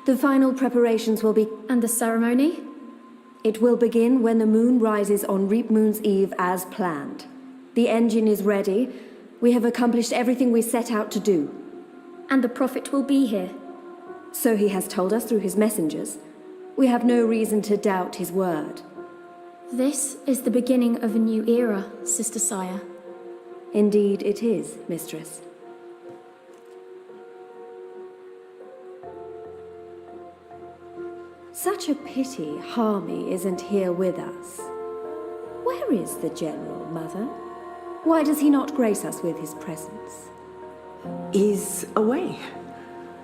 The final preparations will be... And the ceremony? It will begin when the moon rises on Reap Moon's Eve as planned. The engine is ready. We have accomplished everything we set out to do. And the Prophet will be here. So he has told us through his messengers. We have no reason to doubt his word. This is the beginning of a new era, Sister Saya. Indeed it is, Mistress. Such a pity Harmy isn't here with us. Where is the General, Mother? Why does he not grace us with his presence? He's away.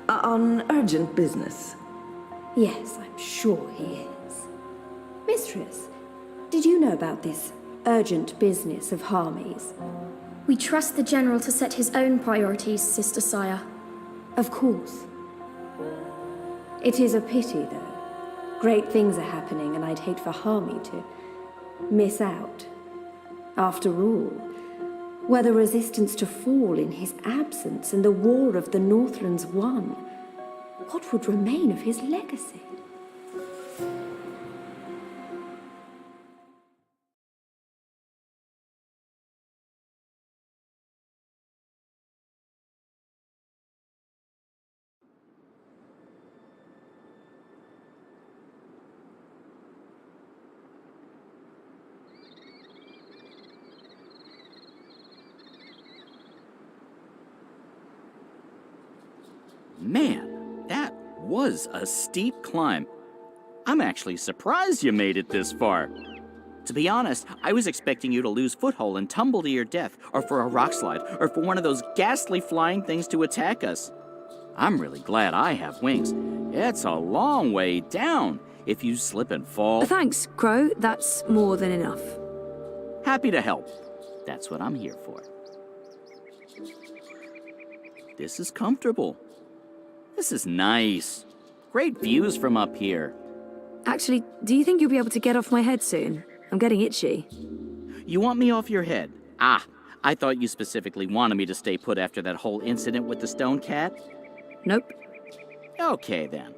On urgent business. Yes, I'm sure he is. Mistress, did you know about this urgent business of Harmy's? We trust the General to set his own priorities, Sister Saya. Of course. It is a pity, though. Great things are happening, and I'd hate for Harmy to miss out. After all, were the resistance to fall in his absence and the war of the Northlands won, what would remain of his legacy? Man, that was a steep climb. I'm actually surprised you made it this far. To be honest, I was expecting you to lose foothold and tumble to your death, or for a rock slide, or for one of those ghastly flying things to attack us. I'm really glad I have wings. It's a long way down if you slip and fall. Thanks, Crow. That's more than enough. Happy to help. That's what I'm here for. This is comfortable. This is nice. Great views from up here. Actually, do you think you'll be able to get off my head soon? I'm getting itchy. You want me off your head? Ah, I thought you specifically wanted me to stay put after that whole incident with the stone cat. Nope. Okay, then.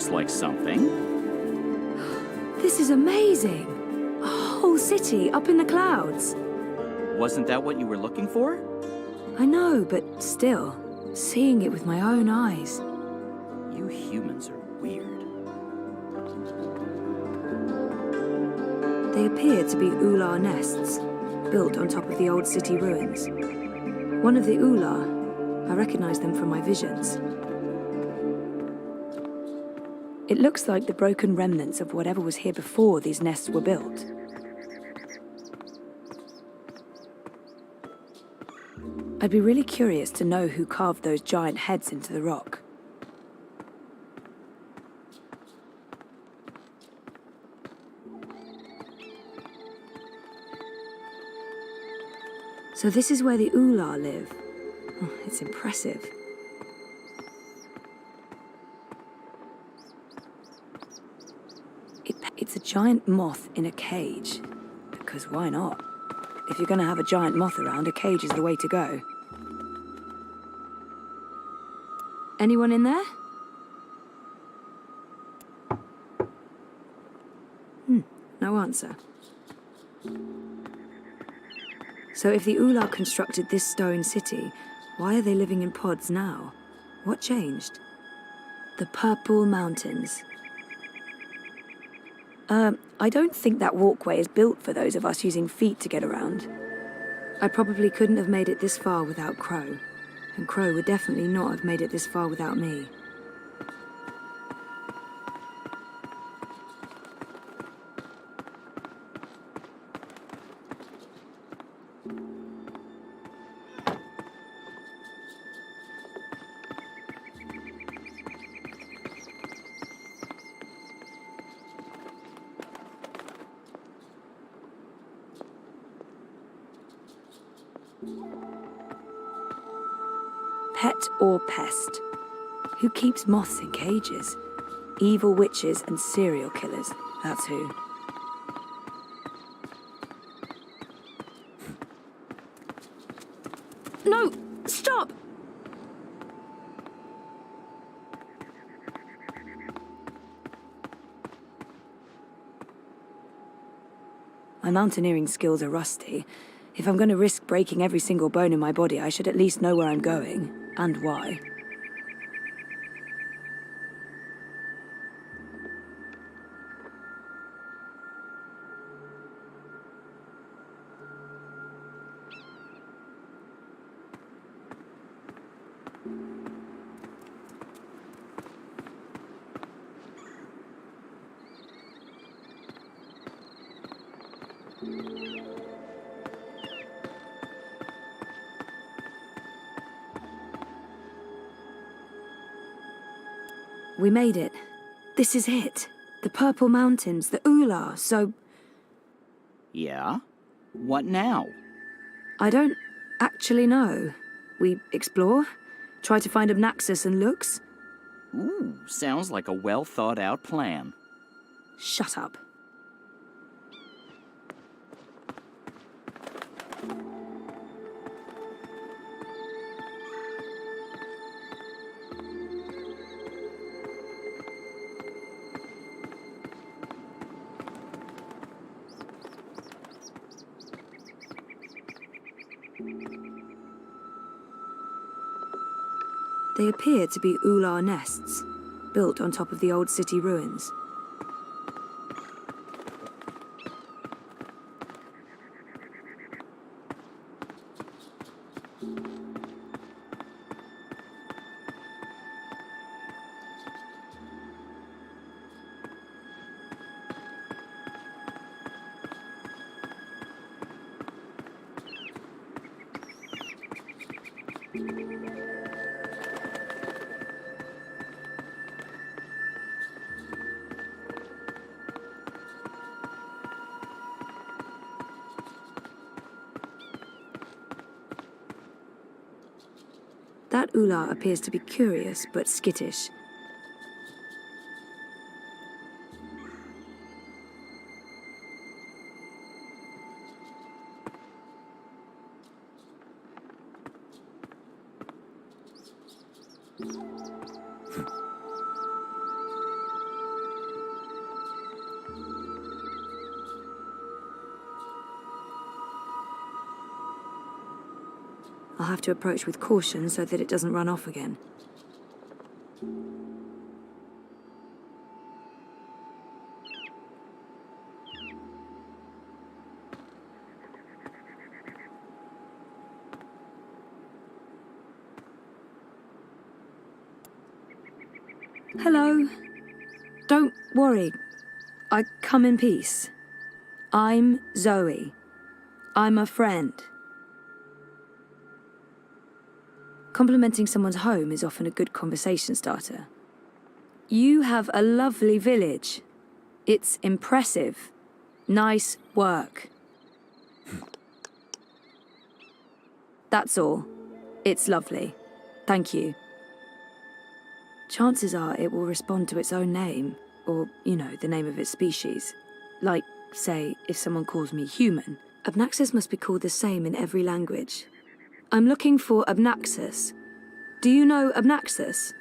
looks like something. This is amazing! A whole city up in the clouds. Wasn't that what you were looking for? I know, but still, seeing it with my own eyes. You humans are weird. They appear to be ular nests, built on top of the old city ruins. One of the ular, I recognize them from my visions. It looks like the broken remnants of whatever was here before these nests were built. I'd be really curious to know who carved those giant heads into the rock. So this is where the ular live. Oh, it's impressive. It's a giant moth in a cage. Because why not? If you're going to have a giant moth around, a cage is the way to go. Anyone in there? No answer. So if the ular constructed this stone city, why are they living in pods now? What changed? The Purple Mountains. I don't think that walkway is built for those of us using feet to get around. I probably couldn't have made it this far without Crow, and Crow would definitely not have made it this far without me. Pet or pest? Who keeps moths in cages? Evil witches and serial killers, that's who. No! Stop! My mountaineering skills are rusty. If I'm going to risk breaking every single bone in my body, I should at least know where I'm going, and why. We made it. This is it. The Purple Mountains, the ular, so... Yeah? What now? I don't actually know. We explore? Try to find Obnaxus and Lux? Ooh, sounds like a well-thought-out plan. Shut up. They appear to be ular nests, built on top of the old city ruins. That ular appears to be curious but skittish. I'll have to approach with caution so that it doesn't run off again. Hello. Don't worry. I come in peace. I'm Zoe. I'm a friend. Complimenting someone's home is often a good conversation starter. You have a lovely village. It's impressive. Nice work. That's all. It's lovely. Thank you. Chances are it will respond to its own name, or, you know, the name of its species. Like, say, if someone calls me human, Abnaxus must be called the same in every language. I'm looking for Abnaxus. Do you know Abnaxus?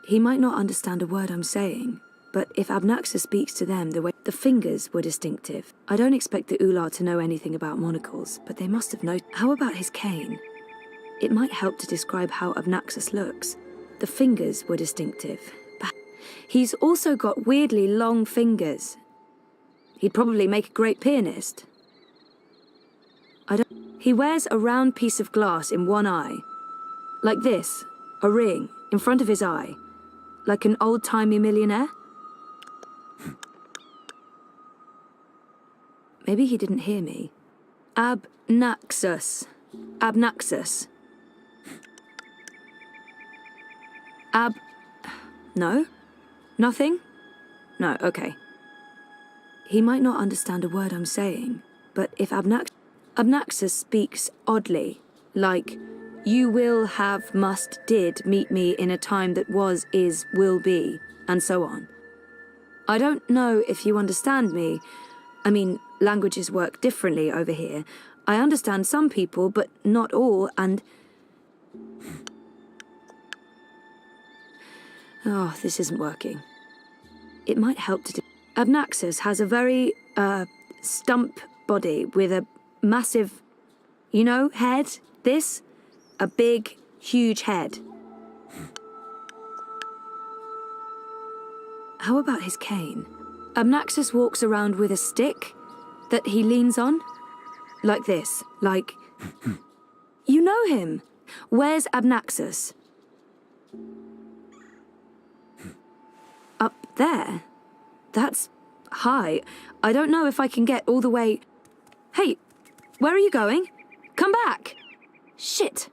He might not understand a word I'm saying, but if Abnaxus speaks to them the way the fingers were distinctive. I don't expect the Ular to know anything about monocles, but they must have known. How about his cane? It might help to describe how Abnaxus looks. The fingers were distinctive. He's also got weirdly long fingers. He'd probably make a great pianist. He wears a round piece of glass in one eye. Like this, a ring, in front of his eye. Like an old-timey millionaire. Maybe he didn't hear me. Abnaxus. Abnaxus. No? Nothing? No, okay. He might not understand a word I'm saying, but if Abnaxus speaks oddly, like, you will, have, must, did meet me in a time that was, is, will be, and so on. I don't know if you understand me. I mean, languages work differently over here. I understand some people, but not all, and... Oh, this isn't working. It might help to... Abnaxus has a very, stump body with a massive, you know, head. This? A big, huge head. How about his cane? Abnaxus walks around with a stick that he leans on. Like this, like... You know him. Where's Abnaxus? Up there? That's high. I don't know if I can get all the way... Hey, where are you going? Come back! Shit!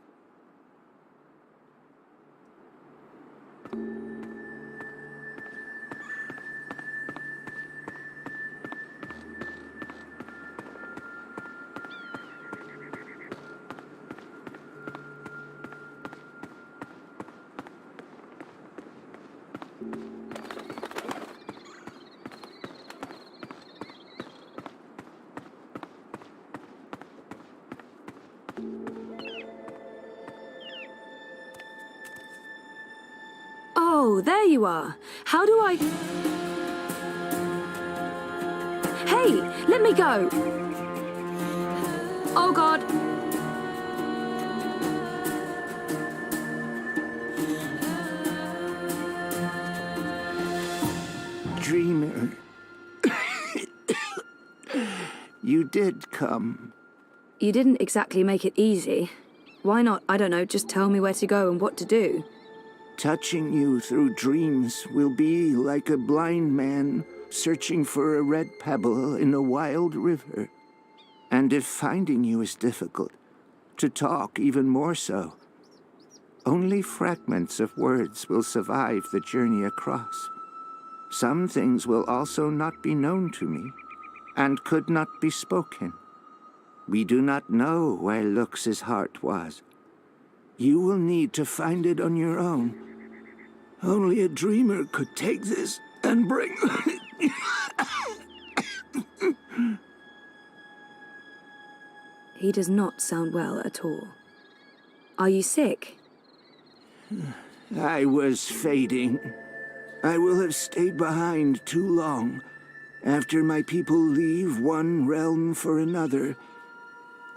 Oh, there you are. How do I... Hey, let me go. Oh, God. Dreamer. You did come. You didn't exactly make it easy. Why not, I don't know, just tell me where to go and what to do? Touching you through dreams will be like a blind man searching for a red pebble in a wild river. And if finding you is difficult, to talk even more so. Only fragments of words will survive the journey across. Some things will also not be known to me, and could not be spoken. We do not know where Lux's heart was. You will need to find it on your own. Only a dreamer could take this and bring... He does not sound well at all. Are you sick? I was fading. I will have stayed behind too long. After my people leave one realm for another,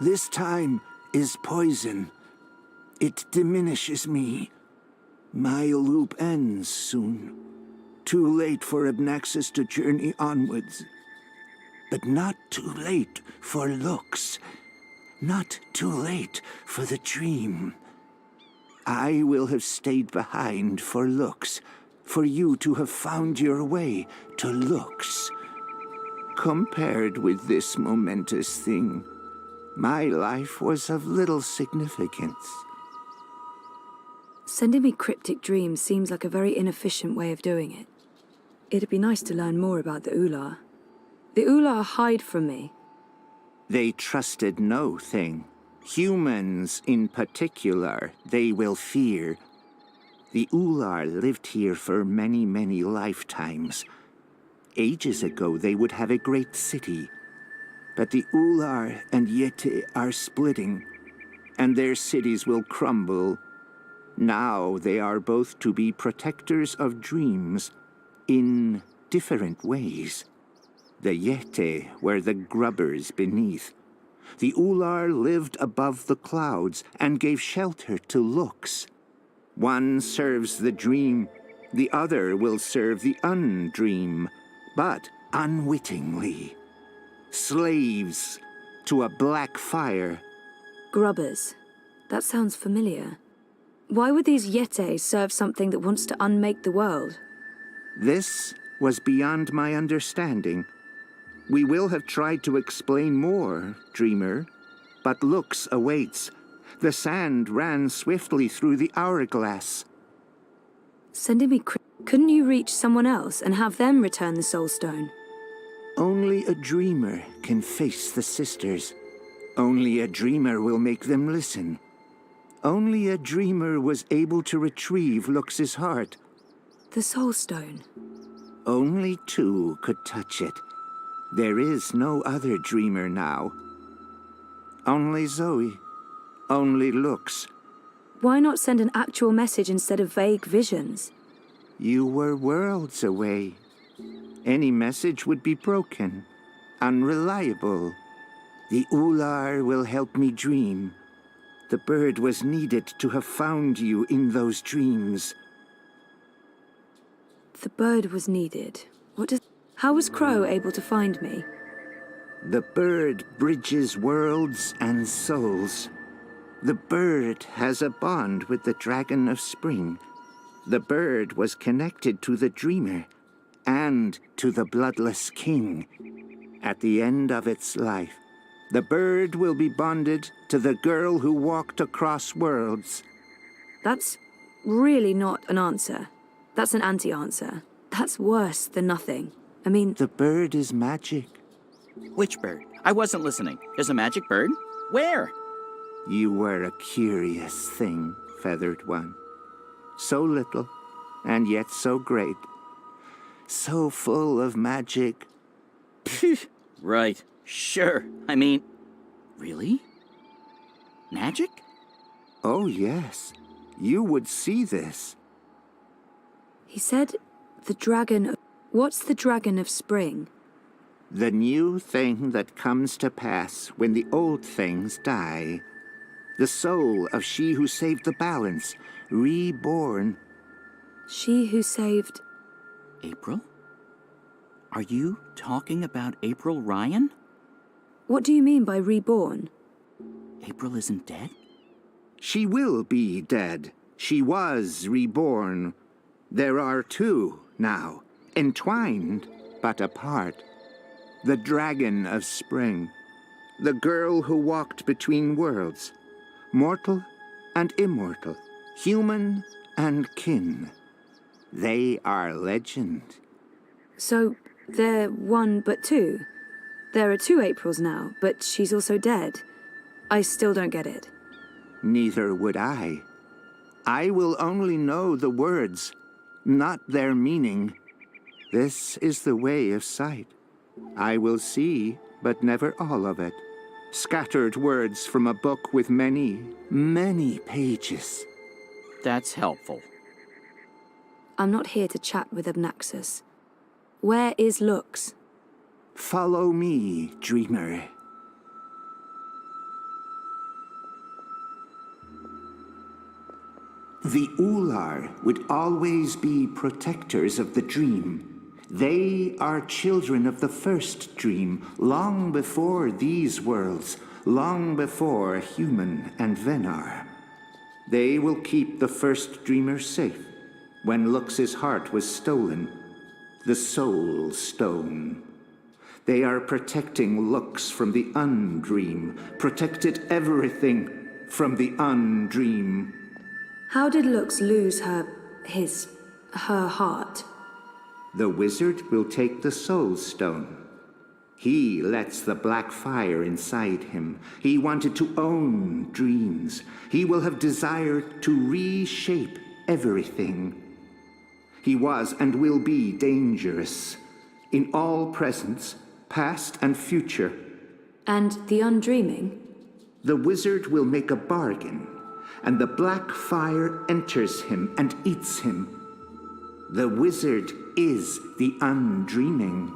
this time is poison. It diminishes me. My loop ends soon. Too late for Abnaxis to journey onwards. But not too late for looks. Not too late for the dream. I will have stayed behind for looks, for you to have found your way to looks. Compared with this momentous thing, my life was of little significance. Sending me cryptic dreams seems like a very inefficient way of doing it. It'd be nice to learn more about the Ular. The Ular hide from me. They trusted no thing. Humans in particular, they will fear. The Ular lived here for many, many lifetimes. Ages ago, they would have a great city. But the Ular and Yeti are splitting, and their cities will crumble. Now they are both to be protectors of dreams in different ways. The Yeti were the grubbers beneath. The Ular lived above the clouds and gave shelter to looks. One serves the dream, the other will serve the undream, but unwittingly. Slaves to a black fire. Grubbers. That sounds familiar. Why would these Yeti serve something that wants to unmake the world? This was beyond my understanding. We will have tried to explain more, Dreamer, but looks awaits. The sand ran swiftly through the hourglass. Sending me couldn't you reach someone else and have them return the Soul Stone? Only a dreamer can face the sisters. Only a dreamer will make them listen. Only a dreamer was able to retrieve Lux's heart. The Soul Stone. Only two could touch it. There is no other dreamer now. Only Zoe. Only Lux. Why not send an actual message instead of vague visions? You were worlds away. Any message would be broken, unreliable. The Ular will help me dream. The bird was needed to have found you in those dreams. The bird was needed. How was Crow able to find me? The bird bridges worlds and souls. The bird has a bond with the Dragon of Spring. The bird was connected to the Dreamer and to the Bloodless King. At the end of its life, the bird will be bonded to the girl who walked across worlds. That's really not an answer. That's an anti-answer. That's worse than nothing. I mean... The bird is magic. Which bird? I wasn't listening. There's a magic bird? Where? You were a curious thing, Feathered One. So little, and yet so great. So full of magic. Right. Sure. I mean, really? Magic? Oh, yes. You would see this. He said the dragon... What's the Dragon of Spring? The new thing that comes to pass when the old things die. The soul of she who saved the balance, reborn. She who saved... April? Are you talking about April Ryan? What do you mean by reborn? April isn't dead? She will be dead. She was reborn. There are two now, entwined but apart. The Dragon of Spring. The girl who walked between worlds. Mortal and immortal. Human and kin. They are legend. So, they're one but two? There are two Aprils now, but she's also dead. I still don't get it. Neither would I. I will only know the words, not their meaning. This is the way of sight. I will see, but never all of it. Scattered words from a book with many, many pages. That's helpful. I'm not here to chat with Abnaxis. Where is Lux? Follow me, dreamer. The Ular would always be protectors of the dream. They are children of the first dream, long before these worlds, long before human and Venar. They will keep the first dreamer safe when Lux's heart was stolen, the Soul Stone. They are protecting Lux from the Undream, protected everything from the Undream. How did Lux lose her heart? The wizard will take the Soul Stone. He lets the black fire inside him. He wanted to own dreams. He will have desired to reshape everything. He was and will be dangerous in all presence, past and future. And the undreaming? The wizard will make a bargain, and the black fire enters him and eats him. The wizard is the undreaming.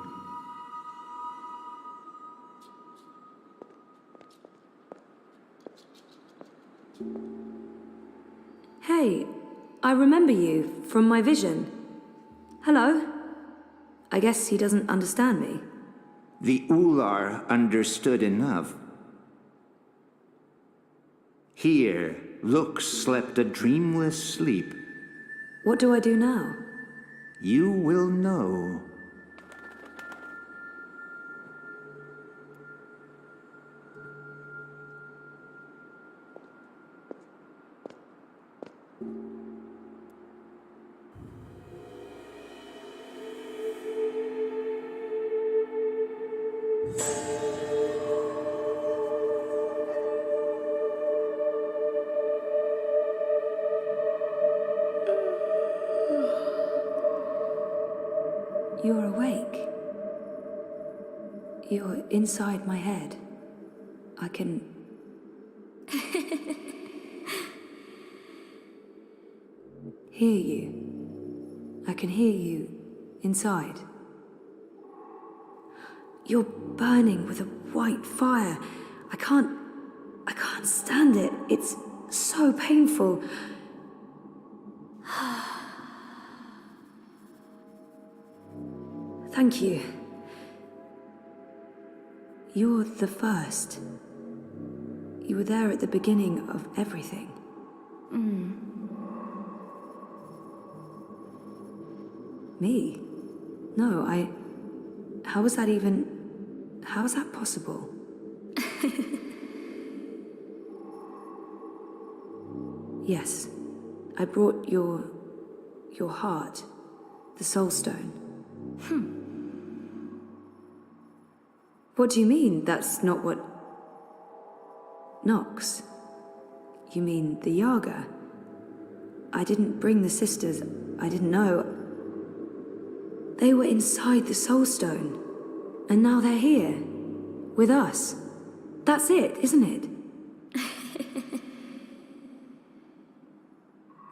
Hey, I remember you from my vision. Hello? I guess he doesn't understand me. The Ular understood enough. Here, Lux slept a dreamless sleep. What do I do now? You will know. You're awake. You're inside my head. I can... hear you. I can hear you inside. You're burning with a white fire. I can't stand it. It's so painful. Thank you. You're the first. You were there at the beginning of everything. Me? No, how was that even... how was that possible? Yes, I brought your heart, the Soul Stone. What do you mean, that's not what... Nox? You mean the Yaga? I didn't bring the sisters. I didn't know. They were inside the Soul Stone. And now they're here. With us. That's it, isn't it?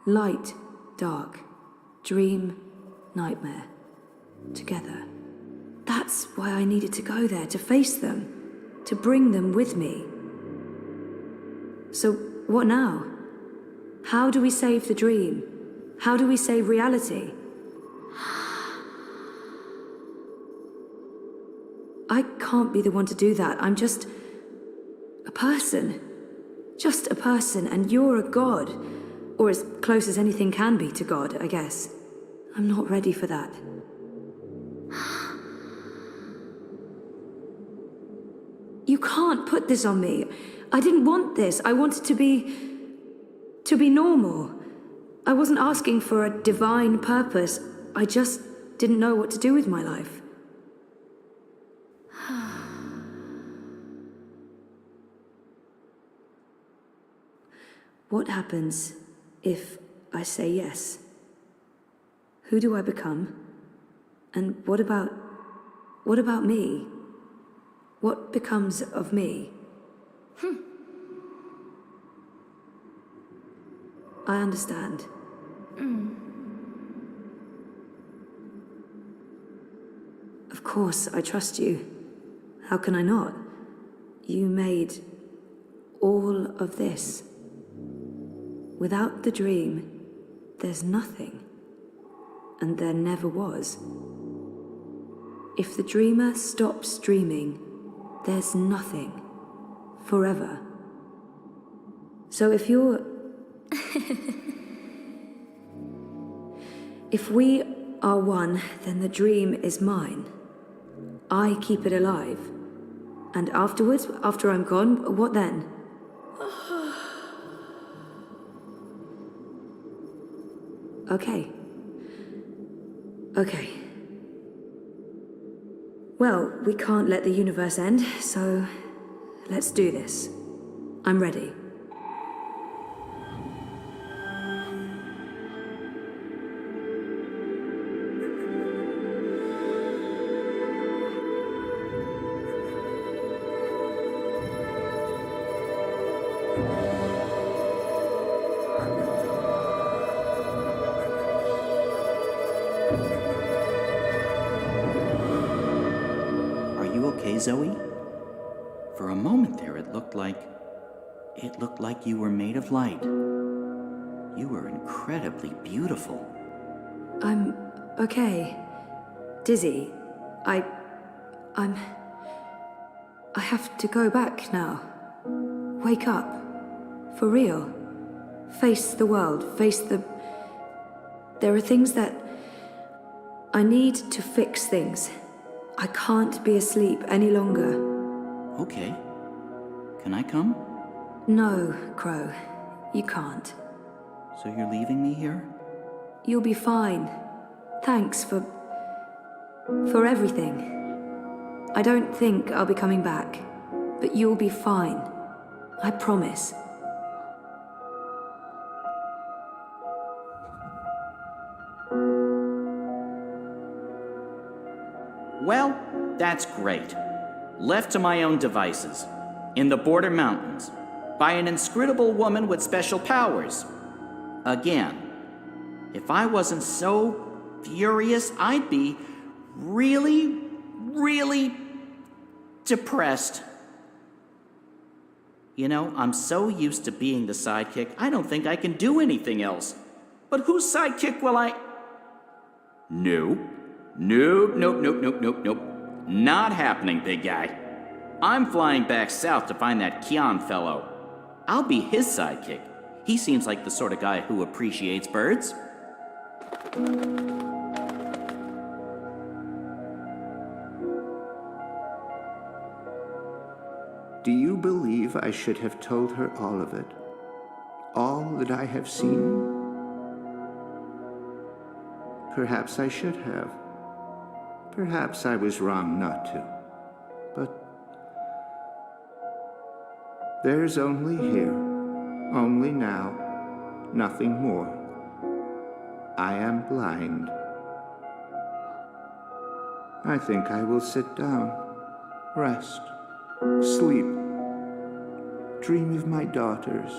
Light, dark, dream, nightmare. Together. That's why I needed to go there, to face them, to bring them with me. So, what now? How do we save the dream? How do we save reality? I can't be the one to do that. I'm just a person. Just a person, and you're a god. Or as close as anything can be to God, I guess. I'm not ready for that. You can't put this on me. I didn't want this. I wanted to be normal. I wasn't asking for a divine purpose. I just didn't know what to do with my life. What happens if I say yes? Who do I become? And what about me? What becomes of me? I understand. Of course, I trust you. How can I not? You made all of this. Without the dream, there's nothing. And there never was. If the dreamer stops dreaming, there's nothing. Forever. So if you're... If we are one, then the dream is mine. I keep it alive. And afterwards, after I'm gone, what then? Okay. Okay. Well, we can't let the universe end, so let's do this. I'm ready. Zoe? For a moment there, it looked like you were made of light. You were incredibly beautiful. I'm okay. Dizzy. I have to go back now. Wake up. For real. Face the world. There are things that... I need to fix things. I can't be asleep any longer. Okay. Can I come? No, Crow. You can't. So you're leaving me here? You'll be fine. Thanks for everything. I don't think I'll be coming back, but you'll be fine. I promise. Well, that's great. Left to my own devices, in the Border Mountains, by an inscrutable woman with special powers. Again, if I wasn't so furious, I'd be really, really depressed. You know, I'm so used to being the sidekick, I don't think I can do anything else. But whose sidekick will I... Nope. Not happening, big guy. I'm flying back south to find that Kian fellow. I'll be his sidekick. He seems like the sort of guy who appreciates birds. Do you believe I should have told her all of it? All that I have seen? Perhaps I should have. Perhaps I was wrong not to. But there's only here, only now, nothing more. I am blind. I think I will sit down, rest, sleep, dream of my daughters,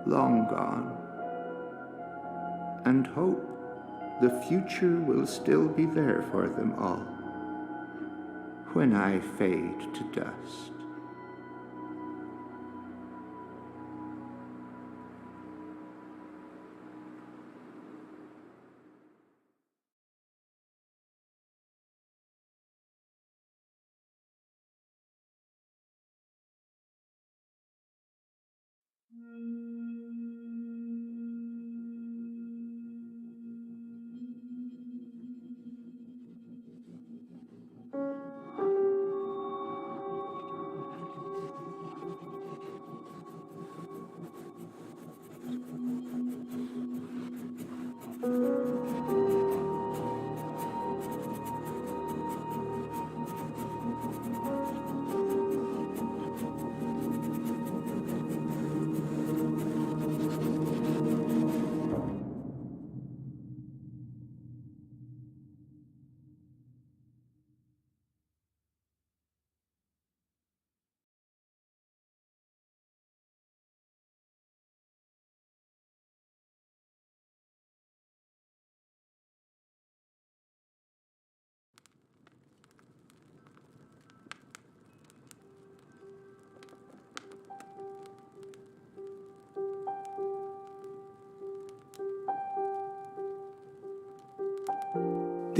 long gone, and hope the future will still be there for them all when I fade to dust.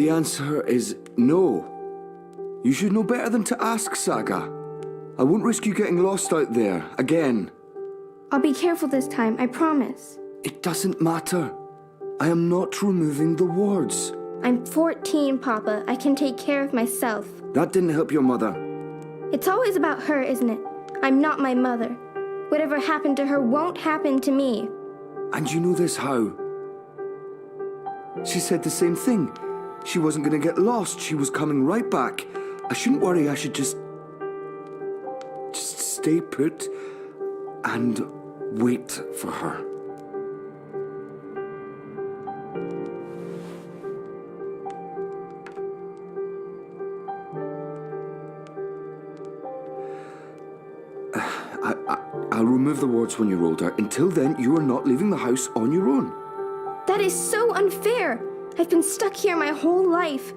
The answer is no. You should know better than to ask, Saga. I won't risk you getting lost out there, again. I'll be careful this time, I promise. It doesn't matter. I am not removing the wards. I'm 14, Papa. I can take care of myself. That didn't help your mother. It's always about her, isn't it? I'm not my mother. Whatever happened to her won't happen to me. And you know this how? She said the same thing. She wasn't going to get lost. She was coming right back. I shouldn't worry. I should just stay put and wait for her. I'll remove the wards when you're older. Until then, you are not leaving the house on your own. That is so unfair. I've been stuck here my whole life.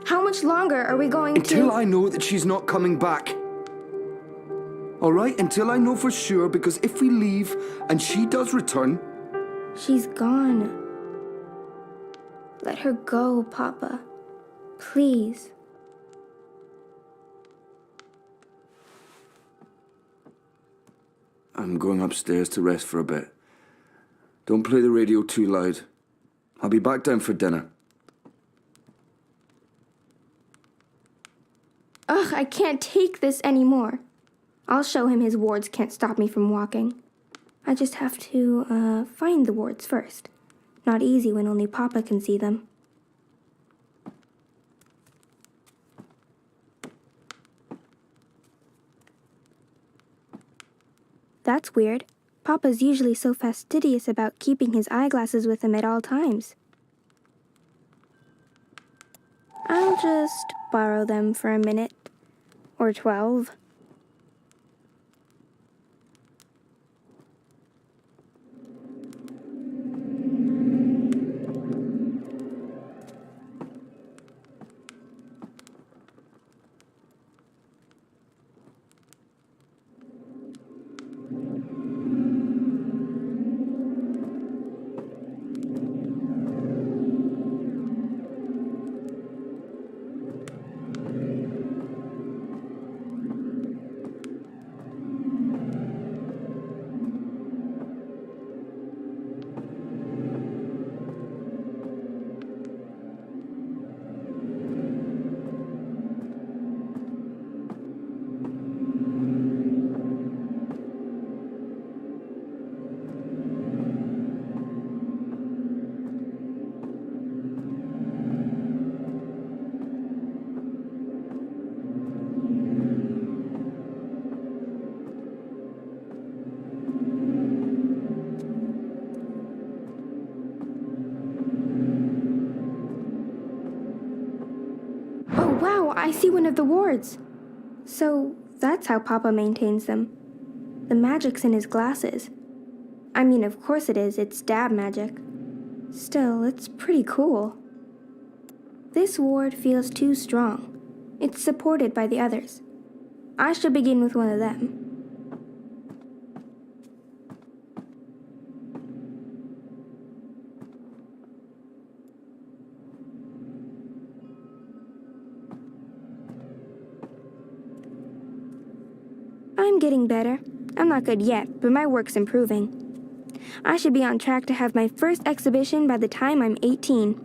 How much longer are we going Until to... I know that she's not coming back. All right? Until I know for sure, because if we leave and she does return... She's gone. Let her go, Papa. Please. I'm going upstairs to rest for a bit. Don't play the radio too loud. I'll be back down for dinner. Ugh, I can't take this anymore. I'll show him his wards can't stop me from walking. I just have to, find the wards first. Not easy when only Papa can see them. That's weird. Papa's usually so fastidious about keeping his eyeglasses with him at all times. I'll just borrow them for a minute. Or 12. Wow, I see one of the wards. So, that's how Papa maintains them. The magic's in his glasses. I mean, of course it is, it's dab magic. Still, it's pretty cool. This ward feels too strong. It's supported by the others. I should begin with one of them. I'm getting better. I'm not good yet, but my work's improving. I should be on track to have my first exhibition by the time I'm 18.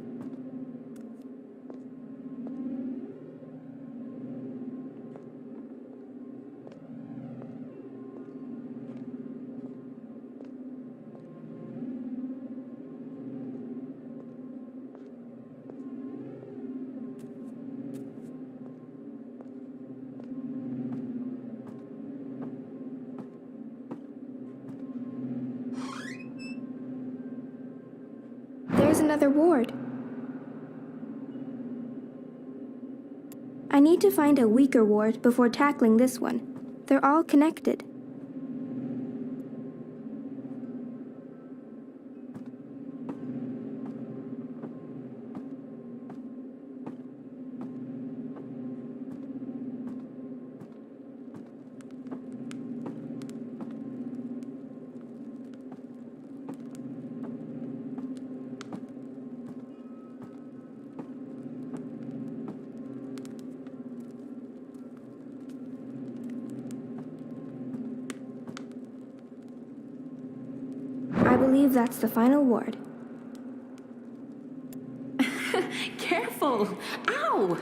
There's another ward. I need to find a weaker ward before tackling this one. They're all connected. believe that's the final ward. Careful! Ow!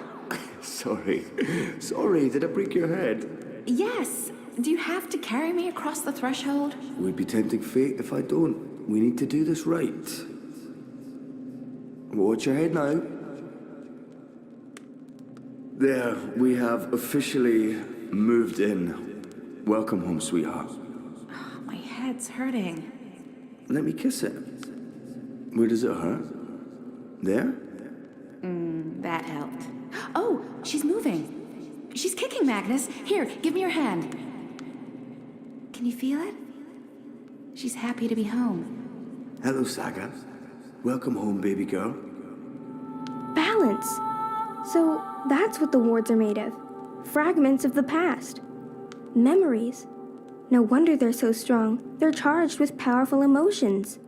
Sorry. Sorry, did I break your head? Yes. Do you have to carry me across the threshold? Would be tempting fate if I don't. We need to do this right. Watch your head now. There, we have officially moved in. Welcome home, sweetheart. Oh, my head's hurting. Let me kiss it. Where does it hurt? There? That helped. Oh, she's moving. She's kicking, Magnus. Here, give me your hand. Can you feel it? She's happy to be home. Hello, Saga. Welcome home, baby girl. Balance! So that's what the wards are made of. Fragments of the past. Memories. No wonder they're so strong. They're charged with powerful emotions.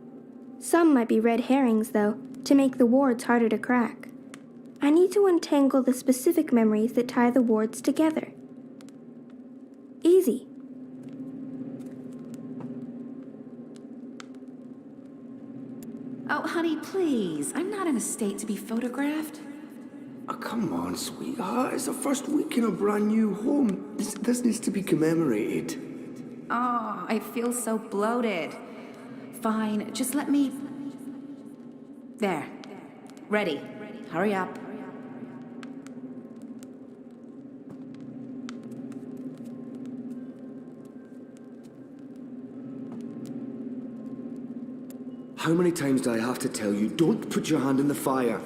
Some might be red herrings, though, to make the wards harder to crack. I need to untangle the specific memories that tie the wards together. Easy. Oh, honey, please. I'm not in a state to be photographed. Oh, come on, sweetheart. It's the first week in a brand new home. This needs to be commemorated. Oh, I feel so bloated. Fine, just let me... There. Ready. Hurry up. How many times do I have to tell you, don't put your hand in the fire?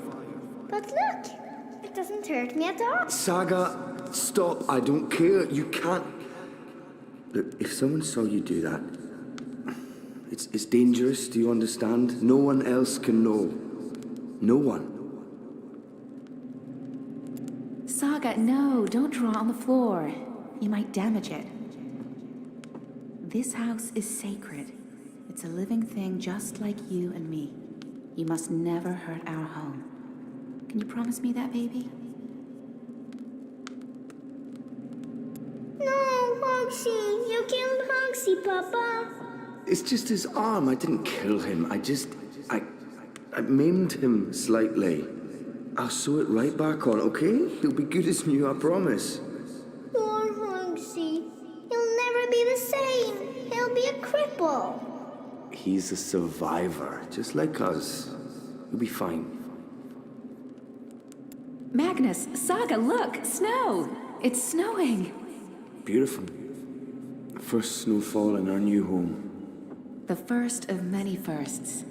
But look, it doesn't hurt me at all. Saga, stop. I don't care. You can't... Look, if someone saw you do that, it's dangerous, do you understand? No one else can know. No one. Saga, no, don't draw on the floor. You might damage it. This house is sacred. It's a living thing just like you and me. You must never hurt our home. Can you promise me that, baby? No, Hogsy, you killed Hogsy, Papa. It's just his arm. I didn't kill him. I maimed him slightly. I'll sew it right back on, okay? He'll be good as new, I promise. Poor Hogsy. He'll never be the same. He'll be a cripple. He's a survivor, just like us. He'll be fine. Magnus, Saga, look! Snow! It's snowing! Beautiful. First snowfall in our new home. The first of many firsts.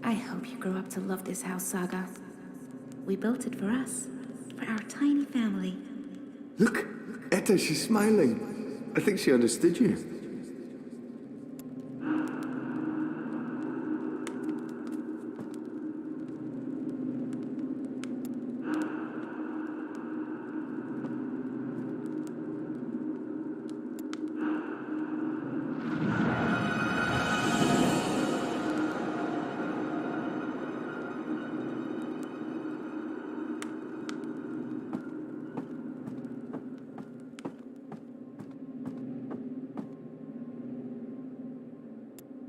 I hope you grow up to love this house, Saga. We built it for us, for our tiny family. Look, Etta, she's smiling. I think she understood you.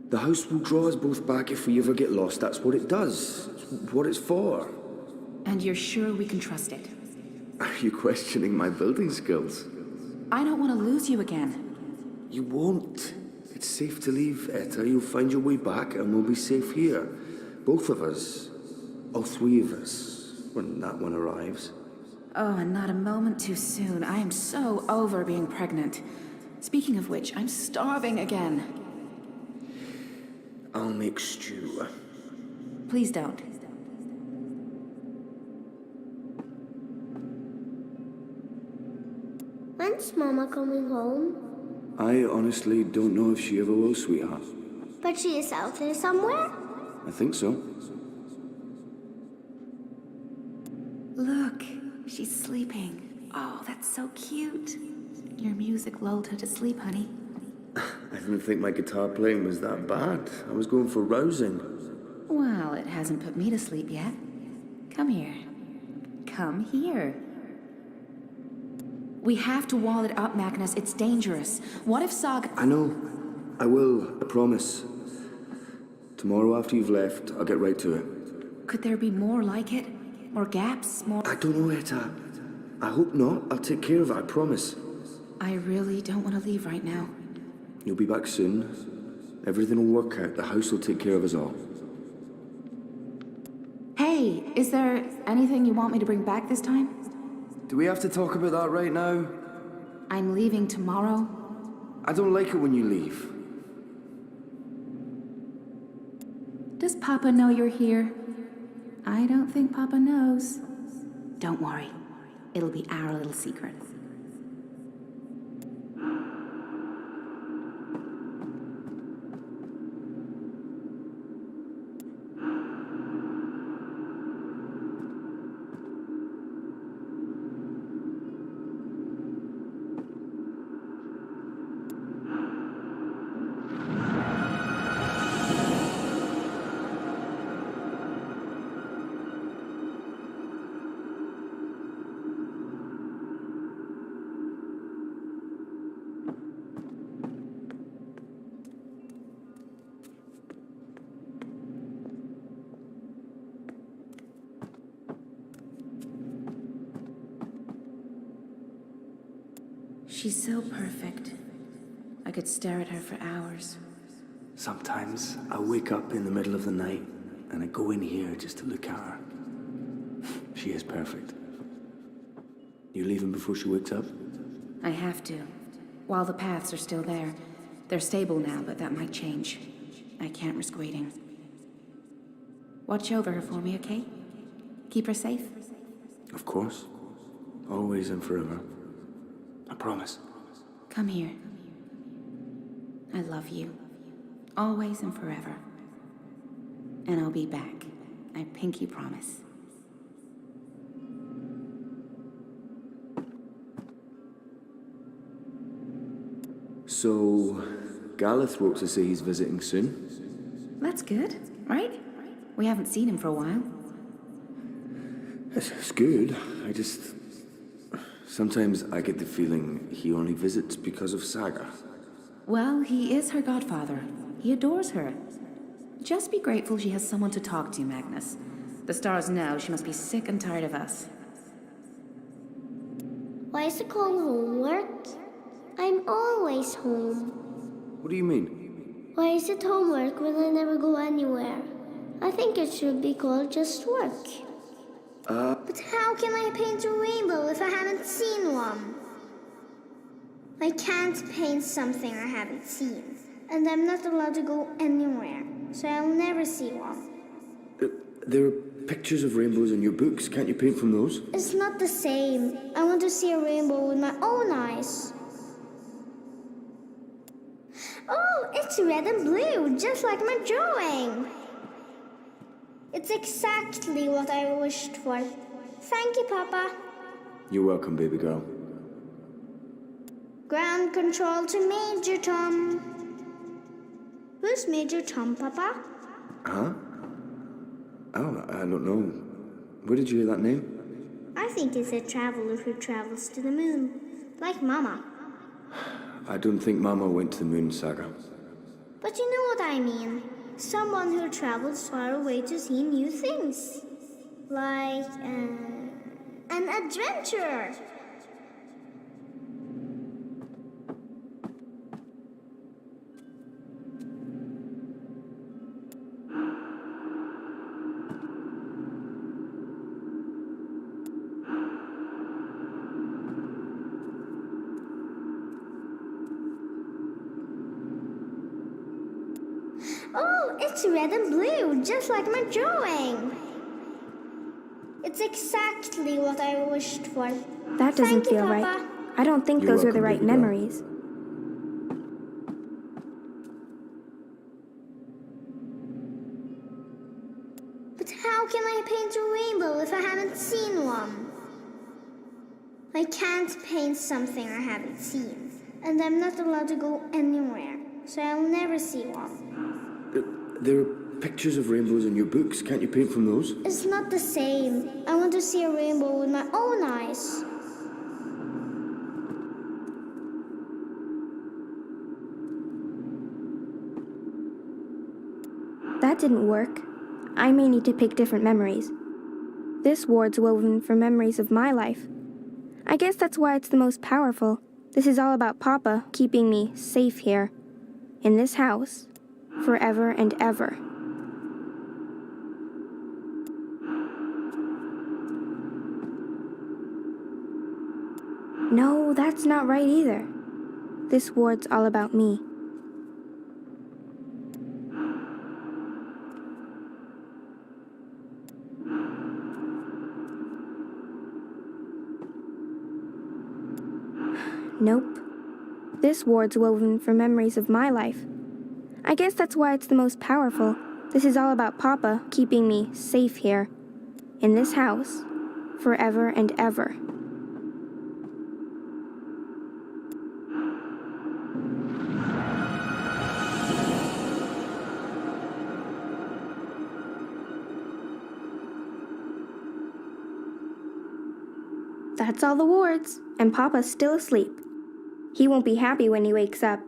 The house will draw us both back if we ever get lost. That's what it does. It's what it's for. And you're sure we can trust it? Are you questioning my building skills? I don't want to lose you again. You won't. It's safe to leave, Etta. You'll find your way back and we'll be safe here. Both of us. All three of us. When that one arrives. Oh, and not a moment too soon. I am so over being pregnant. Speaking of which, I'm starving again. I'll make stew. Please don't. When's Mama coming home? I honestly don't know if she ever will, sweetheart. But she is out there somewhere? I think so. Look, she's sleeping. Oh, that's so cute. Your music lulled her to sleep, honey. I didn't think my guitar playing was that bad. I was going for rousing. Well, it hasn't put me to sleep yet. Come here. Come here. We have to wall it up, Magnus. It's dangerous. What if Saga... I know. I will. I promise. Tomorrow after you've left, I'll get right to it. Could there be more like it? More gaps? More... I don't know, Etta. I hope not. I'll take care of it, I promise. I really don't want to leave right now. You'll be back soon. Everything will work out. The house will take care of us all. Hey, is there anything you want me to bring back this time? Do we have to talk about that right now? I'm leaving tomorrow. I don't like it when you leave. Does Papa know you're here? I don't think Papa knows. Don't worry. It'll be our little secret. She's so perfect. I could stare at her for hours. Sometimes I wake up in the middle of the night and I go in here just to look at her. She is perfect. You leaving before she wakes up? I have to. While the paths are still there. They're stable now, but that might change. I can't risk waiting. Watch over her for me, okay? Keep her safe? Of course. Always and forever. I promise. Come here. I love you. Always and forever. And I'll be back. I pinky promise. So, Gareth wrote to say he's visiting soon? That's good, right? We haven't seen him for a while. It's good. Sometimes I get the feeling he only visits because of Saga. Well, he is her godfather. He adores her. Just be grateful she has someone to talk to, Magnus. The stars know she must be sick and tired of us. Why is it called homework? I'm always home. What do you mean? Why is it homework when I never go anywhere? I think it should be called just work. But how can I paint a rainbow if I haven't seen one? I can't paint something I haven't seen. And I'm not allowed to go anywhere, so I'll never see one. There are pictures of rainbows in your books. Can't you paint from those? It's not the same. I want to see a rainbow with my own eyes. Oh, it's red and blue, just like my drawing. It's exactly what I wished for. Thank you, Papa. You're welcome, baby girl. Ground control to Major Tom. Who's Major Tom, Papa? Huh? Oh, I don't know. Where did you hear that name? I think it's a traveler who travels to the moon, like Mama. I don't think Mama went to the moon, Saga. But you know what I mean. Someone who travels far away to see new things. Like, an adventurer. Oh, it's red and blue, just like my drawing. It's exactly what I wished for. That doesn't Thank you, feel right. Papa. I don't think You're those are the welcome, right baby girl. memories. But how can I paint a rainbow if I haven't seen one? I can't paint something I haven't seen. And I'm not allowed to go anywhere, so I'll never see one. There are pictures of rainbows in your books. Can't you paint from those? It's not the same. I want to see a rainbow with my own eyes. That That didn't work. I may need to pick different memories. This ward's woven from memories of my life. I guess that's why it's the most powerful. This is all about Papa keeping me safe here, in this house, forever and ever. No, that's not right either. This ward's all about me. Nope. This ward's woven from memories of my life. I guess that's why it's the most powerful. This is all about Papa keeping me safe here, in this house, forever and ever. That's all the wards, and Papa's still asleep. He won't be happy when he wakes up.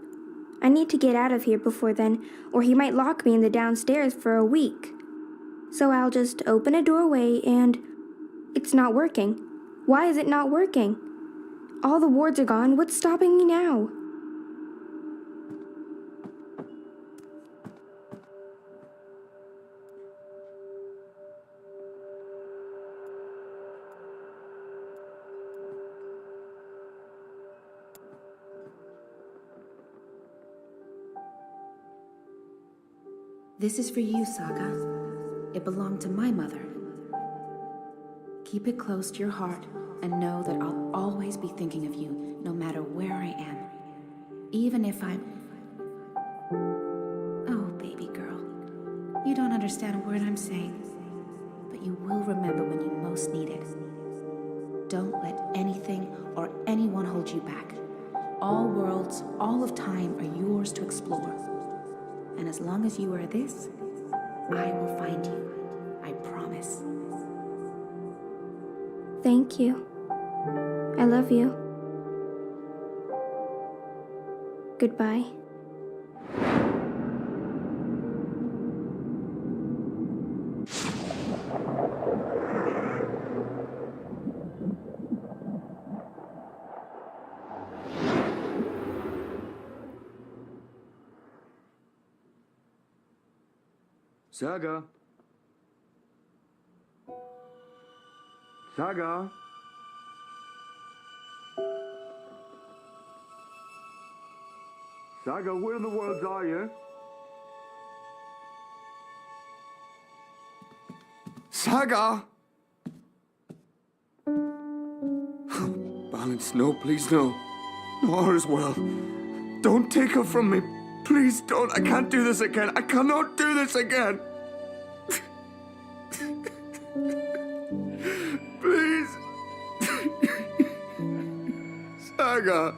I need to get out of here before then, or he might lock me in the downstairs for a week. So I'll just open a doorway and... It's not working. Why is it not working? All the wards are gone. What's stopping me now? This is for you, Saga. It belonged to my mother. Keep it close to your heart and know that I'll always be thinking of you, no matter where I am. Even if I'm... Oh, baby girl. You don't understand a word I'm saying, but you will remember when you most need it. Don't let anything or anyone hold you back. All worlds, all of time are yours to explore. And as long as you are this, I will find you. I promise. Thank you. I love you. Goodbye. Saga? Saga? Saga, where in the world are you? Saga! Balance, no, please, no. Nor as well. Don't take her from me. Please don't. I can't do this again. I cannot do this again. Please. Saga.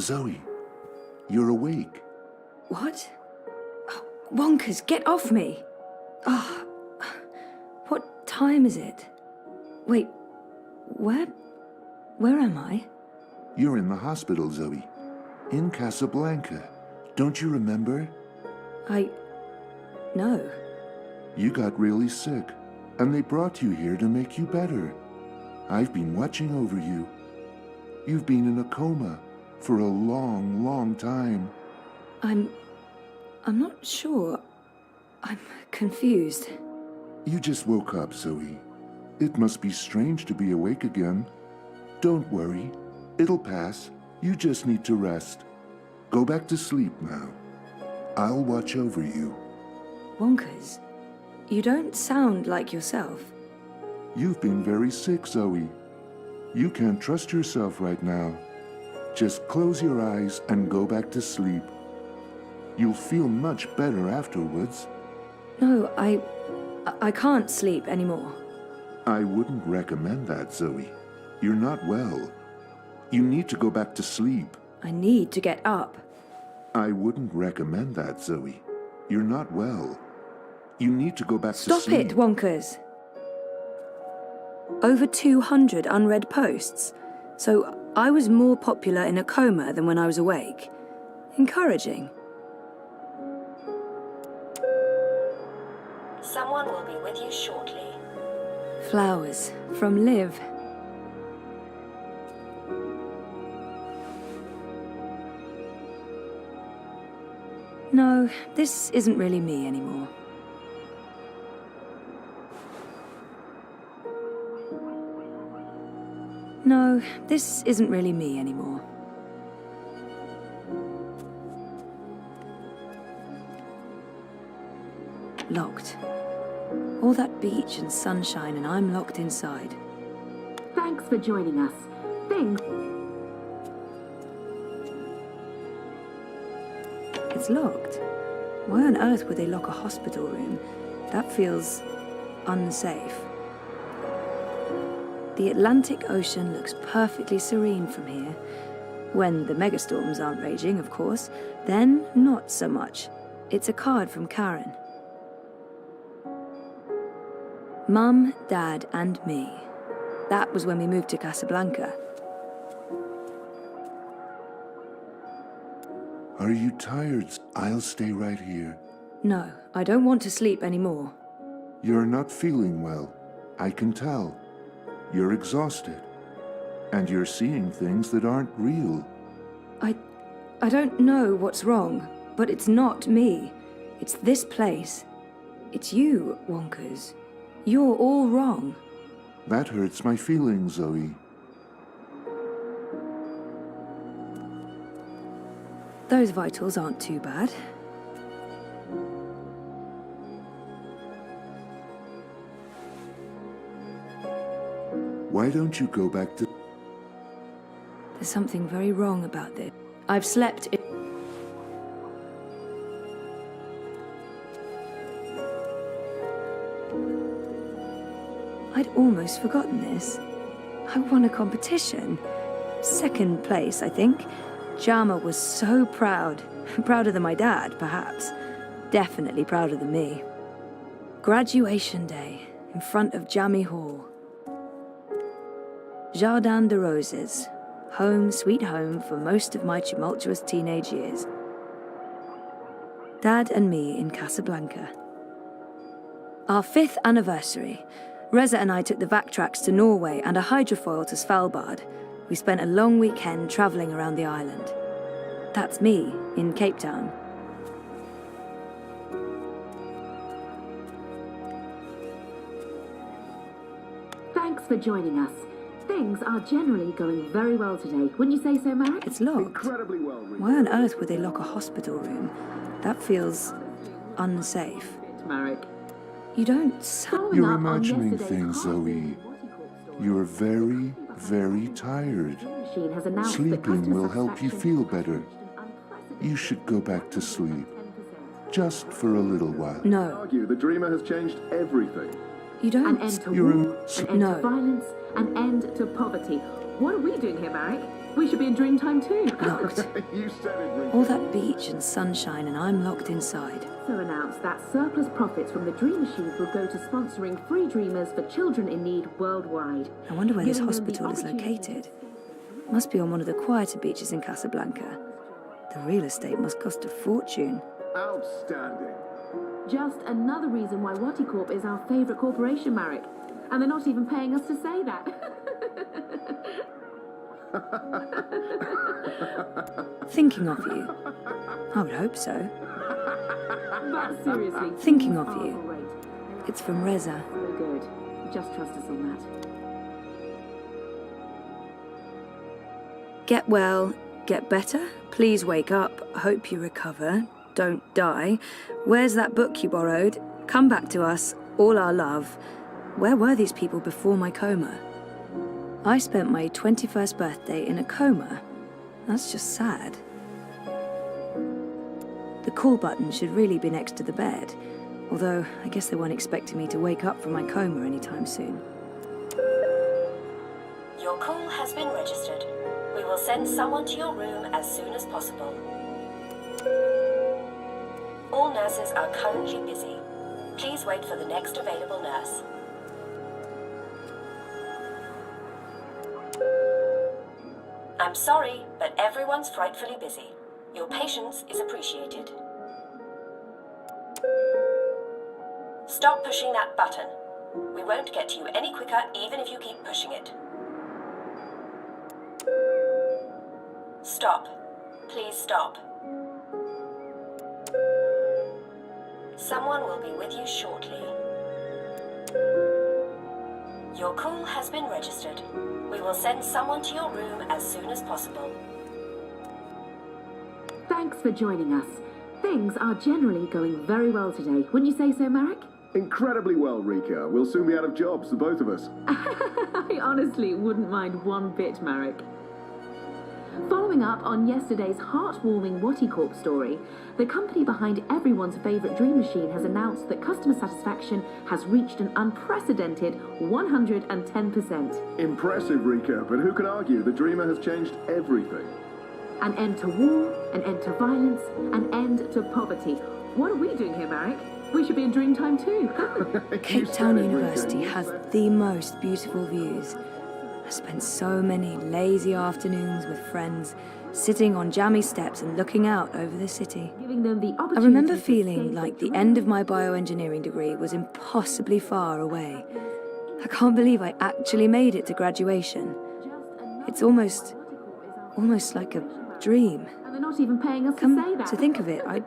Zoe, you're awake. What? Oh, Wonkers, get off me! Ah, what time is it? Wait, where am I? You're in the hospital, Zoe. In Casablanca. Don't you remember? No. You got really sick, and they brought you here to make you better. I've been watching over you. You've been in a coma for a long, long time. I'm not sure. I'm confused. You just woke up, Zoe. It must be strange to be awake again. Don't worry. It'll pass. You just need to rest. Go back to sleep now. I'll watch over you. Wonkers, you don't sound like yourself. You've been very sick, Zoe. You can't trust yourself right now. Just close your eyes and go back to sleep. You'll feel much better afterwards. No, I can't sleep anymore. I wouldn't recommend that, Zoe. You're not well. You need to go back to sleep. I need to get up. I wouldn't recommend that, Zoe. You're not well. You need to go back to sleep. Stop it, Wonkers. Over 200 unread posts. So I was more popular in a coma than when I was awake. Encouraging. Someone will be with you shortly. Flowers from Liv. No, this isn't really me anymore. No, this isn't really me anymore. Locked. All that beach and sunshine, and I'm locked inside. Thanks for joining us. Things... It's locked. Why on earth would they lock a hospital room? That feels unsafe. The Atlantic Ocean looks perfectly serene from here. When the megastorms aren't raging, of course. Then, not so much. It's a card from Karen. Mum, Dad, and me. That was when we moved to Casablanca. Are you tired? I'll stay right here. No, I don't want to sleep anymore. You're not feeling well. I can tell. You're exhausted. And you're seeing things that aren't real. I don't know what's wrong, but it's not me. It's this place. It's you, Wonkers. You're all wrong. That hurts my feelings, Zoe. Those vitals aren't too bad. Why don't you go back to... There's something very wrong about this. I've slept in... I'd almost forgotten this. I won a competition. Second place, I think. Jama was so proud. Prouder than my dad, perhaps. Definitely prouder than me. Graduation day, in front of Jammy Hall. Jardin de Roses. Home, sweet home for most of my tumultuous teenage years. Dad and me in Casablanca. Our 5th anniversary. Reza and I took the Vactrax to Norway and a hydrofoil to Svalbard. We spent a long weekend travelling around the island. That's me, in Cape Town. Thanks for joining us. Things are generally going very well today. Wouldn't you say so, Marek? It's locked. Incredibly well. Why on earth would they lock a hospital room? That feels unsafe. Marek. You don't sound... You're imagining things, Zoe. You're very, very tired. Sleeping will help you feel better. You should go back to sleep. Just for a little while. No. The Dreamer has changed everything. You don't... An end to You're war, an end No. to violence, an end to poverty. What are we doing here, Marek? We should be in Dreamtime too. Locked. You said it, Rika. All that beach and sunshine, and I'm locked inside. Also announced that surplus profits from the Dream Machines will go to sponsoring free dreamers for children in need worldwide. I wonder where this Giving them the hospital is opportunity- located. Must be on one of the quieter beaches in Casablanca. The real estate must cost a fortune. Outstanding. Just another reason why Watticorp is our favourite corporation, Marek. And they're not even paying us to say that. Thinking of you. I would hope so. But seriously, Thinking of things are you. great. It's from Reza. So good. Just trust us on that. Get well, get better. Please wake up. Hope you recover. Don't die. Where's that book you borrowed? Come back to us. All our love. Where were these people before my coma? I spent my 21st birthday in a coma. That's just sad. The call button should really be next to the bed, although I guess they weren't expecting me to wake up from my coma anytime soon. Your call has been registered. We will send someone to your room as soon as possible. All nurses are currently busy. Please wait for the next available nurse. I'm sorry, but everyone's frightfully busy. Your patience is appreciated. Stop pushing that button. We won't get to you any quicker even if you keep pushing it. Stop. Please stop. Someone will be with you shortly. Your call has been registered. We will send someone to your room as soon as possible. Thanks for joining us. Things are generally going very well today. Wouldn't you say so, Marek? Incredibly well, Rika. We'll soon be out of jobs, the both of us. I honestly wouldn't mind one bit, Marek. Following up on yesterday's heartwarming Watticorp story, the company behind everyone's favourite dream machine has announced that customer satisfaction has reached an unprecedented 110%. Impressive, Rika, but who can argue the Dreamer has changed everything? An end to war, an end to violence, an end to poverty. What are we doing here, Marek? We should be in Dreamtime too. Cape Town University has the most beautiful views. I spent so many lazy afternoons with friends, sitting on jammy steps and looking out over the city. Giving them the I opportunity remember to feeling escape like the the end of my bioengineering degree was impossibly far away. I can't believe I actually made it to graduation. It's almost like a dream. And they're not even paying us to say Come that. to think of it, I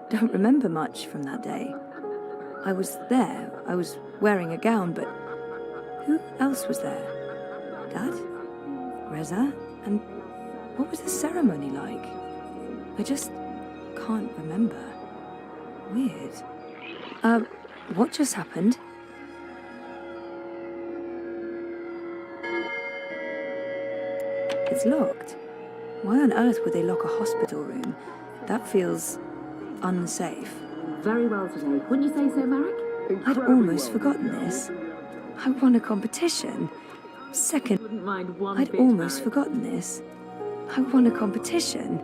don't remember much from that day. I was there, I was wearing a gown, but who else was there? Dad? Reza? And what was the ceremony like? I just can't remember. Weird. What just happened? It's locked. Why on earth would they lock a hospital room? That feels unsafe. Very well today. Wouldn't you say so, Marek? I'd almost forgotten this. I won a competition. Second. Wouldn't mind one I'd bit, almost Marek. forgotten this. I won a competition.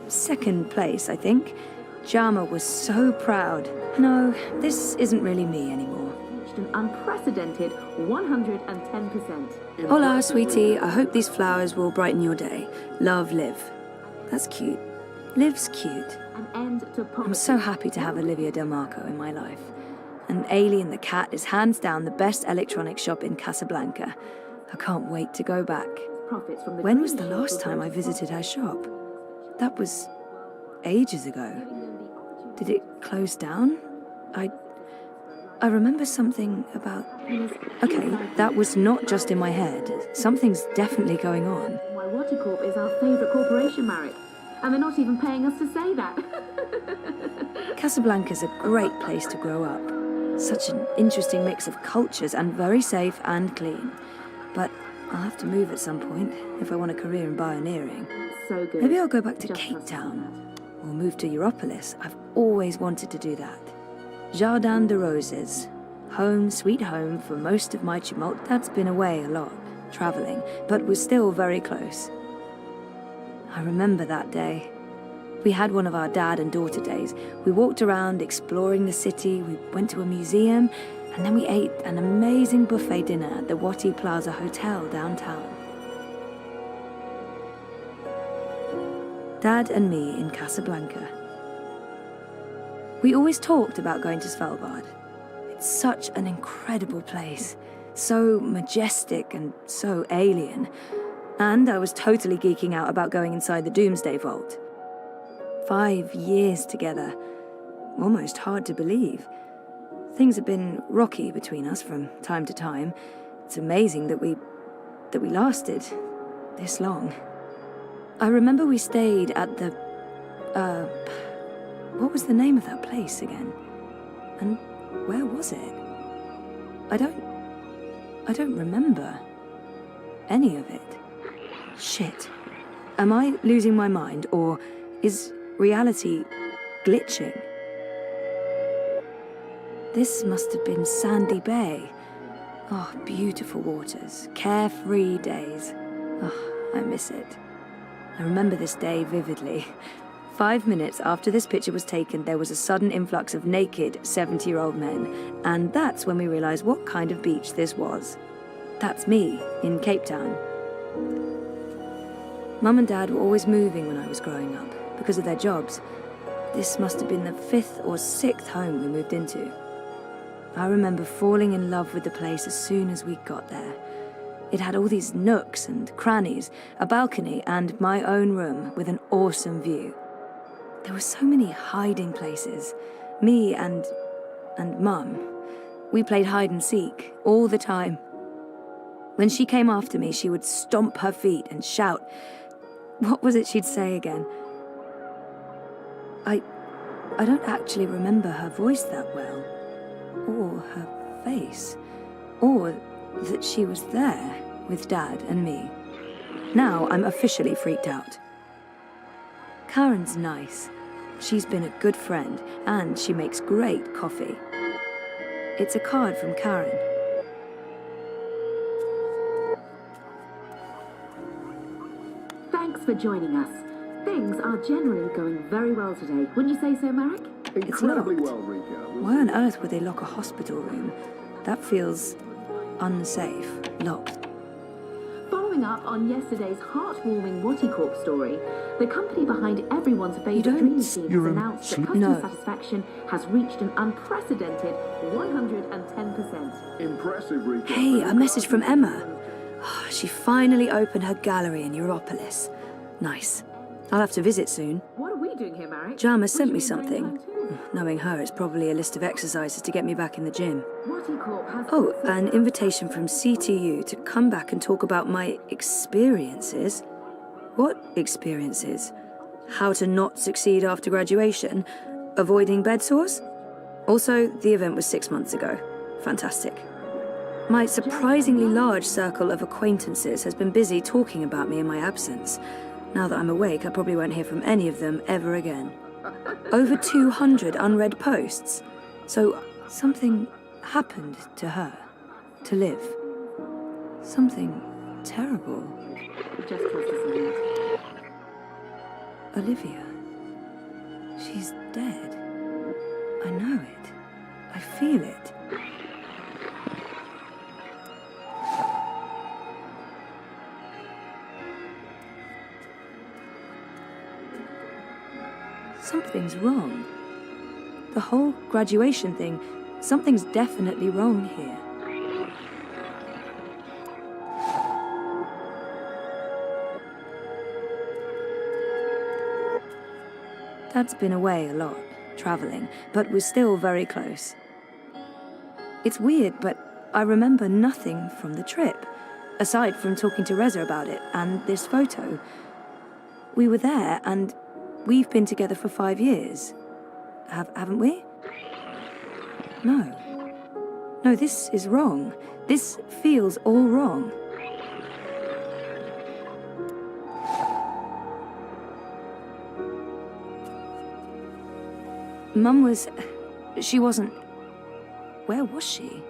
Second place, I think. Jama was so proud. No, this isn't really me anymore. Reached an unprecedented 110%. Hola, sweetie. I hope these flowers will brighten your day. Love, Liv. That's cute. Liv's cute. An end to poverty. I'm so happy to have Olivia Del Marco in my life. And Alien the cat is hands down the best electronics shop in Casablanca. I can't wait to go back. Profits from the When was the Dream last Machine time will I go to visited her shop? That was ages ago. Did it close down? I remember something about... Okay, that was not just in my head. Something's definitely going on. Why Watticorp is our favourite corporation, Marek. And they're not even paying us to say that. Casablanca's a great place to grow up. Such an interesting mix of cultures and very safe and clean. But I'll have to move at some point if I want a career in bioneering. So good. Maybe I'll go back to Just Cape trust us on Town or move to Europolis. I've always wanted to do that. Jardin de Roses. Home, sweet home for most of my tumult. Dad's been away a lot, travelling, but was still very close. I remember that day. We had one of our dad and daughter days. We walked around exploring the city, we went to a museum, and then we ate an amazing buffet dinner at the Wati Plaza Hotel downtown. Dad and me in Casablanca. We always talked about going to Svalbard. It's such an incredible place, so majestic and so alien. And I was totally geeking out about going inside the Doomsday Vault. 5 years together. Almost hard to believe. Things have been rocky between us from time to time. It's amazing that we lasted this long. I remember we stayed at the... what was the name of that place again? And where was it? I don't remember any of it. Shit. Am I losing my mind, or is reality glitching? This must have been Sandy Bay. Oh, beautiful waters, carefree days. Oh, I miss it. I remember this day vividly. 5 minutes after this picture was taken, there was a sudden influx of naked 70-year-old men, and that's when we realized what kind of beach this was. That's me, in Cape Town. Mum and Dad were always moving when I was growing up, because of their jobs. This must have been the 5th or 6th home we moved into. I remember falling in love with the place as soon as we got there. It had all these nooks and crannies, a balcony, and my own room with an awesome view. There were so many hiding places. Me and Mum, we played hide and seek all the time. When she came after me, she would stomp her feet and shout. What was it she'd say again? I don't actually remember her voice that well, or her face, or that she was there with Dad and me. Now I'm officially freaked out. Karen's nice. She's been a good friend, and she makes great coffee. It's a card from Karen. Thanks for joining us. Things are generally going very well today. Wouldn't you say so, Marek? It's locked. Why on earth would they lock a hospital room? That feels unsafe. Locked. Following up on yesterday's heartwarming Wati Corp story, the company behind everyone's favourite dream scene has announced that customer satisfaction has reached an unprecedented 110%. Impressive, Rika. Hey, a message from Emma. Oh, she finally opened her gallery in Europolis. Nice. I'll have to visit soon. What are we doing here, Marek? Jama sent me something. Knowing her, it's probably a list of exercises to get me back in the gym. Oh, an invitation from CTU to come back and talk about my experiences. What experiences? How to not succeed after graduation? Avoiding bed sores? Also, the event was 6 months ago. Fantastic. My surprisingly large circle of acquaintances has been busy talking about me in my absence. Now that I'm awake, I probably won't hear from any of them ever again. Over 200 unread posts. So, something happened to her. To Liv. Something terrible. Just trust us a minute. Olivia. She's dead. I know it. I feel it. Something's wrong. The whole graduation thing, something's definitely wrong here. Dad's been away a lot, traveling, but we're still very close. It's weird, but I remember nothing from the trip, aside from talking to Reza about it and this photo. We were there, and we've been together for 5 years. Haven't we? No. No, this is wrong. This feels all wrong. Mum was... She wasn't... Where was she?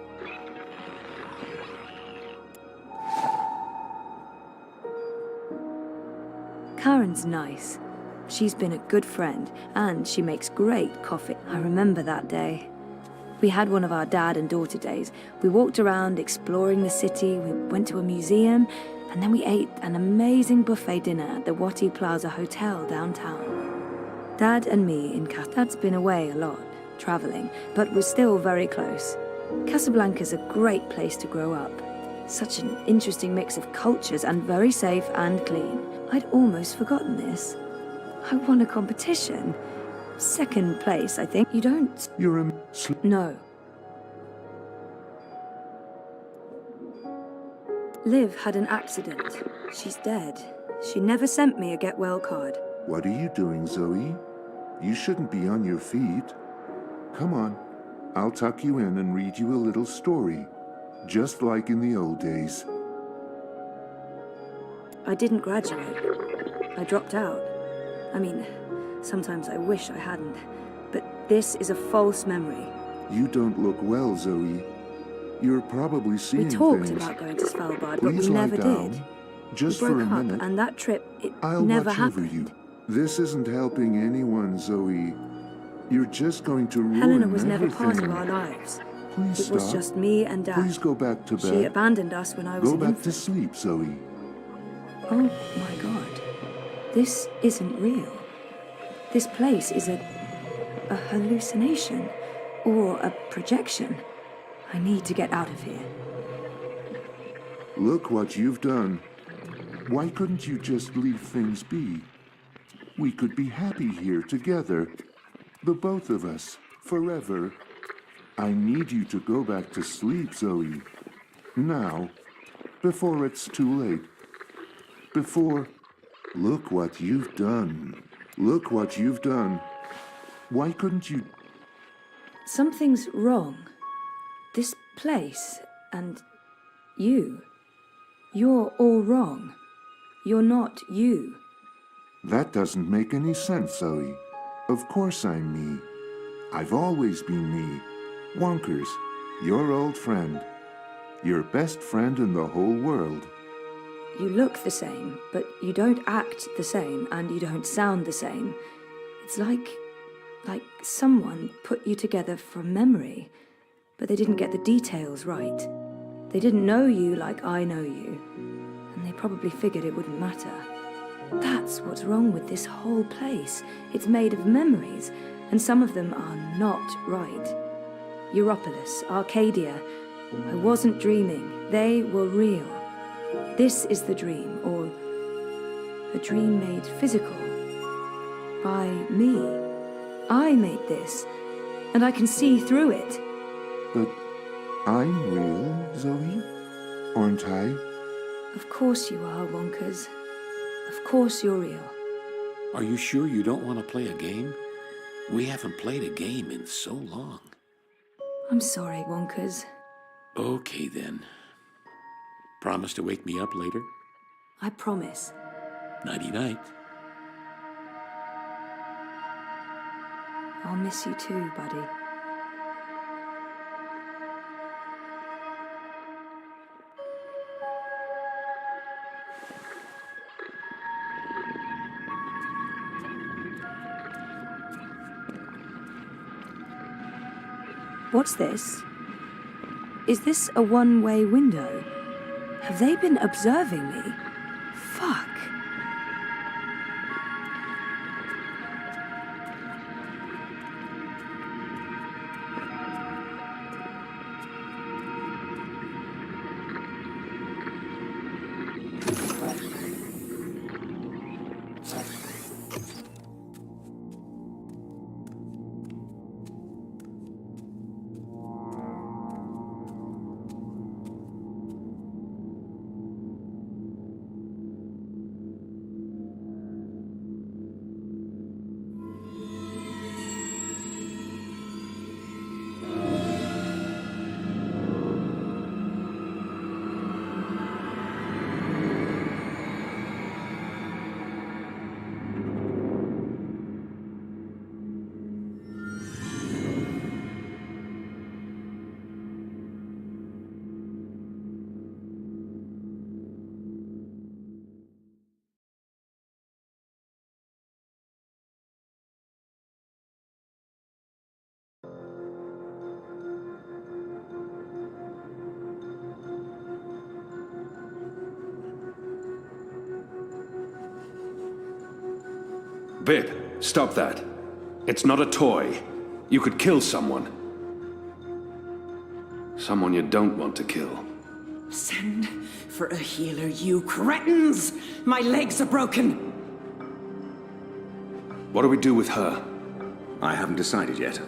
Karen's nice. She's been a good friend, and she makes great coffee. I remember that day. We had one of our dad and daughter days. We walked around exploring the city, we went to a museum, and then we ate an amazing buffet dinner at the Wati Plaza Hotel downtown. Dad and me in Dad's been away a lot, traveling, but we're still very close. Casablanca's a great place to grow up. Such an interesting mix of cultures and very safe and clean. I'd almost forgotten this. I won a competition. Second place, I think. You don't... You're a... No. Liv had an accident. She's dead. She never sent me a get well card. What are you doing, Zoe? You shouldn't be on your feet. Come on. I'll tuck you in and read you a little story. Just like in the old days. I didn't graduate. I dropped out. I mean, sometimes I wish I hadn't. But this is a false memory. You don't look well, Zoe. You're probably seeing things. We talked about going to Svalbard, but we never did. Just we for broke a up, minute. and that trip, it I'll never watch happened. over you. This isn't helping anyone, Zoe. You're just going to ruin Helena was never everything. part of our lives. Please It stop. was just me and Dad. Please go back to bed. She abandoned us when I was Go an back infant. to sleep, Zoe. Oh my God. This isn't real. This place is a hallucination or a projection. I need to get out of here. Look what you've done. Why couldn't you just leave things be? We could be happy here together. The both of us, forever. I need you to go back to sleep, Zoe. Now, before it's too late. Before... Look what you've done. Look what you've done. Why couldn't you... Something's wrong. This place and you. You're all wrong. You're not you. That doesn't make any sense, Zoe. Of course I'm me. I've always been me. Wonkers, your old friend. Your best friend in the whole world. You look the same, but you don't act the same, and you don't sound the same. It's like someone put you together from memory, but they didn't get the details right. They didn't know you like I know you, and they probably figured it wouldn't matter. That's what's wrong with this whole place. It's made of memories, and some of them are not right. Europolis, Arcadia. I wasn't dreaming. They were real. This is the dream, or a dream made physical by me. I made this, and I can see through it. But I'm real, Zoe? Aren't I? Of course you are, Wonkers. Of course you're real. Are you sure you don't want to play a game? We haven't played a game in so long. I'm sorry, Wonkers. Okay, then. Promise to wake me up later? I promise. Nighty-night. I'll miss you too, buddy. What's this? Is this a one-way window? Have they been observing me? Fuck. Bib, stop that. It's not a toy. You could kill someone. Someone you don't want to kill. Send for a healer, you cretins! My legs are broken! What do we do with her? I haven't decided yet.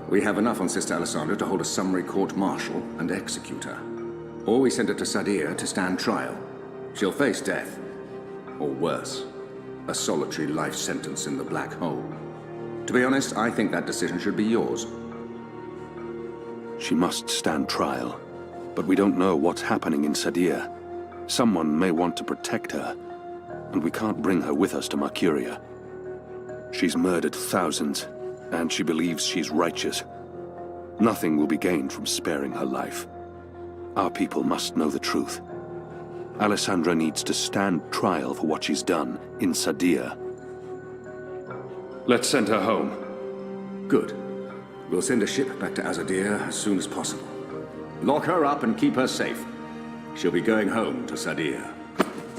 We have enough on Sister Alessandra to hold a summary court-martial and execute her. Or we send her to Sadir to stand trial. She'll face death. Or worse, a solitary life sentence in the black hole. To be honest, I think that decision should be yours. She must stand trial. But we don't know what's happening in Sadir. Someone may want to protect her, and we can't bring her with us to Mercuria. She's murdered thousands, and she believes she's righteous. Nothing will be gained from sparing her life. Our people must know the truth. Alessandra needs to stand trial for what she's done in Sadir. Let's send her home. Good. We'll send a ship back to Azadir as soon as possible. Lock her up and keep her safe. She'll be going home to Sadir.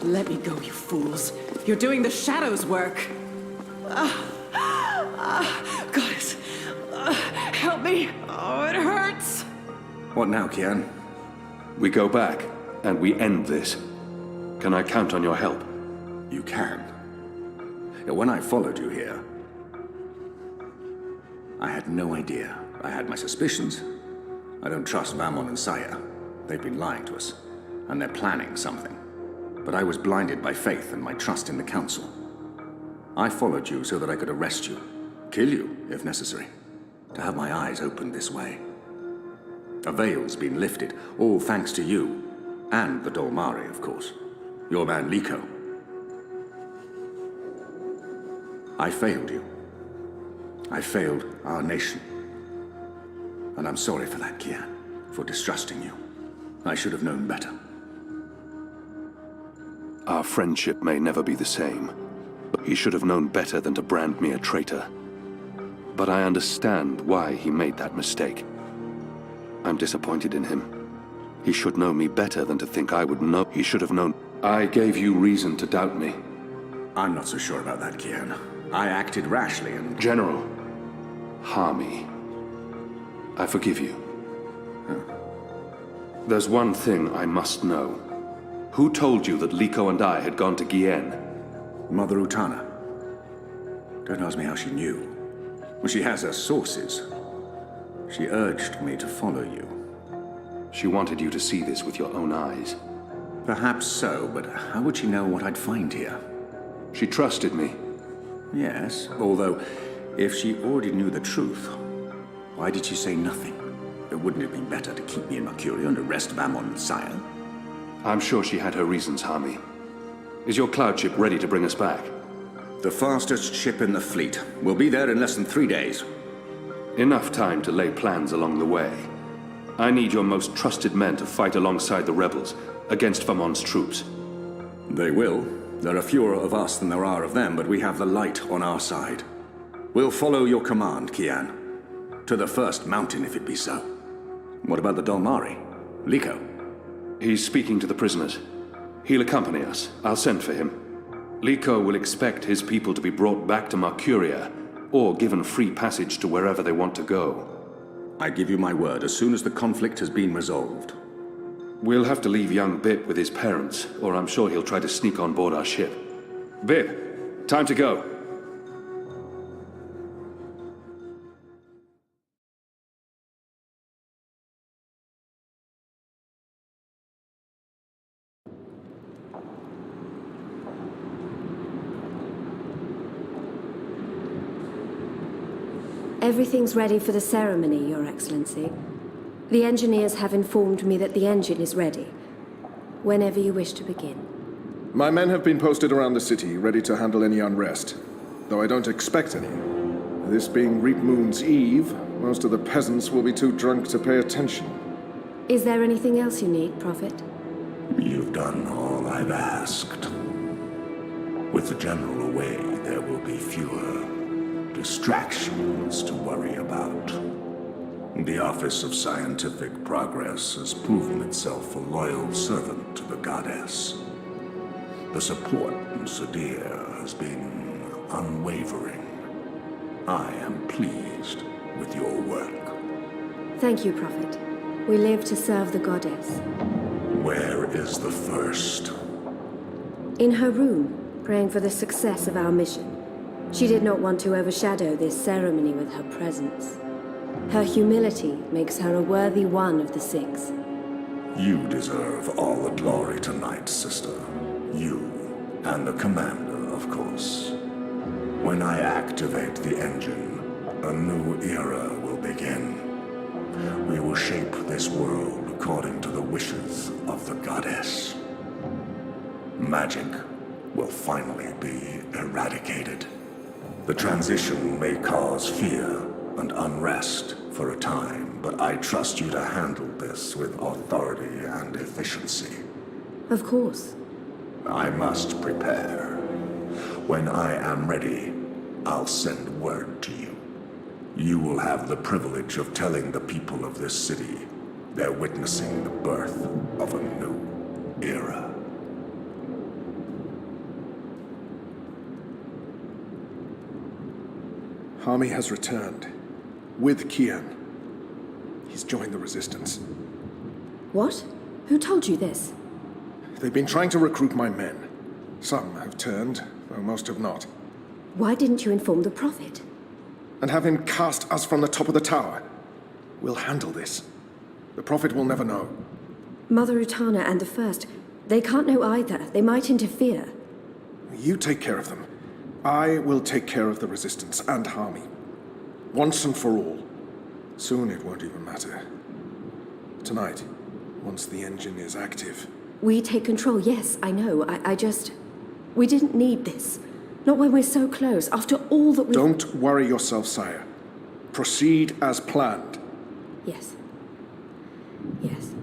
Let me go, you fools. You're doing the Shadow's work. Goddess, help me. Oh, it hurts. What now, Kian? We go back, and we end this. Can I count on your help? You can. When I followed you here, I had no idea. I had my suspicions. I don't trust Vamon and Saya. They've been lying to us, and they're planning something. But I was blinded by faith and my trust in the Council. I followed you so that I could arrest you, kill you, if necessary, to have my eyes opened this way. A veil's been lifted, all thanks to you, and the Dolmari, of course. Your man Liko. I failed you. I failed our nation. And I'm sorry for that, Kian, for distrusting you. I should have known better. Our friendship may never be the same. He should have known better than to brand me a traitor. But I understand why he made that mistake. I'm disappointed in him. He should know me better than to think I would know. He should have known. I gave you reason to doubt me. I'm not so sure about that, Kian. I acted rashly and... General, Harmy, I forgive you. Huh? There's one thing I must know. Who told you that Liko and I had gone to Gien? Mother Utana. Don't ask me how she knew. Well, she has her sources. She urged me to follow you. She wanted you to see this with your own eyes. Perhaps so, but how would she know what I'd find here? She trusted me. Yes, although, if she already knew the truth, why did she say nothing? Wouldn't it be better to keep me in Mercuria and arrest Vamon and Saya? I'm sure she had her reasons, Harmy. Is your cloud ship ready to bring us back? The fastest ship in the fleet. We'll be there in less than 3 days. Enough time to lay plans along the way. I need your most trusted men to fight alongside the rebels, against Vamon's troops. They will. There are fewer of us than there are of them, but we have the light on our side. We'll follow your command, Kian. To the first mountain, if it be so. What about the Dolmari? Liko? He's speaking to the prisoners. He'll accompany us. I'll send for him. Liko will expect his people to be brought back to Mercuria, or given free passage to wherever they want to go. I give you my word, as soon as the conflict has been resolved. We'll have to leave young Bip with his parents, or I'm sure he'll try to sneak on board our ship. Bip, time to go. Everything's ready for the ceremony, Your Excellency. The engineers have informed me that the engine is ready. Whenever you wish to begin. My men have been posted around the city, ready to handle any unrest. Though I don't expect any. This being Reap Moon's Eve, most of the peasants will be too drunk to pay attention. Is there anything else you need, Prophet? You've done all I've asked. With the General away, there will be fewer distractions to worry about. The Office of Scientific Progress has proven itself a loyal servant to the goddess. The support in Sadir has been unwavering. I am pleased with your work. Thank you, Prophet. We live to serve the goddess. Where is the first? In her room, praying for the success of our mission. She did not want to overshadow this ceremony with her presence. Her humility makes her a worthy one of the six. You deserve all the glory tonight, sister. You, and the commander, of course. When I activate the engine, a new era will begin. We will shape this world according to the wishes of the goddess. Magic will finally be eradicated. The transition may cause fear and unrest for a time, but I trust you to handle this with authority and efficiency. Of course. I must prepare. When I am ready, I'll send word to you. You will have the privilege of telling the people of this city they're witnessing the birth of a new era. Harmy has returned. With Kian. He's joined the Resistance. What? Who told you this? They've been trying to recruit my men. Some have turned, though most have not. Why didn't you inform the Prophet? And have him cast us from the top of the tower. We'll handle this. The Prophet will never know. Mother Utana and the First, they can't know either. They might interfere. You take care of them. I will take care of the Resistance and Harmy. Once and for all. Soon it won't even matter. Tonight, once the engine is active. We take control, yes, I know. I just... We didn't need this. Not when we're so close, after all that we... Don't worry yourself, sire. Proceed as planned. Yes. Yes.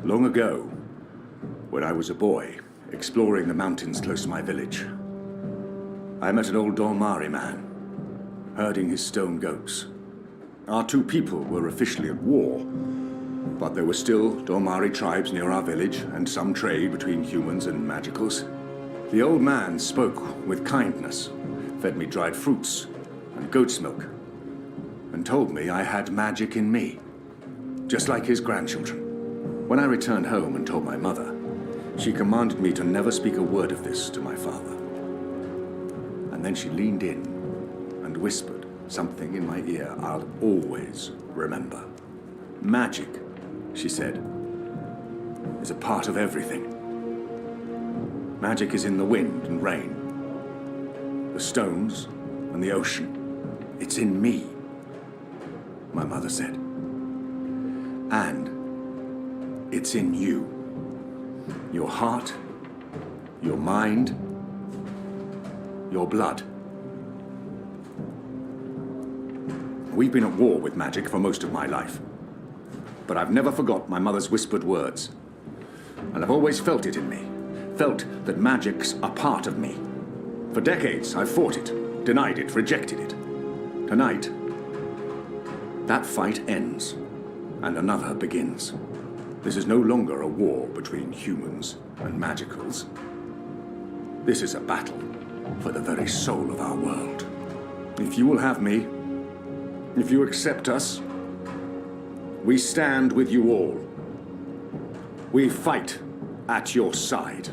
Long ago, when I was a boy, exploring the mountains close to my village, I met an old Dolmari man, herding his stone goats. Our two people were officially at war, but there were still Dolmari tribes near our village and some trade between humans and magicals. The old man spoke with kindness, fed me dried fruits and goat's milk, and told me I had magic in me, just like his grandchildren. When I returned home and told my mother, she commanded me to never speak a word of this to my father. And then she leaned in and whispered something in my ear I'll always remember. Magic, she said, is a part of everything. Magic is in the wind and rain, the stones and the ocean. It's in me, my mother said. And it's in you. Your heart, your mind, your blood. We've been at war with magic for most of my life. But I've never forgot my mother's whispered words. And I've always felt it in me. Felt that magic's a part of me. For decades, I've fought it, denied it, rejected it. Tonight, that fight ends, and another begins. This is no longer a war between humans and magicals. This is a battle for the very soul of our world. If you will have me, if you accept us, we stand with you all. We fight at your side.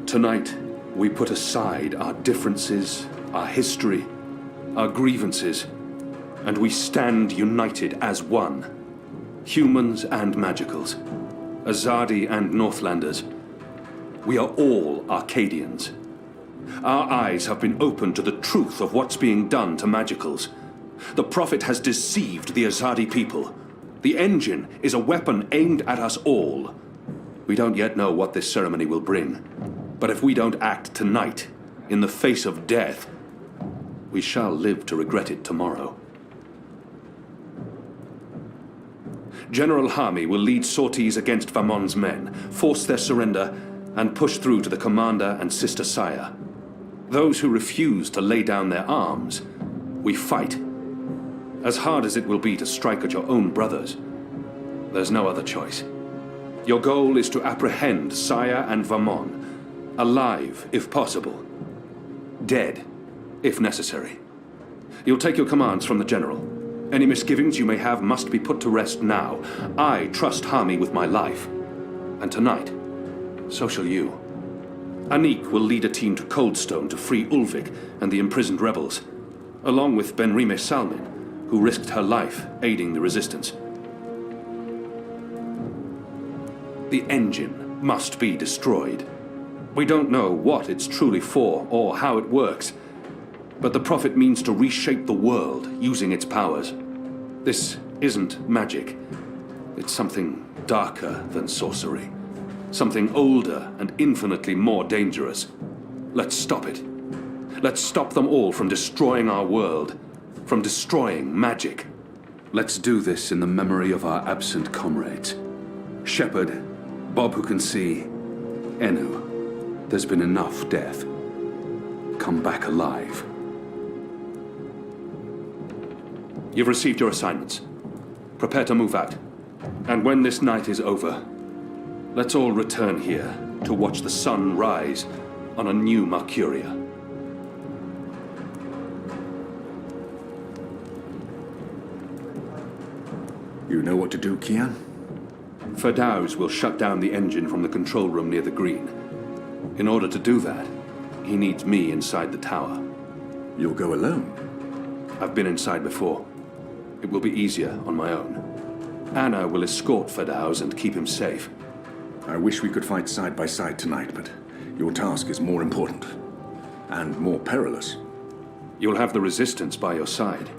Tonight, we put aside our differences, our history, our grievances, and we stand united as one. Humans and magicals, Azadi and Northlanders. We are all Arcadians. Our eyes have been opened to the truth of what's being done to magicals. The Prophet has deceived the Azadi people. The engine is a weapon aimed at us all. We don't yet know what this ceremony will bring. But if we don't act tonight, in the face of death, we shall live to regret it tomorrow. General Harmy will lead sorties against Vamon's men, force their surrender, and push through to the commander and Sister Saya. Those who refuse to lay down their arms, we fight. As hard as it will be to strike at your own brothers, there's no other choice. Your goal is to apprehend Saya and Vamon, alive if possible, dead if necessary. You'll take your commands from the General. Any misgivings you may have must be put to rest now. I trust Harmy with my life. And tonight, so shall you. Anik will lead a team to Coldstone to free Ulvik and the imprisoned rebels, along with Benrime Salmin, who risked her life aiding the resistance. The engine must be destroyed. We don't know what it's truly for or how it works, but the Prophet means to reshape the world using its powers. This isn't magic. It's something darker than sorcery. Something older and infinitely more dangerous. Let's stop it. Let's stop them all from destroying our world, from destroying magic. Let's do this in the memory of our absent comrades. Shepard, Bob who can see, Enu. There's been enough death. Come back alive. You've received your assignments. Prepare to move out. And when this night is over, let's all return here to watch the sun rise on a new Mercuria. You know what to do, Kian? Ferdows will shut down the engine from the control room near the green. In order to do that, he needs me inside the tower. You'll go alone? I've been inside before. It will be easier on my own. Anna will escort Ferdows and keep him safe. I wish we could fight side by side tonight, but your task is more important. And more perilous. You'll have the Resistance by your side.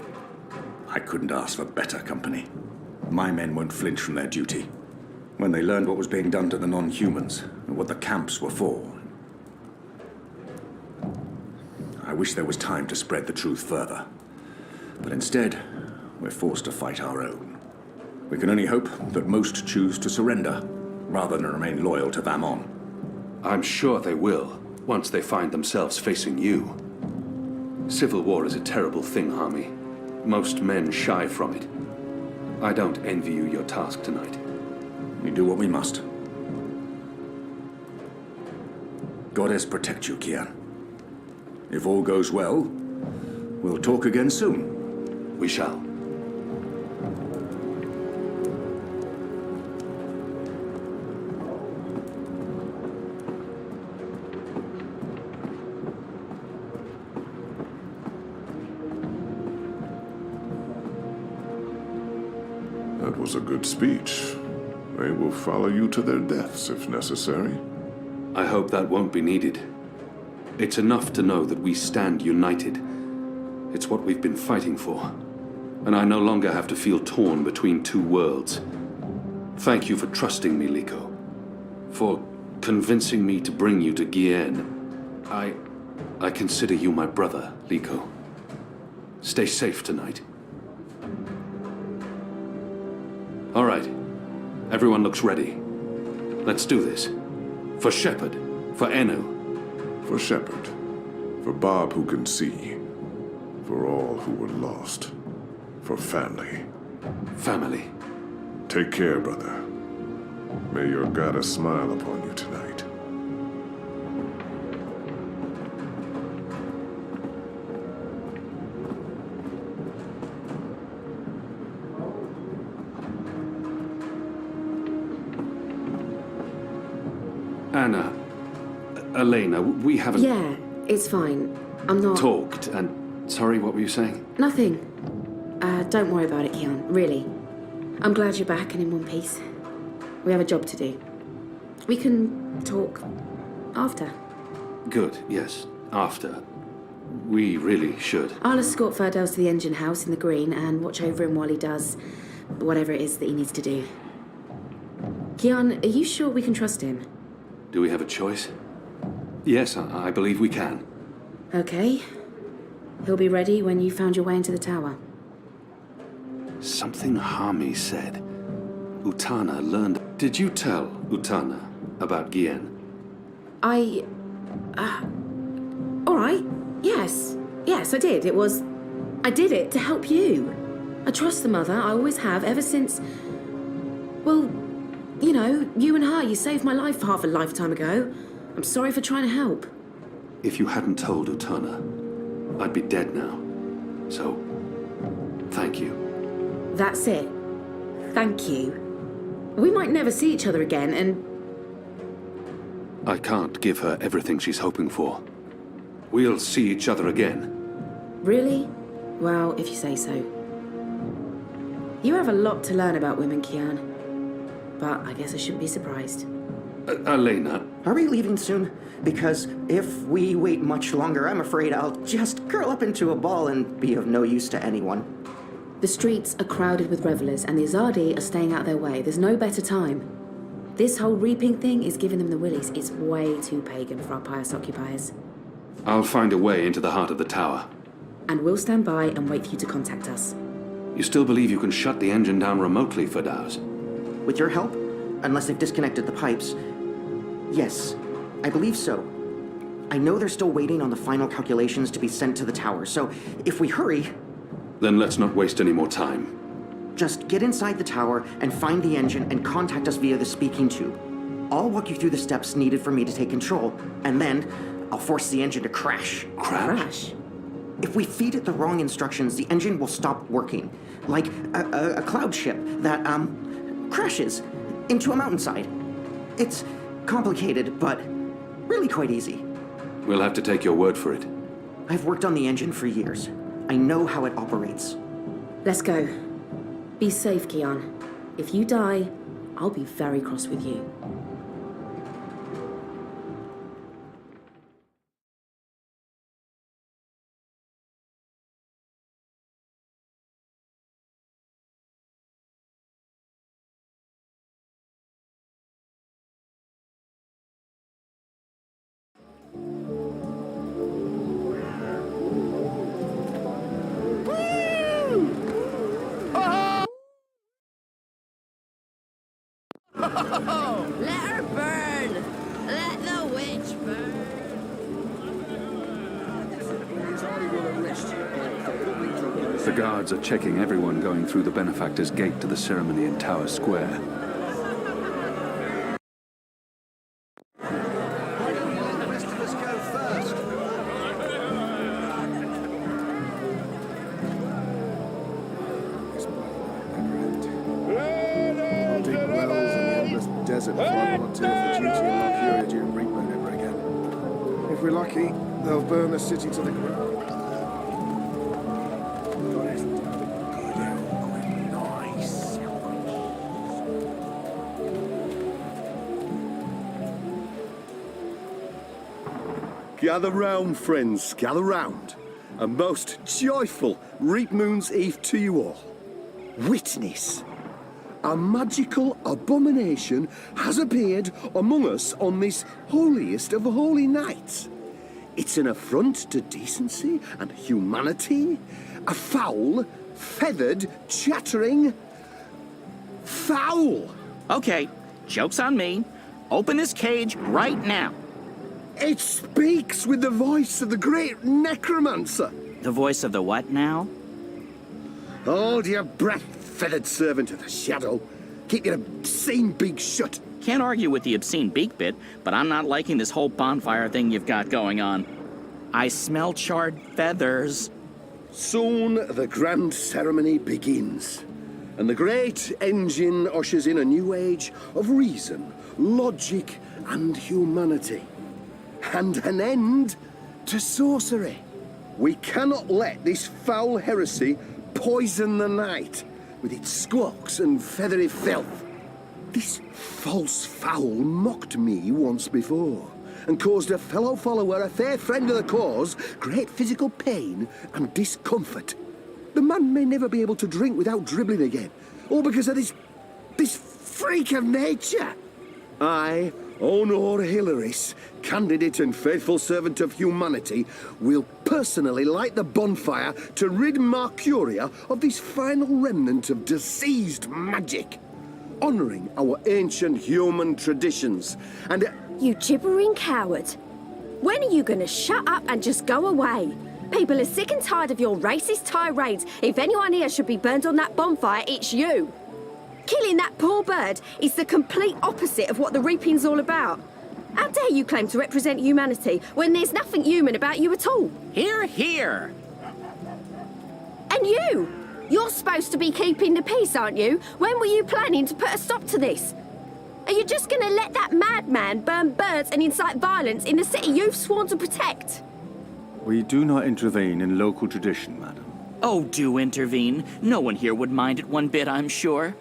I couldn't ask for better company. My men won't flinch from their duty. When they learned what was being done to the non-humans, and what the camps were for. I wish there was time to spread the truth further. But instead, we're forced to fight our own. We can only hope that most choose to surrender, rather than remain loyal to Vamon. I'm sure they will, once they find themselves facing you. Civil war is a terrible thing, Harmy. Most men shy from it. I don't envy you your task tonight. We do what we must. Goddess protect you, Kian. If all goes well, we'll talk again soon. We shall. That was a good speech. They will follow you to their deaths if necessary. I hope that won't be needed. It's enough to know that we stand united. It's what we've been fighting for. And I no longer have to feel torn between two worlds. Thank you for trusting me, Liko. For convincing me to bring you to Gien. I consider you my brother, Liko. Stay safe tonight. All right. Everyone looks ready. Let's do this. For Shepard. For Enu. For Shepard. For Bob who can see. For all who were lost. For family. Family. Take care, brother. May your goddess smile upon you tonight. Anna, Elena, we haven't... Yeah, it's fine. I'm not... Talked and... Sorry, what were you saying? Nothing. Don't worry about it, Kian. Really. I'm glad you're back and in one piece. We have a job to do. We can talk after. Good, yes. After. We really should. I'll escort Ferdows to the engine house in the green and watch over him while he does whatever it is that he needs to do. Kian, are you sure we can trust him? Do we have a choice? Yes, I believe we can. Okay. He'll be ready when you found your way into the tower. Something Harmy said. Utana learned... Did you tell Utana about Gien? All right. Yes. Yes, I did. I did it to help you. I trust the mother. I always have, ever since... Well, you know, you and her, you saved my life half a lifetime ago. I'm sorry for trying to help. If you hadn't told Utana, I'd be dead now. So, thank you. That's it. Thank you. We might never see each other again, and... I can't give her everything she's hoping for. We'll see each other again. Really? Well, if you say so. You have a lot to learn about women, Kian. But I guess I shouldn't be surprised. Elena. Are we leaving soon? Because if we wait much longer, I'm afraid I'll just curl up into a ball and be of no use to anyone. The streets are crowded with revelers, and the Azadi are staying out of their way. There's no better time. This whole reaping thing is giving them the willies. It's way too pagan for our pious occupiers. I'll find a way into the heart of the tower. And we'll stand by and wait for you to contact us. You still believe you can shut the engine down remotely, Firdaus? With your help? Unless they've disconnected the pipes. Yes, I believe so. I know they're still waiting on the final calculations to be sent to the tower, so if we hurry... Then let's not waste any more time. Just get inside the tower and find the engine and contact us via the speaking tube. I'll walk you through the steps needed for me to take control, and then I'll force the engine to crash. Crash? If we feed it the wrong instructions, the engine will stop working. Like a cloud ship that, crashes into a mountainside. It's complicated, but really quite easy. We'll have to take your word for it. I've worked on the engine for years. I know how it operates. Let's go. Be safe, Kian. If you die, I'll be very cross with you. Let her burn! Let the witch burn! The guards are checking everyone going through the benefactor's gate to the ceremony in Tower Square. Desert before I volunteer for duty in Mercuria during Reapman ever again. If we're lucky, they'll burn the city to the ground. Gather round, friends, gather round. A most joyful Reap Moon's Eve to you all. Witness. A magical abomination has appeared among us on this holiest of holy nights. It's an affront to decency and humanity. A foul, feathered, chattering... fowl! Okay, joke's on me. Open this cage right now. It speaks with the voice of the great necromancer. The voice of the what now? Hold your breath, feathered servant of the shadow. Keep your obscene beak shut. Can't argue with the obscene beak bit, but I'm not liking this whole bonfire thing you've got going on. I smell charred feathers. Soon the grand ceremony begins, and the great engine ushers in a new age of reason, logic, and humanity. And an end to sorcery. We cannot let this foul heresy poison the night with its squawks and feathery filth. This false fowl mocked me once before and caused a fellow follower, a fair friend of the cause, great physical pain and discomfort. The man may never be able to drink without dribbling again, all because of this freak of nature. I, Honor Hilaris, candidate and faithful servant of humanity, will personally light the bonfire to rid Mercuria of this final remnant of diseased magic. honouring our ancient human traditions. And You gibbering coward. When are you gonna shut up and just go away? People are sick and tired of your racist tirades. If anyone here should be burned on that bonfire, it's you. Killing that poor bird is the complete opposite of what the reaping's all about. How dare you claim to represent humanity when there's nothing human about you at all? Hear, hear! And you! You're supposed to be keeping the peace, aren't you? When were you planning to put a stop to this? Are you just gonna let that madman burn birds and incite violence in the city you've sworn to protect? We do not intervene in local tradition, madam. Oh, do intervene. No one here would mind it one bit, I'm sure.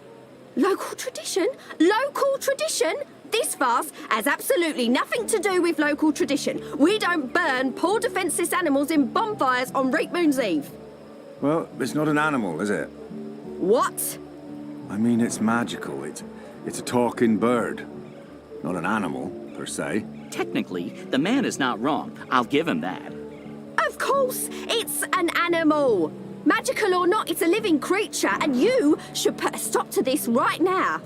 Local tradition? Local tradition? This farce has absolutely nothing to do with local tradition. We don't burn poor defenceless animals in bonfires on Reap Moon's Eve. Well, it's not an animal, is it? What? I mean, it's magical. It's a talking bird. Not an animal, per se. Technically, the man is not wrong. I'll give him that. Of course, it's an animal. Magical or not, it's a living creature, and you should put a stop to this right now.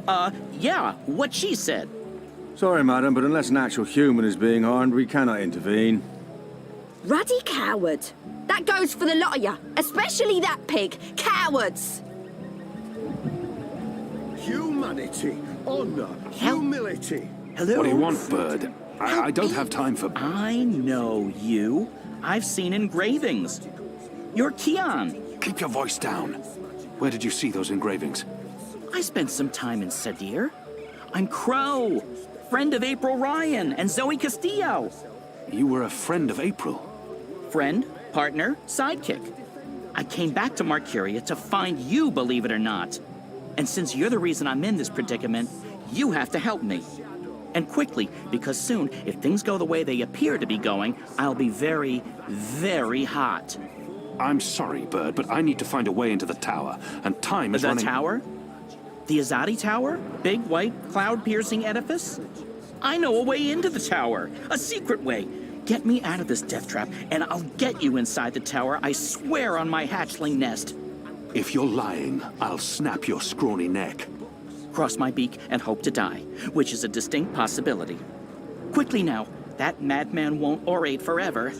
Yeah, what she said. Sorry, madam, but unless an actual human is being harmed, we cannot intervene. Ruddy coward. That goes for the lot of you, especially that pig. Cowards. humanity, honour, humility. Hello? What do you want, bird? I don't have time for... I know you. I've seen engravings. You're Kian. Keep your voice down. Where did you see those engravings? I spent some time in Sadir. I'm Crow, friend of April Ryan and Zoe Castillo. You were a friend of April? Friend, partner, sidekick. I came back to Marcuria to find you, believe it or not. And since you're the reason I'm in this predicament, you have to help me. And quickly, because soon, if things go the way they appear to be going, I'll be very, very hot. I'm sorry, Bird, but I need to find a way into the tower, and time is running... The tower? The Azadi Tower? Big, white, cloud-piercing edifice? I know a way into the tower. A secret way. Get me out of this death trap, and I'll get you inside the tower, I swear on my hatchling nest. If you're lying, I'll snap your scrawny neck. Cross my beak and hope to die, which is a distinct possibility. Quickly now, that madman won't orate forever.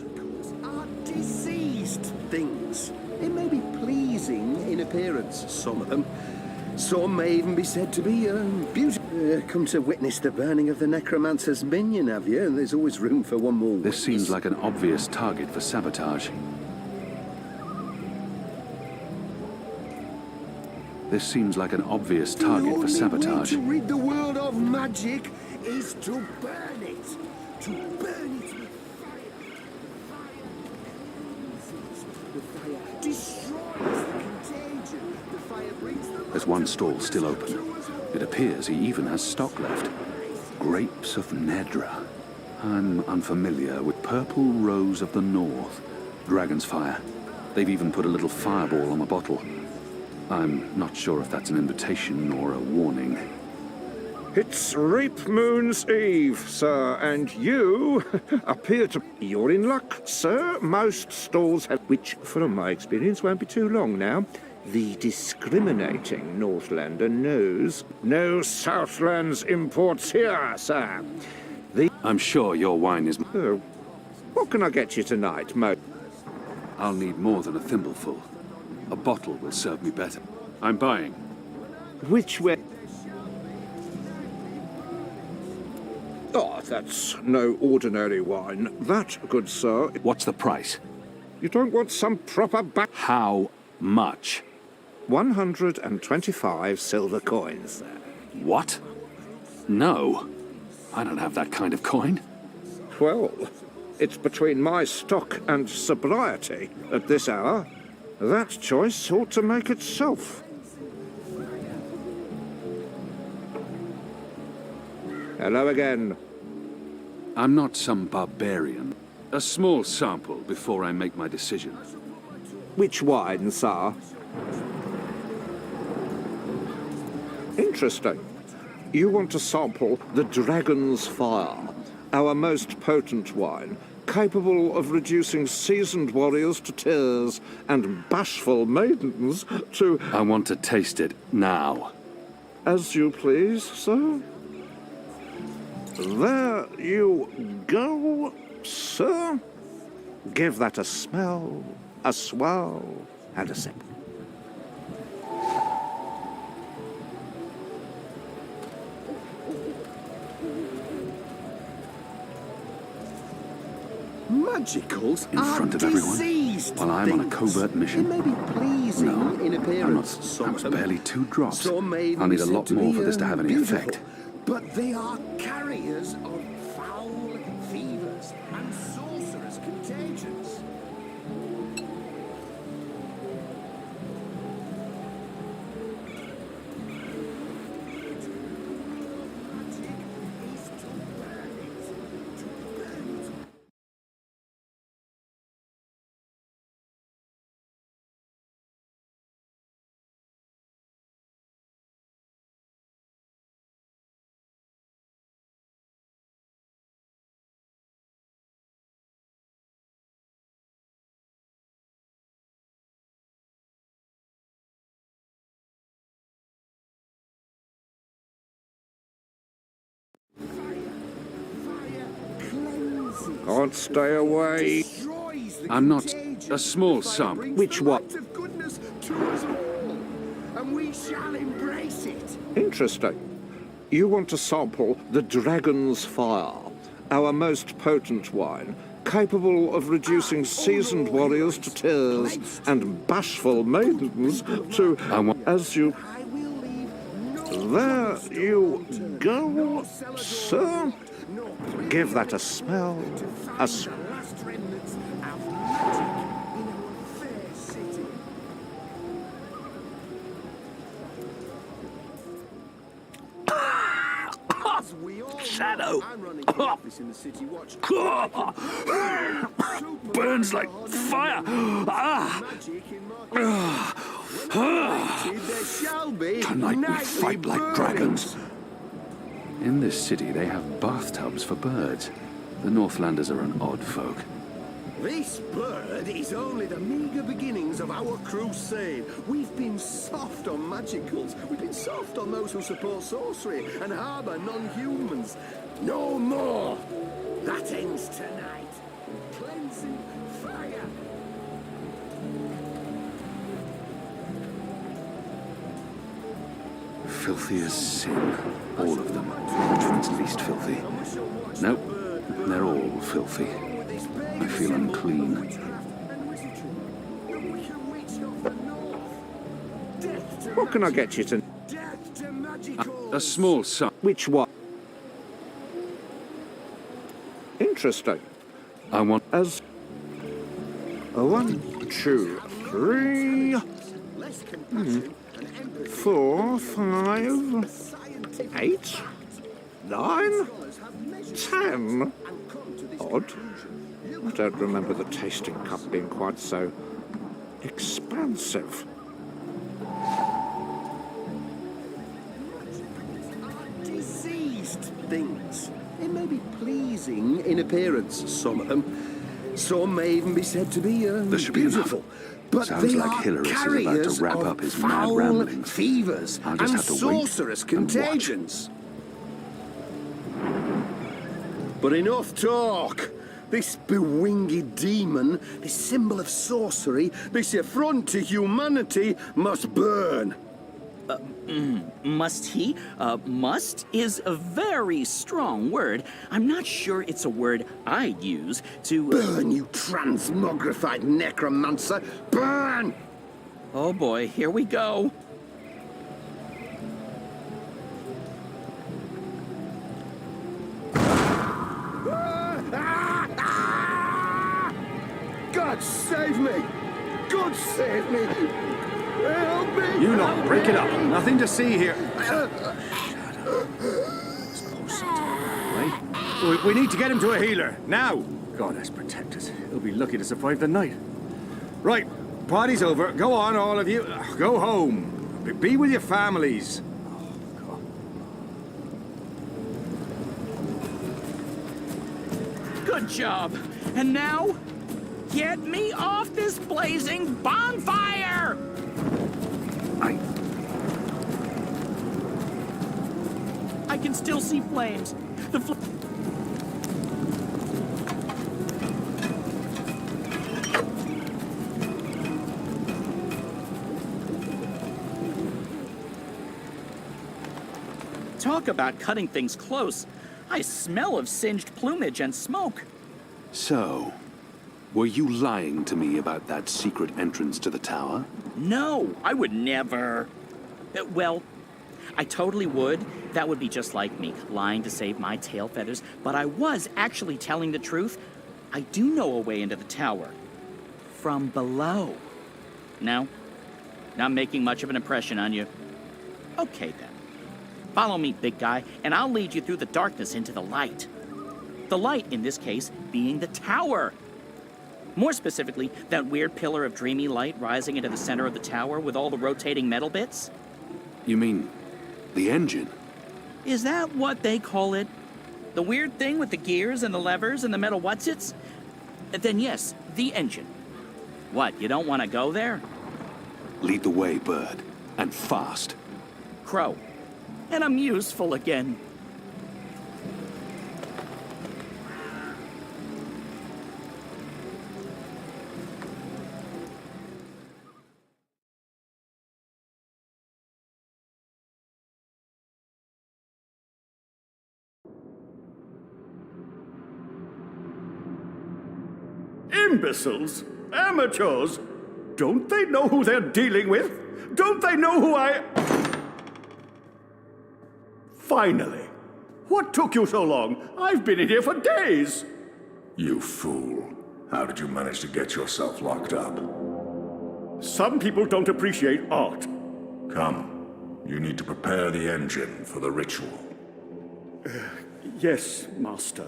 Are diseased things. They may be pleasing in appearance, some of them. Some may even be said to be beautiful. Come to witness the burning of the necromancer's minion, have you? And there's always room for one more witness. This seems like an obvious target for sabotage. This seems like an obvious target for sabotage. The only way to rid the world of magic is to burn it. To burn it with fire. The fire destroys the contagion. The fire brings the... There's one stall still open. It appears he even has stock left. Grapes of Nedra. I'm unfamiliar with Purple Rose of the North. Dragon's Fire. They've even put a little fireball on the bottle. I'm not sure if that's an invitation or a warning. It's Reap Moon's Eve, sir, and you appear to... You're in luck, sir. Most stalls have... Which, from my experience, won't be too long now. The discriminating Northlander knows no Southlands imports here, sir. I'm sure your wine is... Oh, what can I get you tonight, Mo? I'll need more than a thimbleful. A bottle will serve me better. I'm buying. Which way? Oh, that's no ordinary wine. That, good sir... What's the price? You don't want some proper How much? 125 silver coins, sir. What? No. I don't have that kind of coin. Well, it's between my stock and sobriety at this hour. That choice ought to make itself. Hello again. I'm not some barbarian. A small sample before I make my decision. Which wine, sir? Interesting. You want to sample the Dragon's Fire, our most potent wine, capable of reducing seasoned warriors to tears and bashful maidens to... I want to taste it now. As you please, sir. There you go, sir. Give that a smell, a swirl, and a sip. Magicals In front of everyone? While I'm on a covert mission? It may be pleasing No, in I'm not. appearance. That was barely 2 drops. Some may I'll need a be lot said to more be, for this to have any beautiful, effect. But they are carriers of foul fevers and sorcerous contagions. Can't stay away. I'm not. A small sum. Which one? Of goodness to us all, and we shall embrace it. Interesting. You want to sample the Dragon's Fire, our most potent wine, capable of reducing seasoned warriors to tears and bashful maidens to... As you... There you go, sir. Give that a smell, a swirl. Shadow! Burns like fire! Tonight we fight like dragons. In this city, they have bathtubs for birds. The Northlanders are an odd folk. This bird is only the meager beginnings of our crusade. We've been soft on magicals. We've been soft on those who support sorcery and harbour non-humans. No more! That ends tonight. Cleansing fire. Filthy as sin. All of them. Which one's least filthy? Nope. They're all filthy. I feel unclean. What can I get you to... A small sum. Which one? Interesting. I want... As... 1, 2, 3... 4, 5... 8... 9... 10... Odd. I don't remember the tasting cup being quite so... expansive. Diseased things. It may be pleasing in appearance, some of them. Some may even be said to be This should be beautiful. enough. But Sounds they like are Hilary is about carriers to wrap of up his mad foul ramblings. fevers I'll and just have to wait sorcerous and watch. contagions. But enough talk. This bewinged demon, this symbol of sorcery, this affront to humanity must burn. Must he? Must is a very strong word. I'm not sure it's a word I'd use to... Burn, you transmogrified necromancer! Burn! Oh boy, here we go. God save me! God save me! Help me! You lot, break it up. Nothing to see here. We need to get him to a healer, now! God has protected us. He'll be lucky to survive the night. Right, party's over. Go on, all of you. Go home. Be with your families. Good job. And now, get me off this blazing bonfire! still see flames. The Talk about cutting things close. I smell of singed plumage and smoke. So, were you lying to me about that secret entrance to the tower? No, I would never. Well, I totally would. That would be just like me, lying to save my tail feathers. But I was actually telling the truth. I do know a way into the tower. From below. No? Not making much of an impression on you? Okay, then. Follow me, big guy, and I'll lead you through the darkness into the light. The light, in this case, being the tower. More specifically, that weird pillar of dreamy light rising into the center of the tower with all the rotating metal bits. You mean the engine? Is that what they call it? The weird thing with the gears and the levers and the metal whatsits? Then yes, the engine. What, you don't want to go there? Lead the way, Bird. And fast. Crow. And I'm useful again. Imbeciles? Amateurs? Don't they know who they're dealing with? Don't they know who I... Finally. What took you so long? I've been in here for days. You fool. How did you manage to get yourself locked up? Some people don't appreciate art. Come. You need to prepare the engine for the ritual. Yes, Master.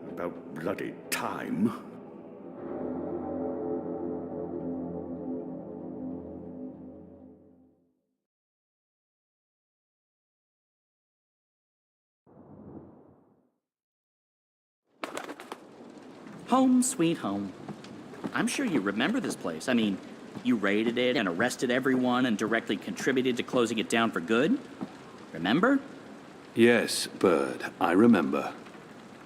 About bloody time. Home sweet home. I'm sure you remember this place. I mean, you raided it and arrested everyone and directly contributed to closing it down for good. Remember? Yes, Bird, I remember.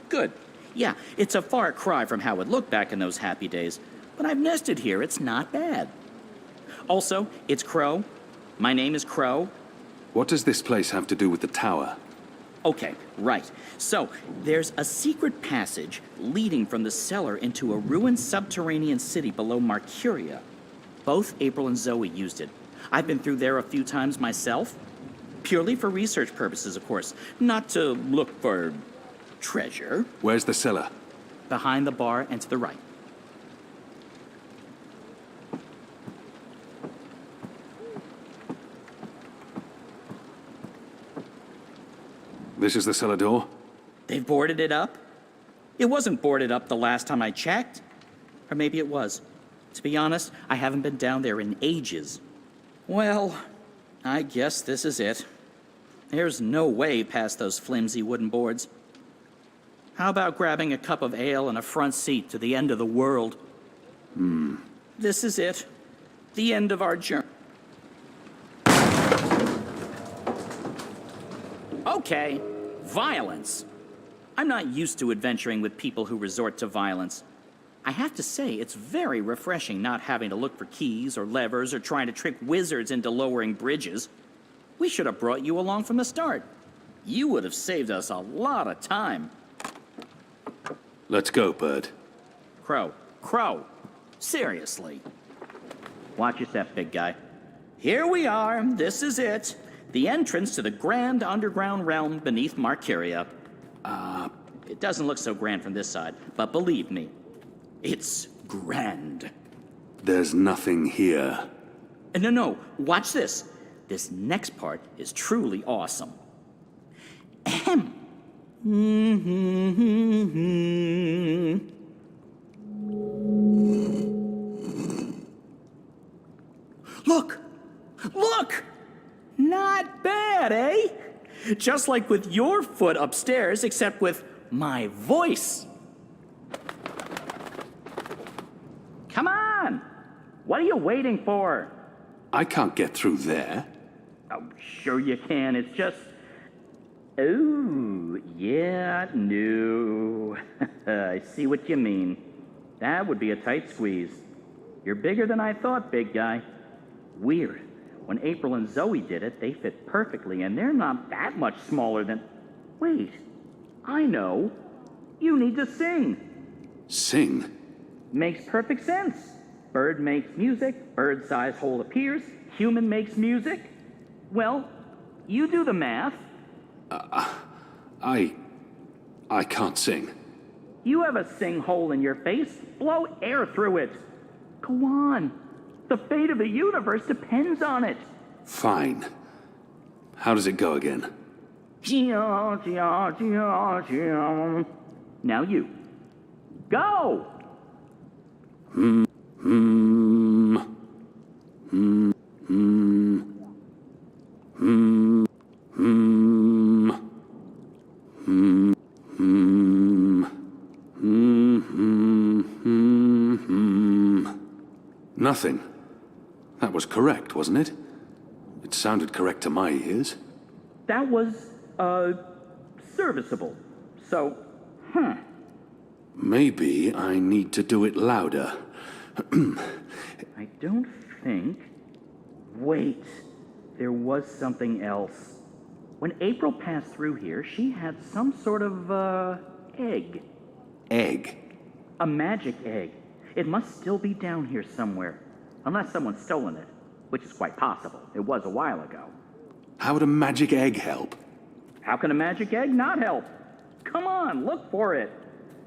Good. Yeah, it's a far cry from how it looked back in those happy days, but I've nested here. It's not bad. Also, it's Crow. My name is Crow. What does this place have to do with the tower? Okay, right. So, there's a secret passage leading from the cellar into a ruined subterranean city below Marcuria. Both April and Zoe used it. I've been through there a few times myself. Purely for research purposes, of course. Not to look for treasure. Where's the cellar? Behind the bar and to the right. This is the cellar door? They've boarded it up? It wasn't boarded up the last time I checked. Or maybe it was. To be honest, I haven't been down there in ages. Well, I guess this is it. There's no way past those flimsy wooden boards. How about grabbing a cup of ale and a front seat to the end of the world? This is it. The end of our journey. Okay, violence. I'm not used to adventuring with people who resort to violence. I have to say, it's very refreshing not having to look for keys or levers or trying to trick wizards into lowering bridges. We should have brought you along from the start. You would have saved us a lot of time. Let's go, Bird. Crow. Seriously. Watch your step, big guy. Here we are. This is it. The entrance to the grand underground realm beneath Marcuria. It doesn't look so grand from this side, but believe me, it's grand. There's nothing here. No, watch this. This next part is truly awesome. Ahem. Look! Not bad, eh? Just like with your foot upstairs, except with my voice. Come on! What are you waiting for? I can't get through there. Oh, sure you can. It's just... Oh, yeah, no. I see what you mean. That would be a tight squeeze. You're bigger than I thought, big guy. Weird. When April and Zoe did it, they fit perfectly, and they're not that much smaller than... Wait, I know. You need to sing. Sing? Makes perfect sense. Bird makes music, bird-sized hole appears, human makes music. Well, you do the math. I can't sing. You have a sing hole in your face. Blow air through it. Go on. The fate of the universe depends on it. Fine. How does it go again? Now you. Go! Nothing. That was correct, wasn't it? It sounded correct to my ears. That was, serviceable. So, Maybe I need to do it louder. I don't think... Wait. There was something else. When April passed through here, she had some sort of, egg. Egg? A magic egg. It must still be down here somewhere. Unless someone's stolen it, which is quite possible. It was a while ago. How would a magic egg help? How can a magic egg not help? Come on, look for it.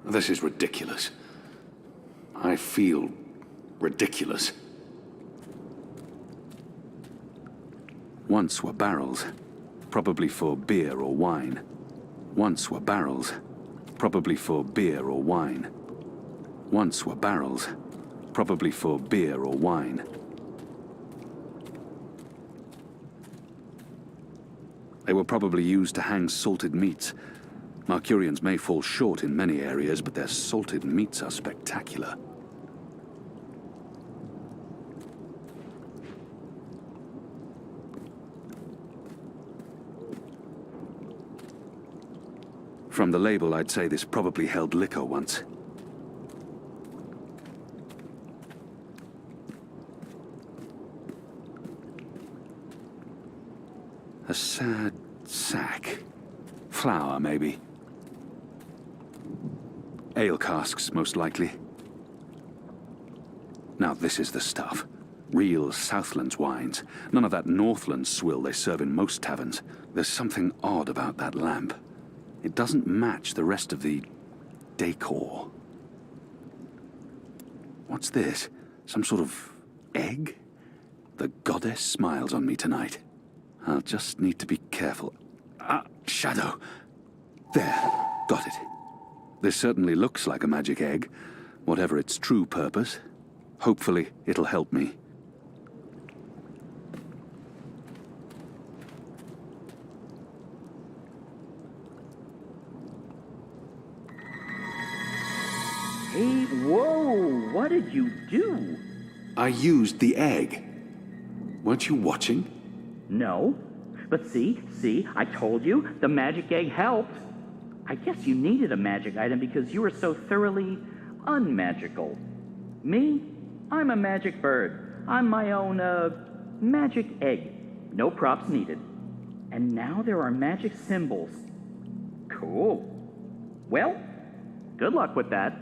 This is ridiculous. I feel ridiculous. Once were barrels, probably for beer or wine. Once were barrels, probably for beer or wine. Once were barrels, probably for beer or wine. They were probably used to hang salted meats. Mercurians may fall short in many areas, but their salted meats are spectacular. From the label, I'd say this probably held liquor once. A sad sack. Flour, maybe. Ale casks, most likely. Now this is the stuff. Real Southlands wines. None of that Northland swill they serve in most taverns. There's something odd about that lamp. It doesn't match the rest of the decor. What's this? Some sort of egg? The goddess smiles on me tonight. I'll just need to be careful. Ah, shadow. There, got it. This certainly looks like a magic egg, whatever its true purpose. Hopefully, it'll help me. Hey, whoa! What did you do? I used the egg. Weren't you watching? No. But see, I told you, the magic egg helped. I guess you needed a magic item because you were so thoroughly unmagical. Me? I'm a magic bird. I'm my own, magic egg. No props needed. And now there are magic symbols. Cool. Well, good luck with that.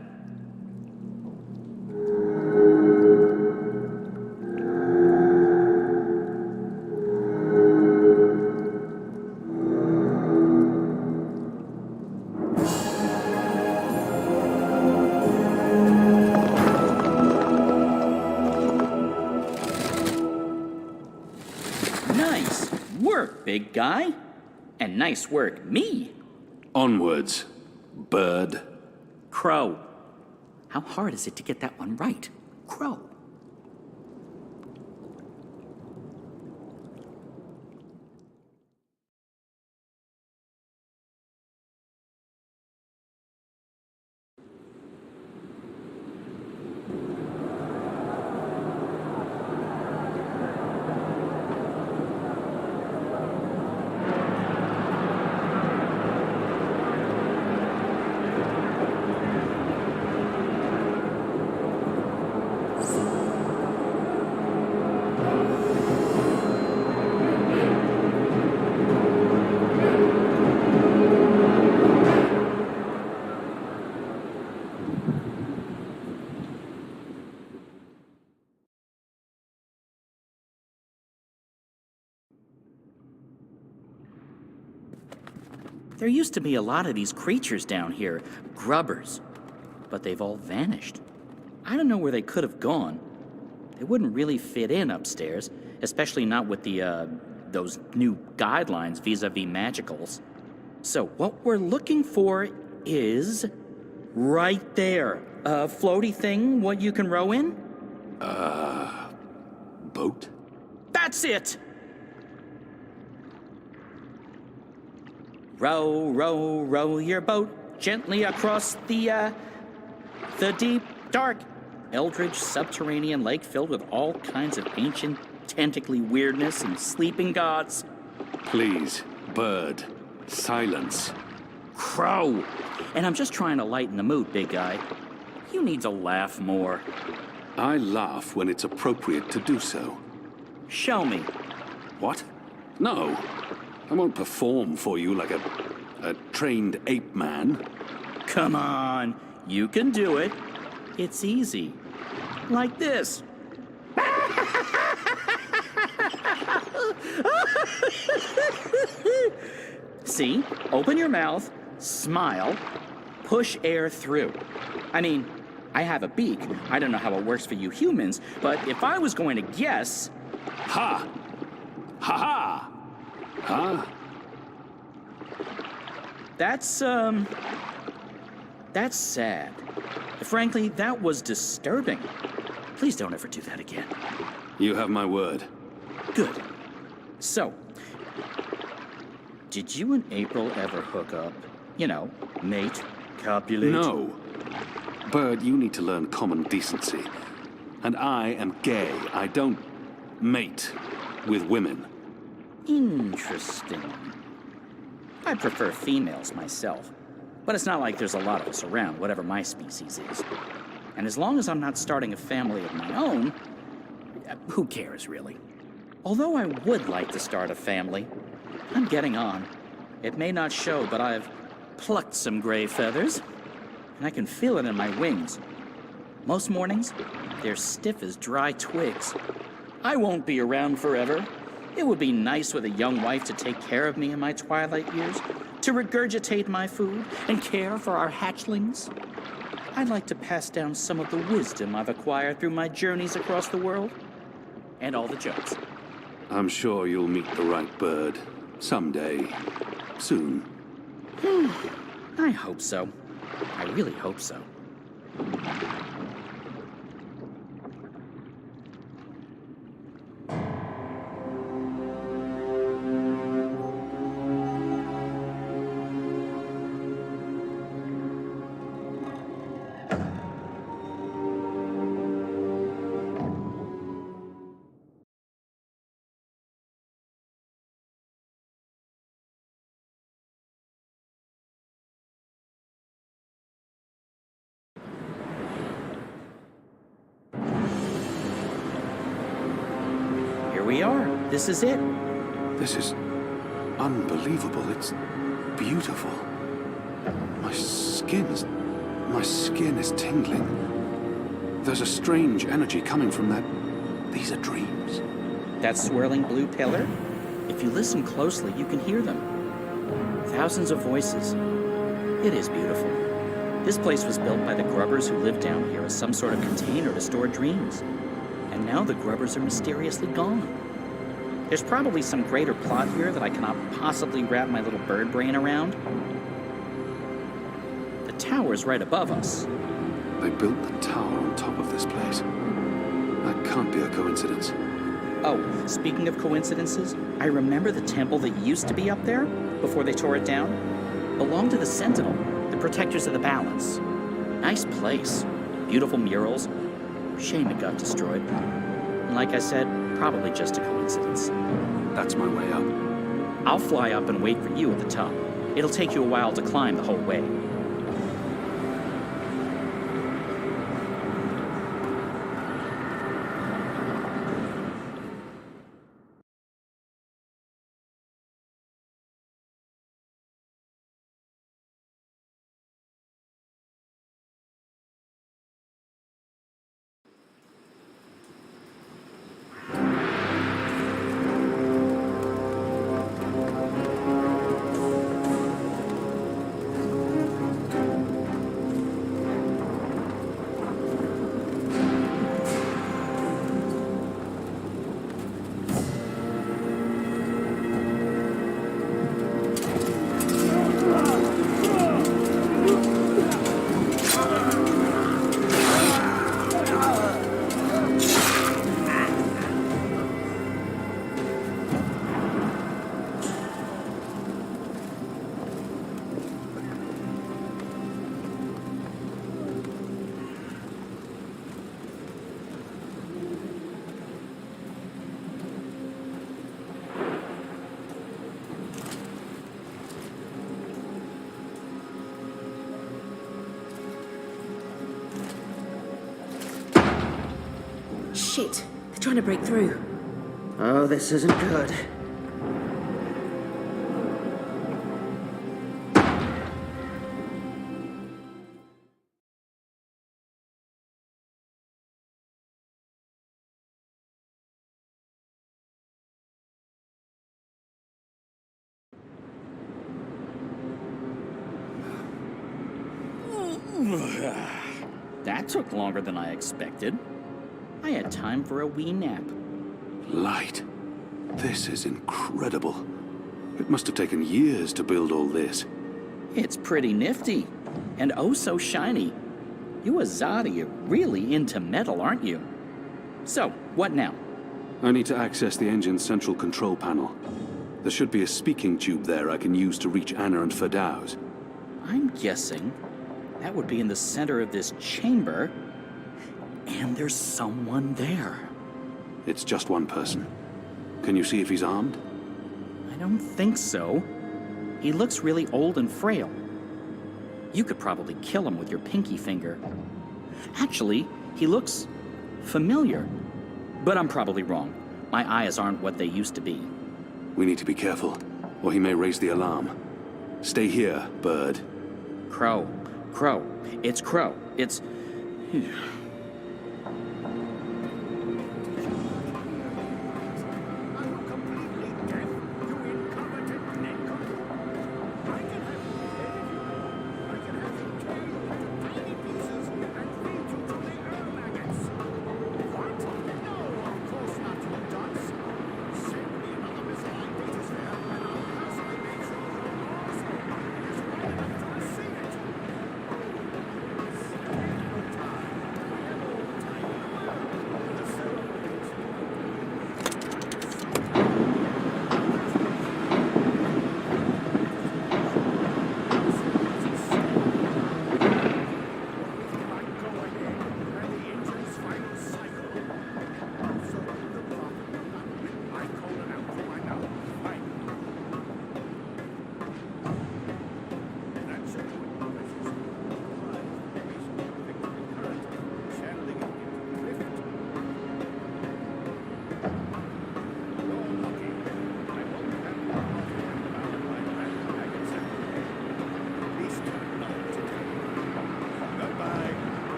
Nice work, big guy. And nice work, me. Onwards, bird. Crow. How hard is it to get that one right? Crow. There used to be a lot of these creatures down here, grubbers, but they've all vanished. I don't know where they could have gone. They wouldn't really fit in upstairs, especially not with those new guidelines vis-a-vis magicals. So what we're looking for is right there. A floaty thing, what you can row in? Boat? That's it! Row, row, row your boat gently across the deep, dark, eldritch subterranean lake filled with all kinds of ancient, tentacly weirdness and sleeping gods. Please, bird, silence. Crow! And I'm just trying to lighten the mood, big guy. You need to laugh more. I laugh when it's appropriate to do so. Show me. What? No. I won't perform for you like a trained ape man. Come on, you can do it. It's easy. Like this. See? Open your mouth, smile, push air through. I mean, I have a beak. I don't know how it works for you humans, but if I was going to guess... Ha! Ha ha! Huh? That's sad. Frankly, that was disturbing. Please don't ever do that again. You have my word. Good. So, did you and April ever hook up? You know, mate, copulate? No. Bird, you need to learn common decency. And I am gay. I don't mate with women. Interesting. I prefer females myself, but it's not like there's a lot of us around, whatever my species is. And as long as I'm not starting a family of my own, who cares, really? Although I would like to start a family, I'm getting on. It may not show, but I've plucked some gray feathers, and I can feel it in my wings. Most mornings, they're stiff as dry twigs. I won't be around forever. It would be nice with a young wife to take care of me in my twilight years, to regurgitate my food and care for our hatchlings. I'd like to pass down some of the wisdom I've acquired through my journeys across the world. And all the jokes. I'm sure you'll meet the right bird. Someday. Soon. I hope so. I really hope so. We are. This is it. This is unbelievable. It's beautiful. My skin is tingling. There's a strange energy coming from that. These are dreams. That swirling blue pillar? If you listen closely, you can hear them. Thousands of voices. It is beautiful. This place was built by the grubbers who lived down here as some sort of container to store dreams. And now the grubbers are mysteriously gone. There's probably some greater plot here that I cannot possibly wrap my little bird brain around. The tower's right above us. They built the tower on top of this place. That can't be a coincidence. Oh, speaking of coincidences, I remember the temple that used to be up there, before they tore it down, belonged to the Sentinel, the protectors of the balance. Nice place. Beautiful murals. Shame it got destroyed. And like I said, probably just a coincidence. That's my way up. I'll fly up and wait for you at the top. It'll take you a while to climb the whole way. Shit, they're trying to break through. Oh, this isn't good. That took longer than I expected. I had time for a wee nap. Light. This is incredible. It must have taken years to build all this. It's pretty nifty, and oh so shiny. You Azadi are really into metal, aren't you? So, what now? I need to access the engine's central control panel. There should be a speaking tube there I can use to reach Anna and Ferdows. I'm guessing that would be in the center of this chamber, and there's someone there. It's just one person. Can you see if he's armed? I don't think so. He looks really old and frail. You could probably kill him with your pinky finger. Actually, he looks familiar. But I'm probably wrong. My eyes aren't what they used to be. We need to be careful, or he may raise the alarm. Stay here, Bird. Crow. Crow. It's Crow. It's...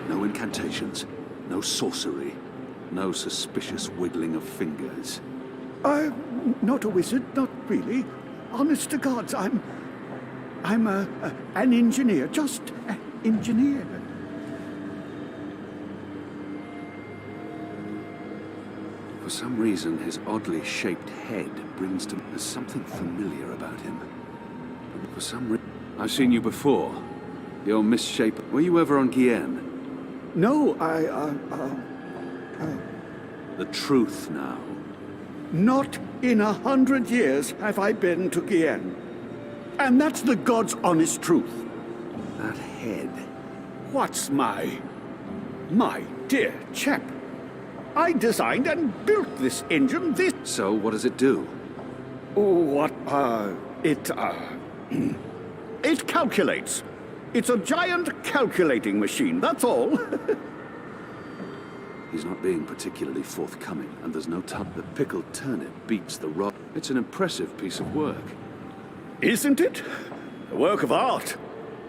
No incantations, no sorcery, no suspicious wiggling of fingers. I'm not a wizard, not really. Honest to gods, I'm an engineer, just an engineer. For some reason, his oddly shaped head brings to... There's something familiar about him. For some reason... I've seen you before. Your misshapen... Were you ever on Guyenne? No, The truth now. Not in 100 years have I been to Guyenne. And that's the God's honest truth. That head. What's my dear chap? I designed and built this engine, this... So, what does it do? It calculates. It's a giant calculating machine, that's all. He's not being particularly forthcoming, and there's no time. The pickled turnip beats the rock. It's an impressive piece of work. Isn't it? A work of art.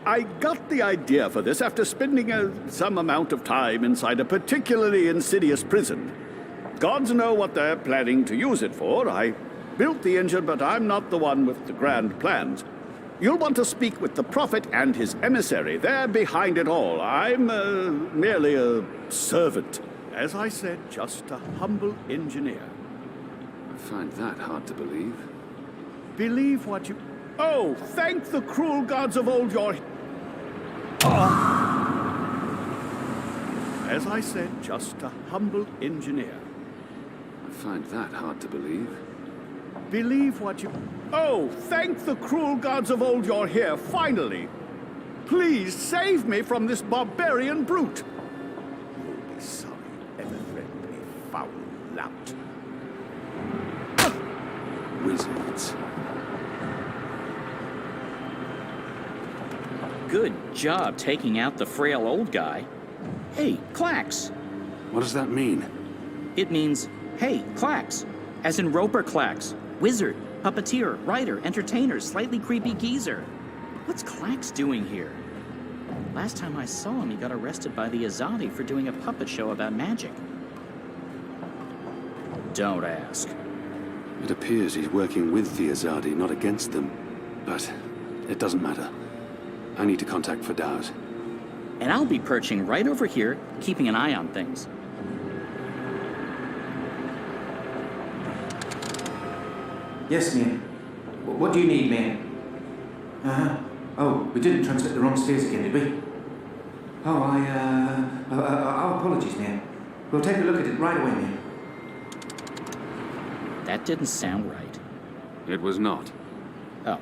I got the idea for this after spending some amount of time inside a particularly insidious prison. Gods know what they're planning to use it for. I built the engine, but I'm not the one with the grand plans. You'll want to speak with the Prophet and his emissary. They're behind it all. I'm merely a servant. As I said, just a humble engineer. I find that hard to believe. Believe what you... Oh, thank the cruel gods of old you're... As I said, just a humble engineer. I find that hard to believe. Believe what you... Oh, thank the cruel gods of old you're here, finally. Please save me from this barbarian brute. You'll be sorry, ever-friendly foul lout. Wizards. Good job taking out the frail old guy. Hey, Clax. What does that mean? It means, hey, Clax. As in Roper Clax. Wizard, puppeteer, writer, entertainer, slightly creepy geezer. What's Clax doing here? Last time I saw him, he got arrested by the Azadi for doing a puppet show about magic. Don't ask. It appears he's working with the Azadi, not against them. But it doesn't matter. I need to contact Fadauz. And I'll be perching right over here, keeping an eye on things. Yes, ma'am. What do you need, ma'am? Uh-huh. Oh, we didn't transmit the wrong stairs again, did we? Oh, our apologies, ma'am. We'll take a look at it right away, ma'am. That didn't sound right. It was not. Oh,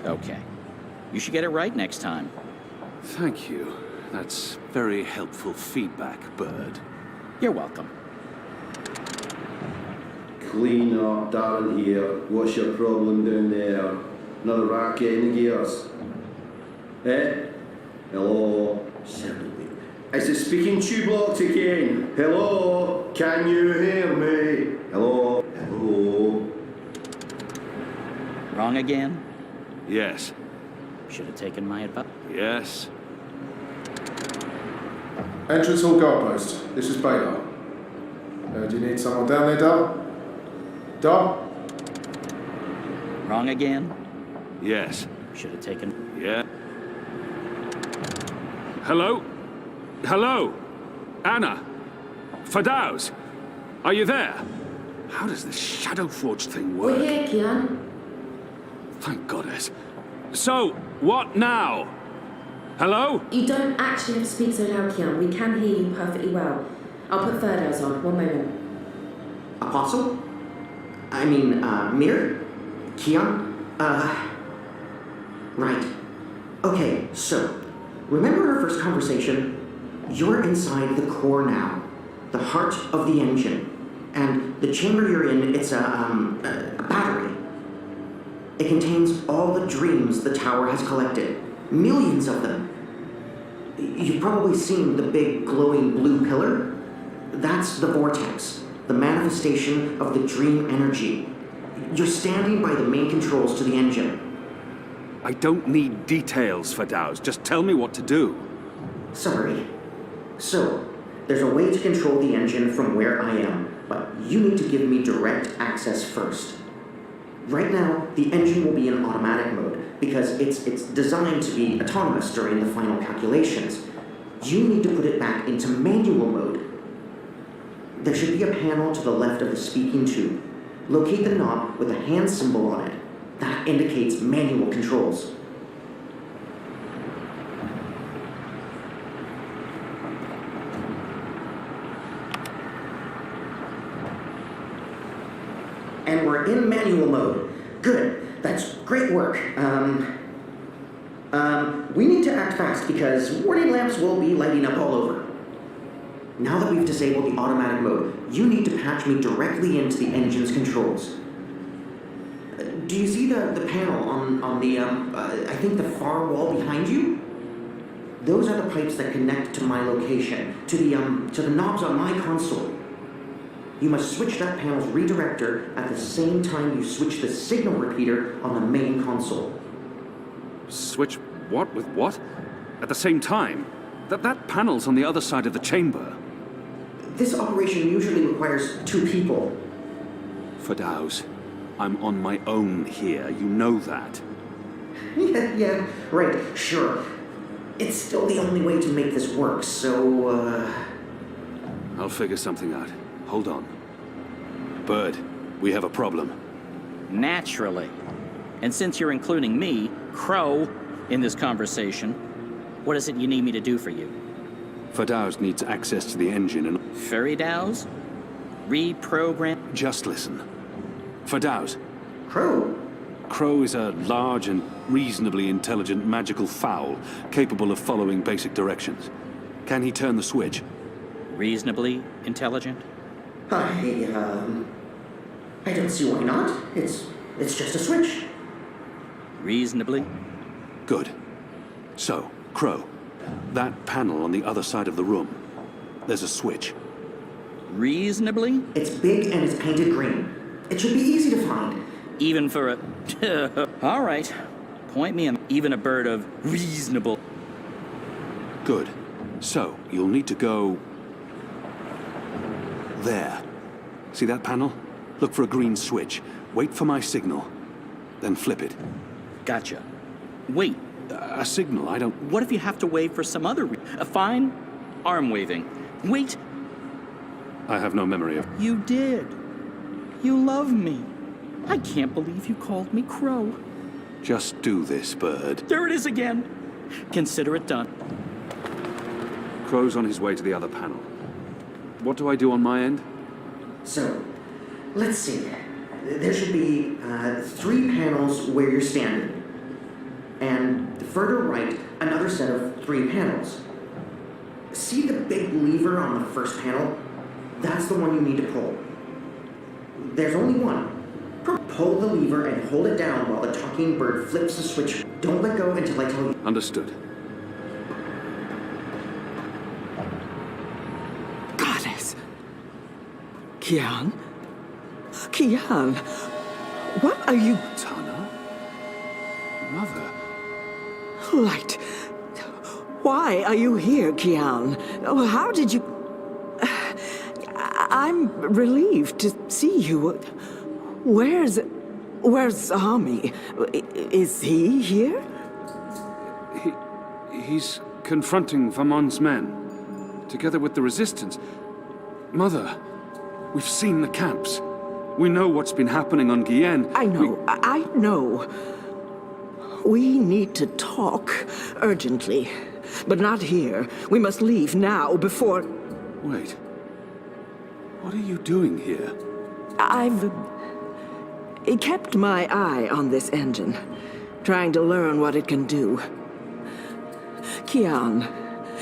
okay. You should get it right next time. Thank you. That's very helpful feedback, Bird. You're welcome. Clean up, Darren here. What's your problem down there? Another racket in the gears? Eh? Hello? Certainly. Is the speaking tube locked again? Hello? Can you hear me? Hello? Hello? Wrong again? Yes. Should have taken my advice. Yes. Entrance hall guard post. This is Baylor. Do you need someone down there, Dar? Dar? Wrong again? Yes. Should have taken... Yeah. Hello? Hello? Anna? Fadauz? Are you there? How does this Shadow Forge thing work? We're here, Kian. Thank goddess. So, what now? Hello? You don't actually have to speak so loud, Kian. We can hear you perfectly well. I'll put Ferdow's on. One moment. Apostle? I mean, Mir? Kian? Right. Okay, so, remember our first conversation? You're inside the core now, the heart of the engine. And the chamber you're in, it's a battery. It contains all the dreams the tower has collected. Millions of them. You've probably seen the big glowing blue pillar. That's the vortex, the manifestation of the dream energy. You're standing by the main controls to the engine. I don't need details, Fadauz. Just tell me what to do. Sorry. So, there's a way to control the engine from where I am, but you need to give me direct access first. Right now, the engine will be in automatic mode because it's designed to be autonomous during the final calculations. You need to put it back into manual mode. There should be a panel to the left of the speaking tube. Locate the knob with a hand symbol on it. That indicates manual controls. And we're in manual mode. Good. That's great work. We need to act fast because warning lamps will be lighting up all over. Now that we've disabled the automatic mode, you need to patch me directly into the engine's controls. Do you see the panel on the, I think the far wall behind you? Those are the pipes that connect to my location, to the knobs on my console. You must switch that panel's redirector at the same time you switch the signal repeater on the main console. Switch what with what? At the same time? That panel's on the other side of the chamber. This operation usually requires 2 people. Fadauz, I'm on my own here. You know that. Yeah, right, sure. It's still the only way to make this work, so, I'll figure something out. Hold on. Bird, we have a problem. Naturally. And since you're including me, Crow, in this conversation, what is it you need me to do for you? Fadauz needs access to the engine and... Ferdow's? Reprogram? Just listen. Fadauz. Crow? Crow is a large and reasonably intelligent magical fowl, capable of following basic directions. Can he turn the switch? Reasonably intelligent? I don't see why not. It's just a switch. Reasonably? Good. So, Crow, that panel on the other side of the room. There's a switch. Reasonably? It's big and it's painted green. It should be easy to find. Even for a... All right. Point me even a bird of reasonable. Good. So, you'll need to go... there. See that panel? Look for a green switch. Wait for my signal. Then flip it. Gotcha. Wait. A signal, I don't... What if you have to wave for some other fine? Arm waving. Wait. I have no memory of... You did. You love me. I can't believe you called me Crow. Just do this, bird. There it is again. Consider it done. Crow's on his way to the other panel. What do I do on my end? So, let's see. There should be 3 panels where you're standing. And further right, another set of 3 panels. See the big lever on the first panel? That's the one you need to pull. There's only one. Pull the lever and hold it down while the talking bird flips the switch. Don't let go until I tell you. Understood. Goddess. Kian? Kian? What are you... Tana? Mother? Light. Why are you here, Kian? Oh, how did you... I'm relieved to see you. Where's Ami? Is he here? He's confronting Vamon's men, together with the Resistance. Mother, we've seen the camps. We know what's been happening on Guyenne. I know. We need to talk urgently, but not here. We must leave now before... Wait. What are you doing here? I've kept my eye on this engine, trying to learn what it can do. Kian,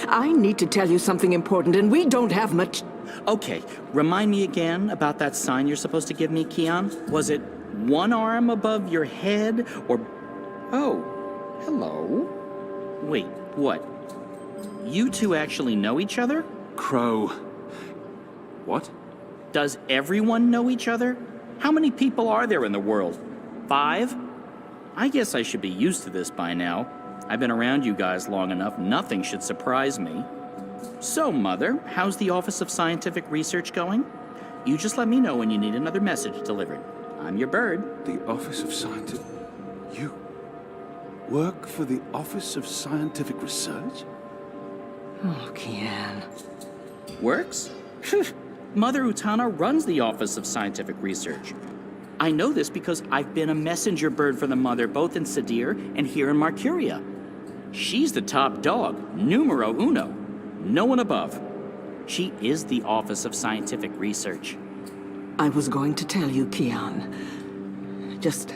I need to tell you something important, and we don't have much... Okay, remind me again about that sign you're supposed to give me, Kian. Was it one arm above your head, or... Oh, hello? Wait, what? You two actually know each other? Crow. What? Does everyone know each other? How many people are there in the world? 5? I guess I should be used to this by now. I've been around you guys long enough, nothing should surprise me. So, Mother, how's the Office of Scientific Research going? You just let me know when you need another message delivered. I'm your bird. The Office of Scientific... You work for the Office of Scientific Research? Oh, Kian. Works? Mother Utana runs the Office of Scientific Research. I know this because I've been a messenger bird for the Mother both in Sadir and here in Marcuria. She's the top dog, numero uno. No one above. She is the Office of Scientific Research. I was going to tell you, Kian. Just...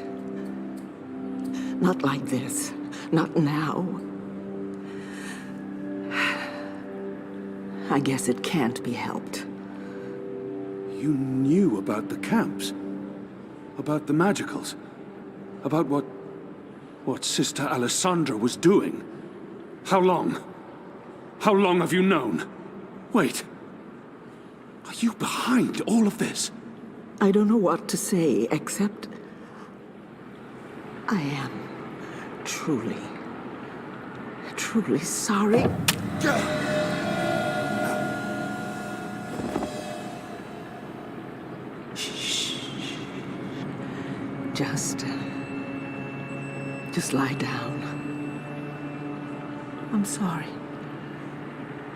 not like this. Not now. I guess it can't be helped. You knew about the camps? About the magicals? About what Sister Alessandra was doing? How long? How long have you known? Wait. Are you behind all of this? I don't know what to say, except... I am truly sorry. Just lie down. I'm sorry.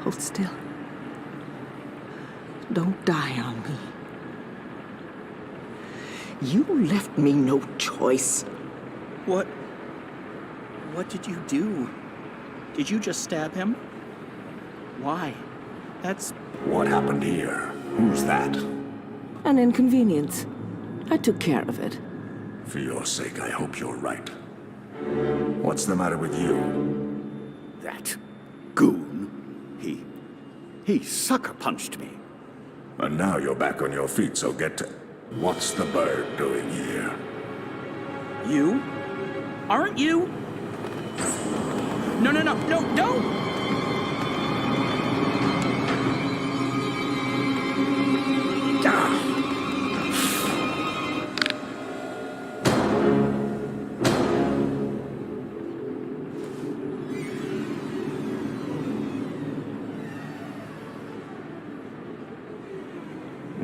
Hold still. Don't die on me. You left me no choice. What did you do? Did you just stab him? Why? That's... What happened here? Who's that? An inconvenience. I took care of it. For your sake, I hope you're right. What's the matter with you? That goon. He sucker punched me. And now you're back on your feet, so get to... What's the bird doing here? You? Aren't you? No, no, no, no, don't!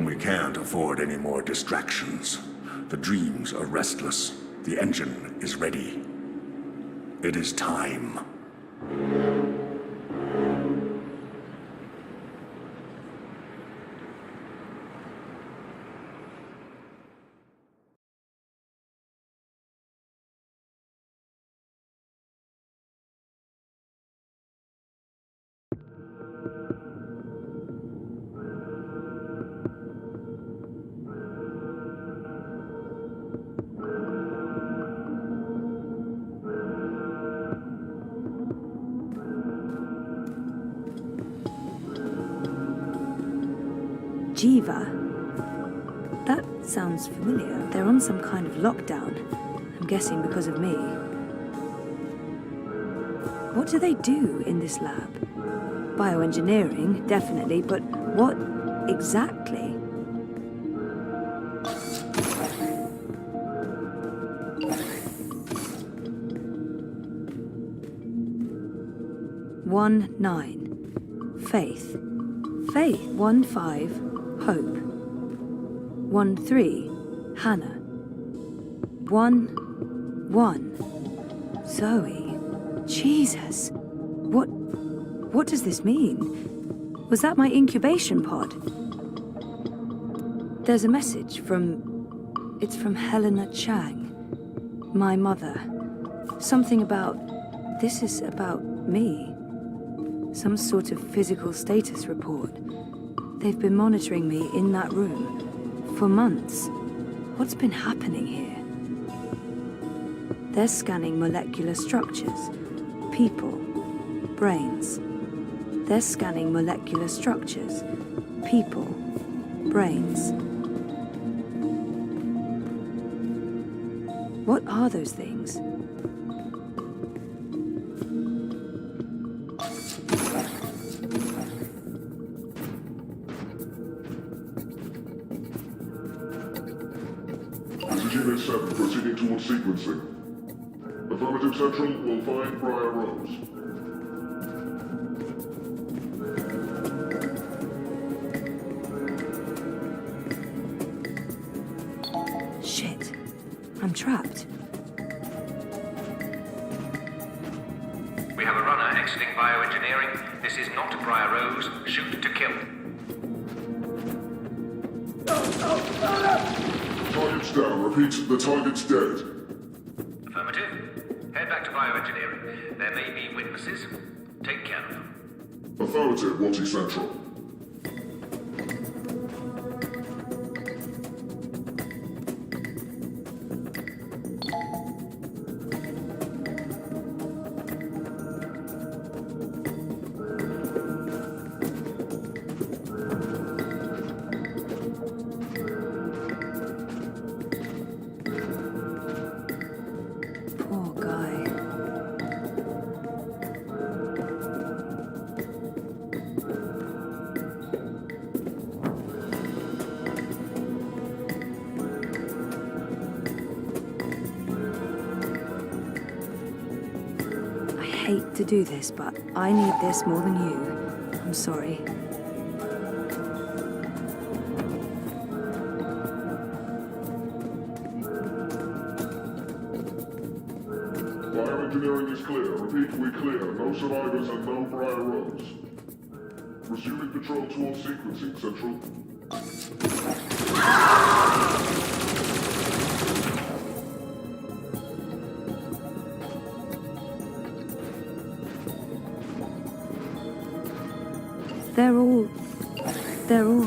We can't afford any more distractions. The dreams are restless. The engine is ready. It is time. Jiva? That sounds familiar. They're on some kind of lockdown. I'm guessing because of me. What do they do in this lab? Bioengineering, definitely, but what exactly? One 9. Faith. Faith. 1-5. Hope. 1-3. Hannah. 1-1. Zoe. Jesus. What does this mean? Was that my incubation pod? There's a message from... It's from Helena Chang, my mother. Something about... This is about me. Some sort of physical status report. They've been monitoring me in that room for months. What's been happening here? They're scanning molecular structures, people, brains. They're scanning molecular structures, people, brains. What are those things? Unit 7 proceeding towards sequencing. Affirmative Central will find Briar Rose. Shit. I'm trapped. We have a runner exiting bioengineering. This is not Briar Rose. Shoot to kill. Target's down. Repeat, the target's dead. Affirmative. Head back to bioengineering. There may be witnesses. Take care of them. Affirmative, Watty Central. I hate to do this, but I need this more than you. I'm sorry. Bioengineering is clear. Repeat, we clear. No survivors and no Briar Rose. Resuming patrol towards sequencing, Central. They're all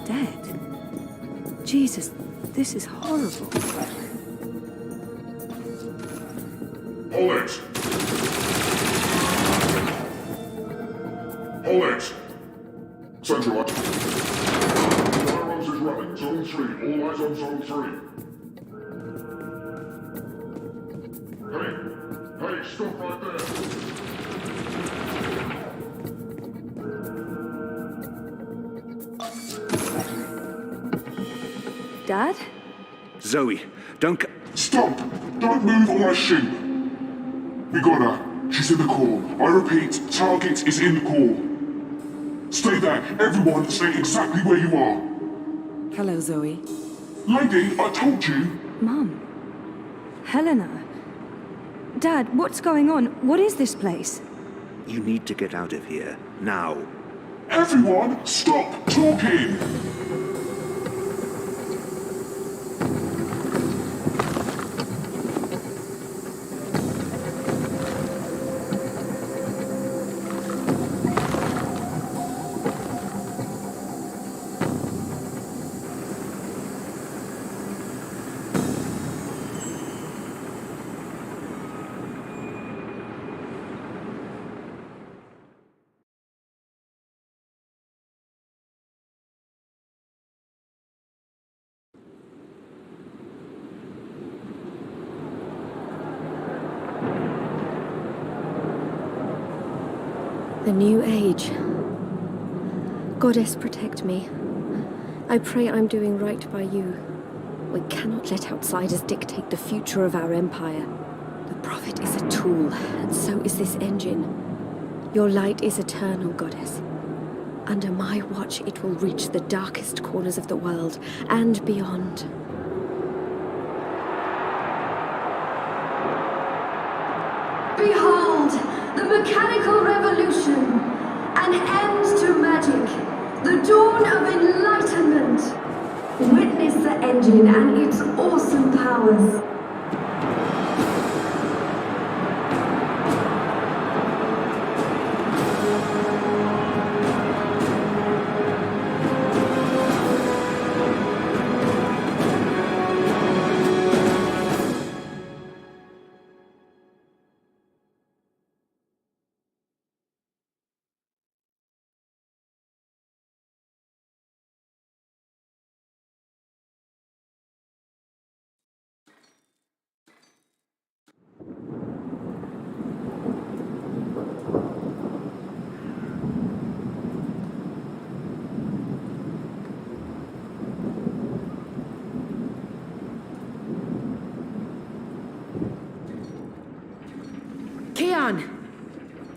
dead. Jesus, this is horrible. Hold it! Hold it! Central, Briar Rose is running. Zone 3. All eyes on Zone 3. Hey, stop right there. Dad? Zoe, don't... Stop! Don't move or I shoot! We got her. She's in the core. I repeat, target is in the core. Stay there. Everyone stay exactly where you are. Hello, Zoe. Lady, I told you. Mum. Helena. Dad, what's going on? What is this place? You need to get out of here, now. Everyone, stop talking! The new age. Goddess, protect me. I pray I'm doing right by you. We cannot let outsiders dictate the future of our empire. The Prophet is a tool, and so is this engine. Your light is eternal, Goddess. Under my watch, it will reach the darkest corners of the world and beyond. Behold, the mechanical revolution, an end to magic, the dawn of enlightenment. Witness the engine and its awesome powers.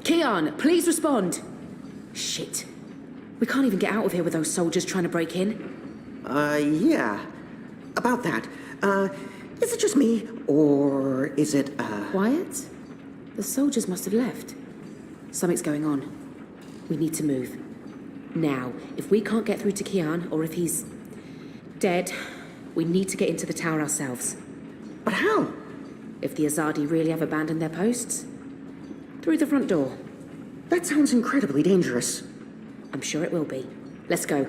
Keon, please respond. Shit. We can't even get out of here with those soldiers trying to break in. Yeah. About that. Is it just me, or is it, Quiet? The soldiers must have left. Something's going on. We need to move. Now, if we can't get through to Keon, or if he's dead, we need to get into the tower ourselves. But how? If the Azadi really have abandoned their posts? Through the front door. That sounds incredibly dangerous. I'm sure it will be. Let's go.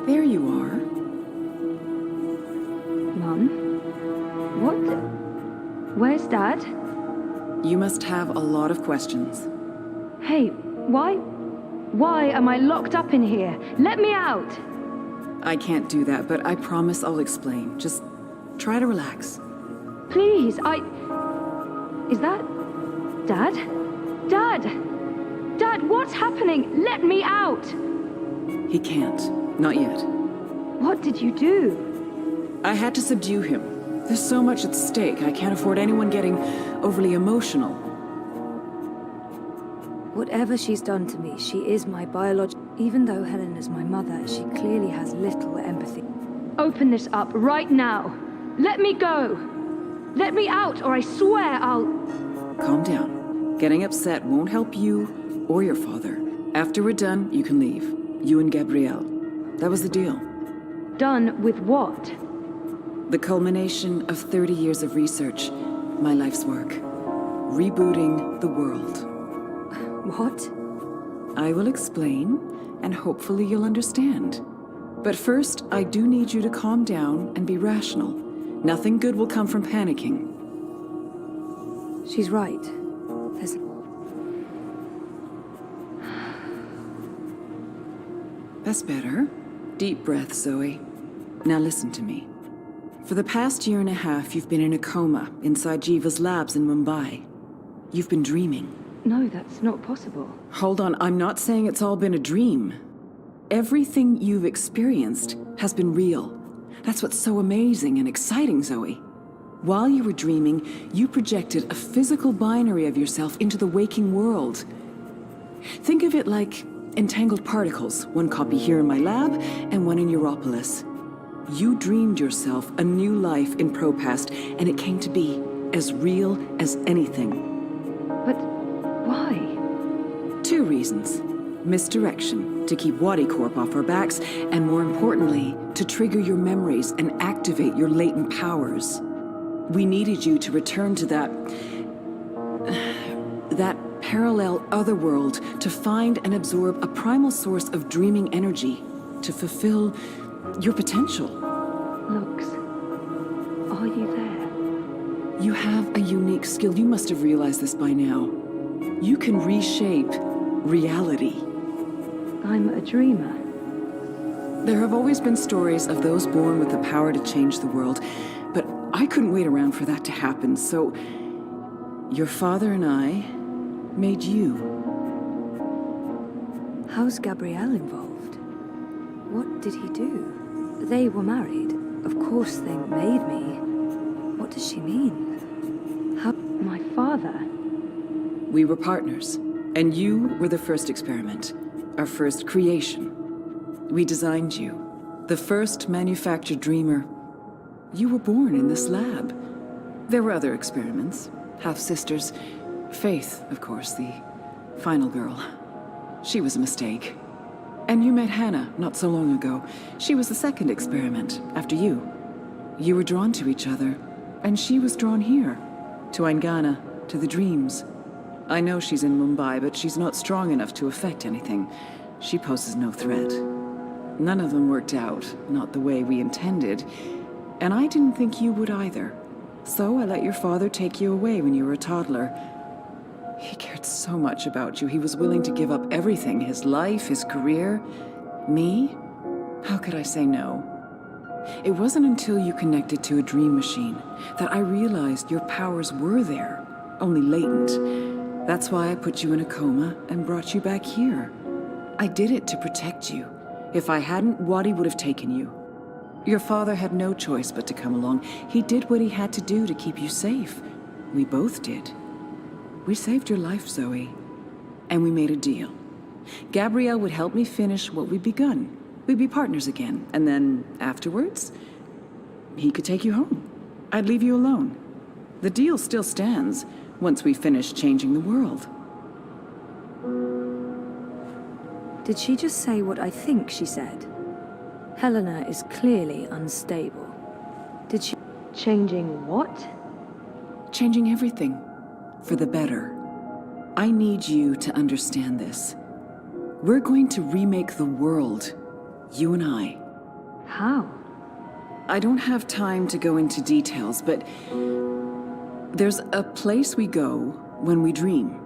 There you are. Mum? What? Where's Dad? You must have a lot of questions. Hey, why? Why am I locked up in here? Let me out! I can't do that, but I promise I'll explain. Just try to relax. Please, Is that... Dad? Dad! Dad, what's happening? Let me out! He can't. Not yet. What did you do? I had to subdue him. There's so much at stake, I can't afford anyone getting overly emotional. Whatever she's done to me, she is my biological... Even though Helena's my mother, she clearly has little empathy. Open this up right now. Let me go. Let me out, or I swear I'll... Calm down. Getting upset won't help you or your father. After we're done, you can leave. You and Gabrielle. That was the deal. Done with what? The culmination of 30 years of research, my life's work. Rebooting the world. What? I will explain, and hopefully you'll understand. But first, I do need you to calm down and be rational. Nothing good will come from panicking. She's right. There's... That's better. Deep breath, Zoe. Now listen to me. For the past year and a half, you've been in a coma inside Jiva's labs in Mumbai. You've been dreaming. No, that's not possible. Hold on, I'm not saying it's all been a dream. Everything you've experienced has been real. That's what's so amazing and exciting, Zoe. While you were dreaming, you projected a physical binary of yourself into the waking world. Think of it like entangled particles, one copy here in my lab and one in Europolis. You dreamed yourself a new life in Propast, and it came to be as real as anything. But why? 2 reasons. Misdirection, to keep Wadi Corp off our backs, and more importantly, to trigger your memories and activate your latent powers. We needed you to return to that parallel otherworld to find and absorb a primal source of dreaming energy to fulfill your potential. Lux, are you there? You have a unique skill. You must have realized this by now. You can reshape reality. I'm a dreamer. There have always been stories of those born with the power to change the world, but I couldn't wait around for that to happen, so your father and I made you. How's Gabrielle involved? What did he do? They were married. Of course they made me. What does she mean? How... My father? We were partners, and you were the first experiment, our first creation. We designed you, the first manufactured dreamer. You were born in this lab. There were other experiments, half-sisters. Faith, of course, the final girl. She was a mistake. And you met Hannah not so long ago. She was the second experiment, after you. You were drawn to each other, and she was drawn here, to Aingana, to the dreams. I know she's in Mumbai, but she's not strong enough to affect anything. She poses no threat. None of them worked out, not the way we intended. And I didn't think you would either. So I let your father take you away when you were a toddler. He cared so much about you, he was willing to give up everything, his life, his career. Me? How could I say no? It wasn't until you connected to a dream machine that I realized your powers were there, only latent. That's why I put you in a coma and brought you back here. I did it to protect you. If I hadn't, Wadi would have taken you. Your father had no choice but to come along. He did what he had to do to keep you safe. We both did. We saved your life, Zoe. And we made a deal. Gabrielle would help me finish what we'd begun. We'd be partners again. And then, afterwards, he could take you home. I'd leave you alone. The deal still stands once we finish changing the world. Did she just say what I think she said? Helena is clearly unstable. Did she... Changing what? Changing everything. For the better. I need you to understand this. We're going to remake the world. You and I. How? I don't have time to go into details, but there's a place we go when we dream.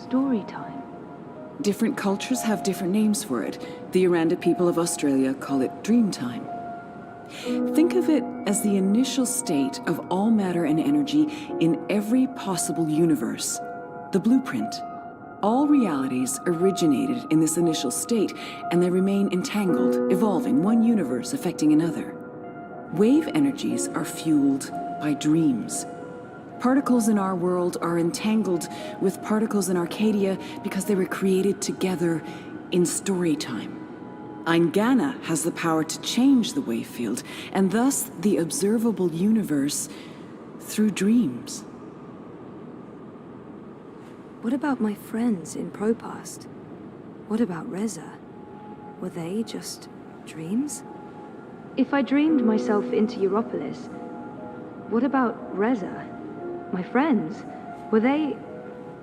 Story time. Different cultures have different names for it. The Aranda people of Australia call it dream time. Think of it as the initial state of all matter and energy in every possible universe. The blueprint. All realities originated in this initial state, and they remain entangled, evolving, one universe affecting another. Wave energies are fueled by dreams. Particles in our world are entangled with particles in Arcadia because they were created together in story time. Aingana has the power to change the wave field, and thus the observable universe through dreams. What about my friends in Propast? What about Reza? Were they just dreams? If I dreamed myself into Europolis, what about Reza? My friends? Were they...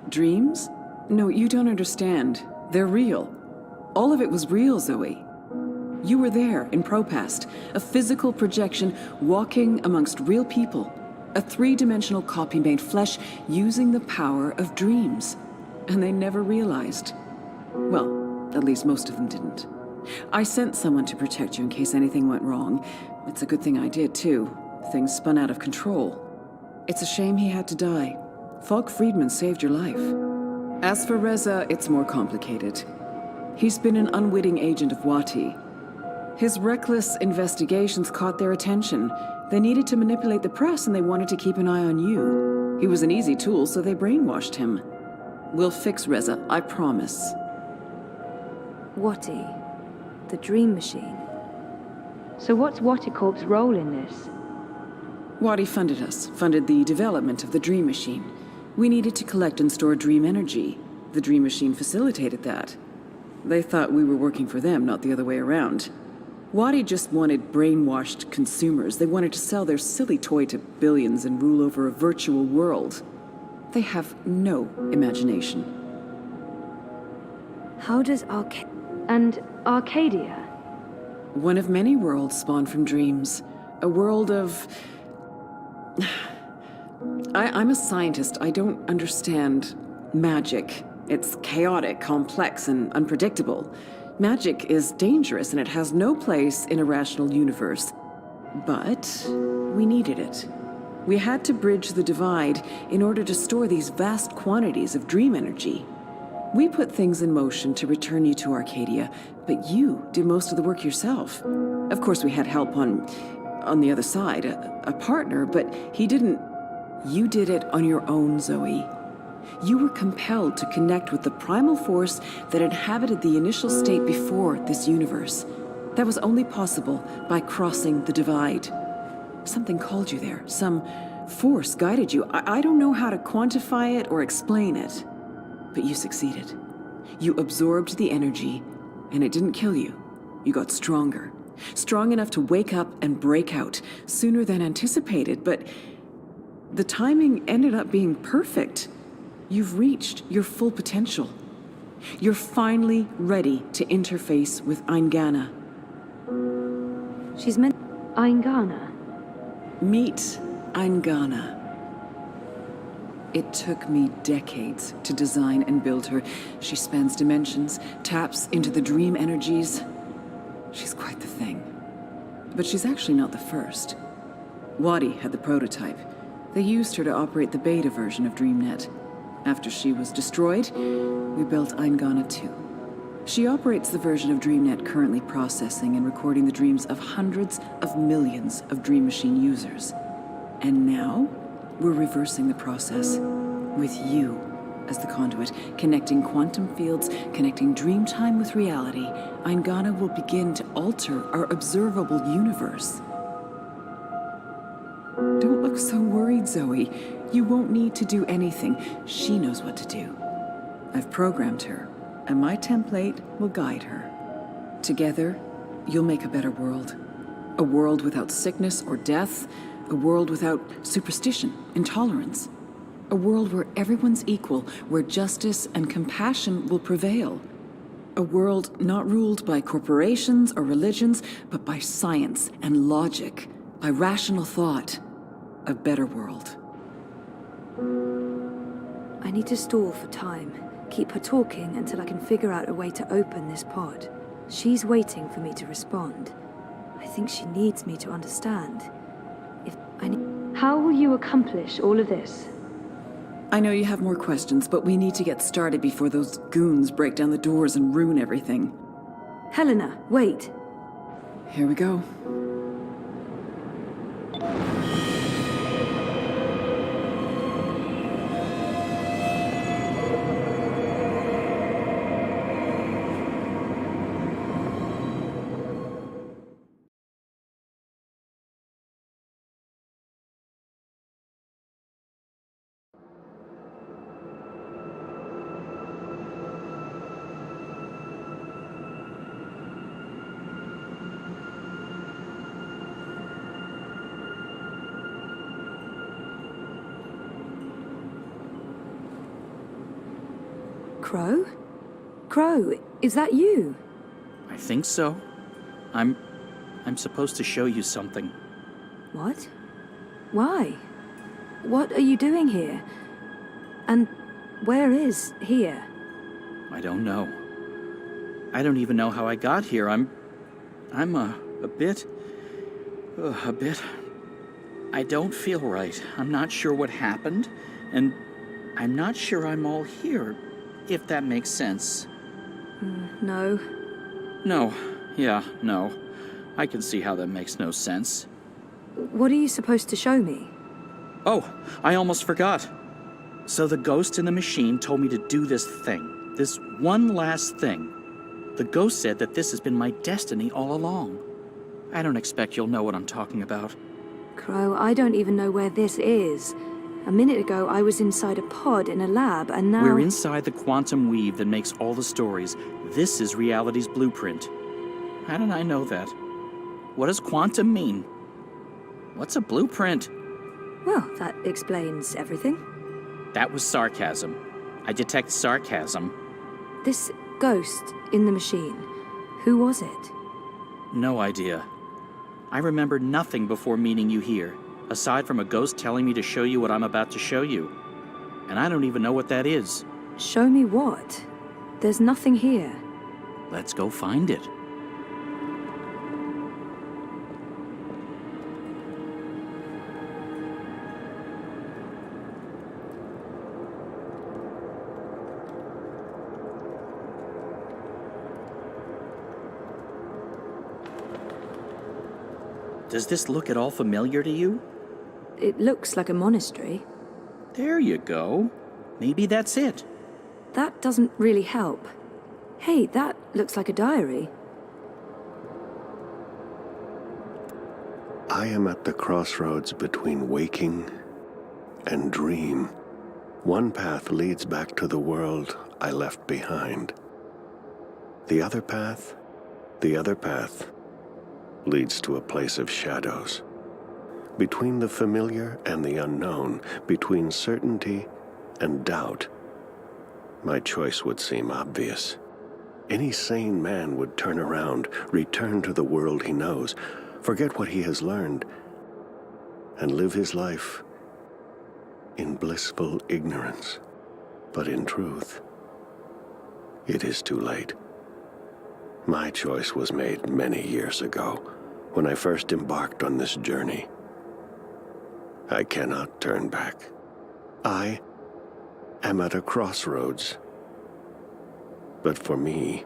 Dreams? No, you don't understand. They're real. All of it was real, Zoe. You were there in Propast, a physical projection walking amongst real people. A three-dimensional copy made flesh using the power of dreams. And they never realized. Well, at least most of them didn't. I sent someone to protect you in case anything went wrong. It's a good thing I did, too. Things spun out of control. It's a shame he had to die. Falk Friedman saved your life. As for Reza, it's more complicated. He's been an unwitting agent of Wati. His reckless investigations caught their attention. They needed to manipulate the press and they wanted to keep an eye on you. He was an easy tool, so they brainwashed him. We'll fix Reza, I promise. Wati, the dream machine. So what's Wati Corp's role in this? Wati funded us, funded the development of the dream machine. We needed to collect and store dream energy. The dream machine facilitated that. They thought we were working for them, not the other way around. Wati just wanted brainwashed consumers. They wanted to sell their silly toy to billions and rule over a virtual world. They have no imagination. How does and Arcadia? One of many worlds spawned from dreams. A world of... I'm a scientist. I don't understand magic. It's chaotic, complex, and unpredictable. Magic is dangerous, and it has no place in a rational universe. But we needed it. We had to bridge the divide in order to store these vast quantities of dream energy. We put things in motion to return you to Arcadia, but you did most of the work yourself. Of course, we had help on the other side, a partner, but he didn't... You did it on your own, Zoe. You were compelled to connect with the primal force that inhabited the initial state before this universe. That was only possible by crossing the divide. Something called you there. Some force guided you. I don't know how to quantify it or explain it. But you succeeded. You absorbed the energy, and it didn't kill you. You got stronger. Strong enough to wake up and break out sooner than anticipated, but the timing ended up being perfect. You've reached your full potential. You're finally ready to interface with Eingana. She's meant... Eingana? Meet Eingana. It took me decades to design and build her. She spans dimensions, taps into the dream energies. She's quite the thing. But she's actually not the first. Wadi had the prototype. They used her to operate the beta version of DreamNet. After she was destroyed, we built Eingana 2. She operates the version of DreamNet currently processing and recording the dreams of hundreds of millions of Dream Machine users. And now, we're reversing the process, with you as the conduit, connecting quantum fields, connecting dream time with reality. Eingana will begin to alter our observable universe. Don't look so worried, Zoe. You won't need to do anything. She knows what to do. I've programmed her, and my template will guide her. Together, you'll make a better world. A world without sickness or death. A world without superstition, intolerance. A world where everyone's equal, where justice and compassion will prevail. A world not ruled by corporations or religions, but by science and logic, by rational thought. A better world. I need to stall for time. Keep her talking until I can figure out a way to open this pod. She's waiting for me to respond. I think she needs me to understand. How will you accomplish all of this? I know you have more questions, but we need to get started before those goons break down the doors and ruin everything. Helena, wait. Here we go. Crow? Crow, is that you? I think so. I'm supposed to show you something. What? Why? What are you doing here? And where is here? I don't know. I don't even know how I got here. I'm a bit... I don't feel right. I'm not sure what happened, and I'm not sure I'm all here, if that makes sense. No. No. Yeah, no. I can see how that makes no sense. What are you supposed to show me? Oh, I almost forgot. So the ghost in the machine told me to do this thing. This one last thing. The ghost said that this has been my destiny all along. I don't expect you'll know what I'm talking about. Crow, I don't even know where this is. A minute ago, I was inside a pod in a lab, and now... We're inside the quantum weave that makes all the stories. This is reality's blueprint. How did I know that? What does quantum mean? What's a blueprint? Well, that explains everything. That was sarcasm. I detect sarcasm. This ghost in the machine, who was it? No idea. I remember nothing before meeting you here, aside from a ghost telling me to show you what I'm about to show you. And I don't even know what that is. Show me what? There's nothing here. Let's go find it. Does this look at all familiar to you? It looks like a monastery. There you go. Maybe that's it. That doesn't really help. Hey, that looks like a diary. I am at the crossroads between waking and dream. One path leads back to the world I left behind. The other path leads to a place of shadows. Between the familiar and the unknown, between certainty and doubt, my choice would seem obvious. Any sane man would turn around, return to the world he knows, forget what he has learned, and live his life in blissful ignorance. But in truth, it is too late. My choice was made many years ago, when I first embarked on this journey. I cannot turn back. I am at a crossroads. But for me,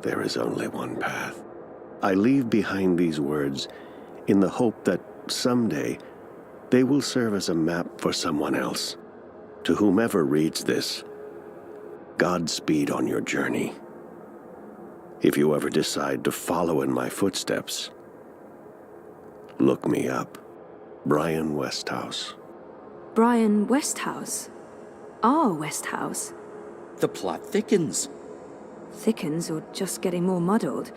there is only one path. I leave behind these words in the hope that someday they will serve as a map for someone else. To whomever reads this, Godspeed on your journey. If you ever decide to follow in my footsteps, look me up. Brian Westhouse. Brian Westhouse? Our Westhouse? The plot thickens. Thickens or just getting more muddled?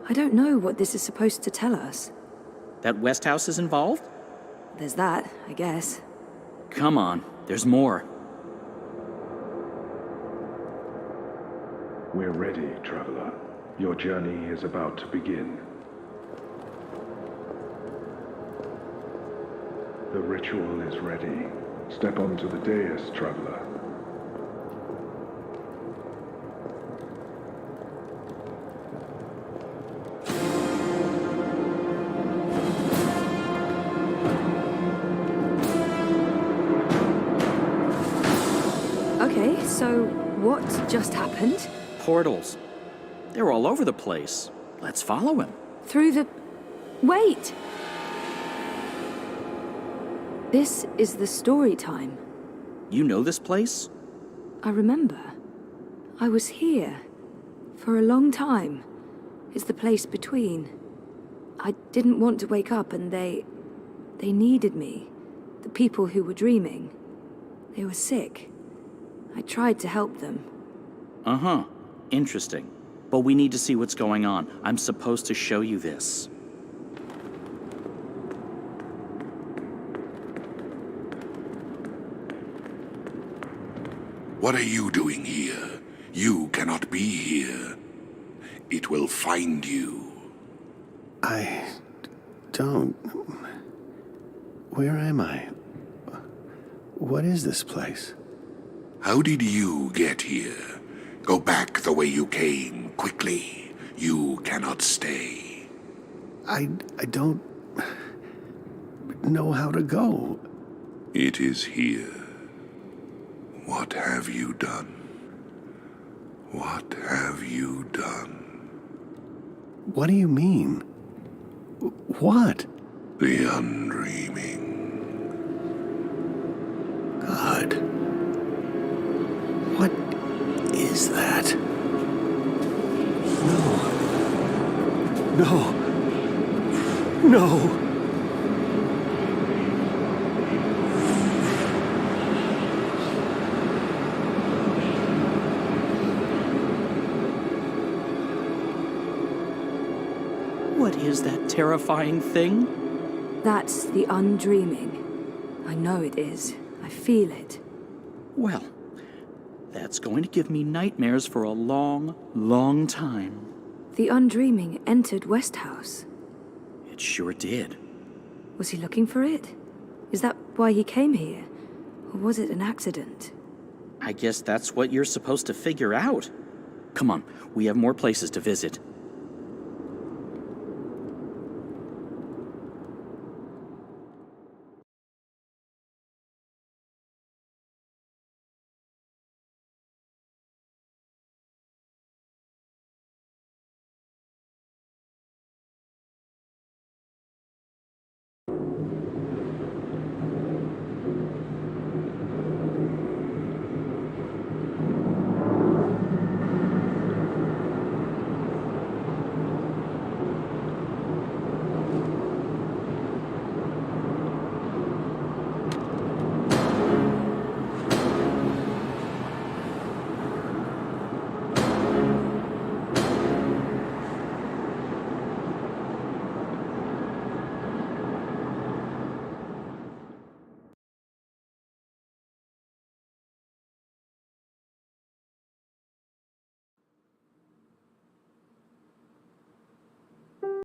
I don't know what this is supposed to tell us. That Westhouse is involved? There's that, I guess. Come on, there's more. We're ready, traveler. Your journey is about to begin. The ritual is ready. Step onto the dais, traveler. Okay, so what just happened? Portals. They're all over the place. Let's follow him. Through the... Wait! This is the story time. You know this place? I remember. I was here. For a long time. It's the place between. I didn't want to wake up and they needed me. The people who were dreaming. They were sick. I tried to help them. Uh-huh. Interesting. But we need to see what's going on. I'm supposed to show you this. What are you doing here? You cannot be here. It will find you. I don't... Where am I? What is this place? How did you get here? Go back the way you came, quickly. You cannot stay. I don't know how to go. It is here. What have you done? What have you done? What do you mean? What? The undreaming. God. What is that? No. No. What is that terrifying thing? That's the undreaming. I know it is. I feel it. Well, that's going to give me nightmares for a long, long time. The undreaming entered Westhouse. It sure did. Was he looking for it? Is that why he came here? Or was it an accident? I guess that's what you're supposed to figure out. Come on, we have more places to visit.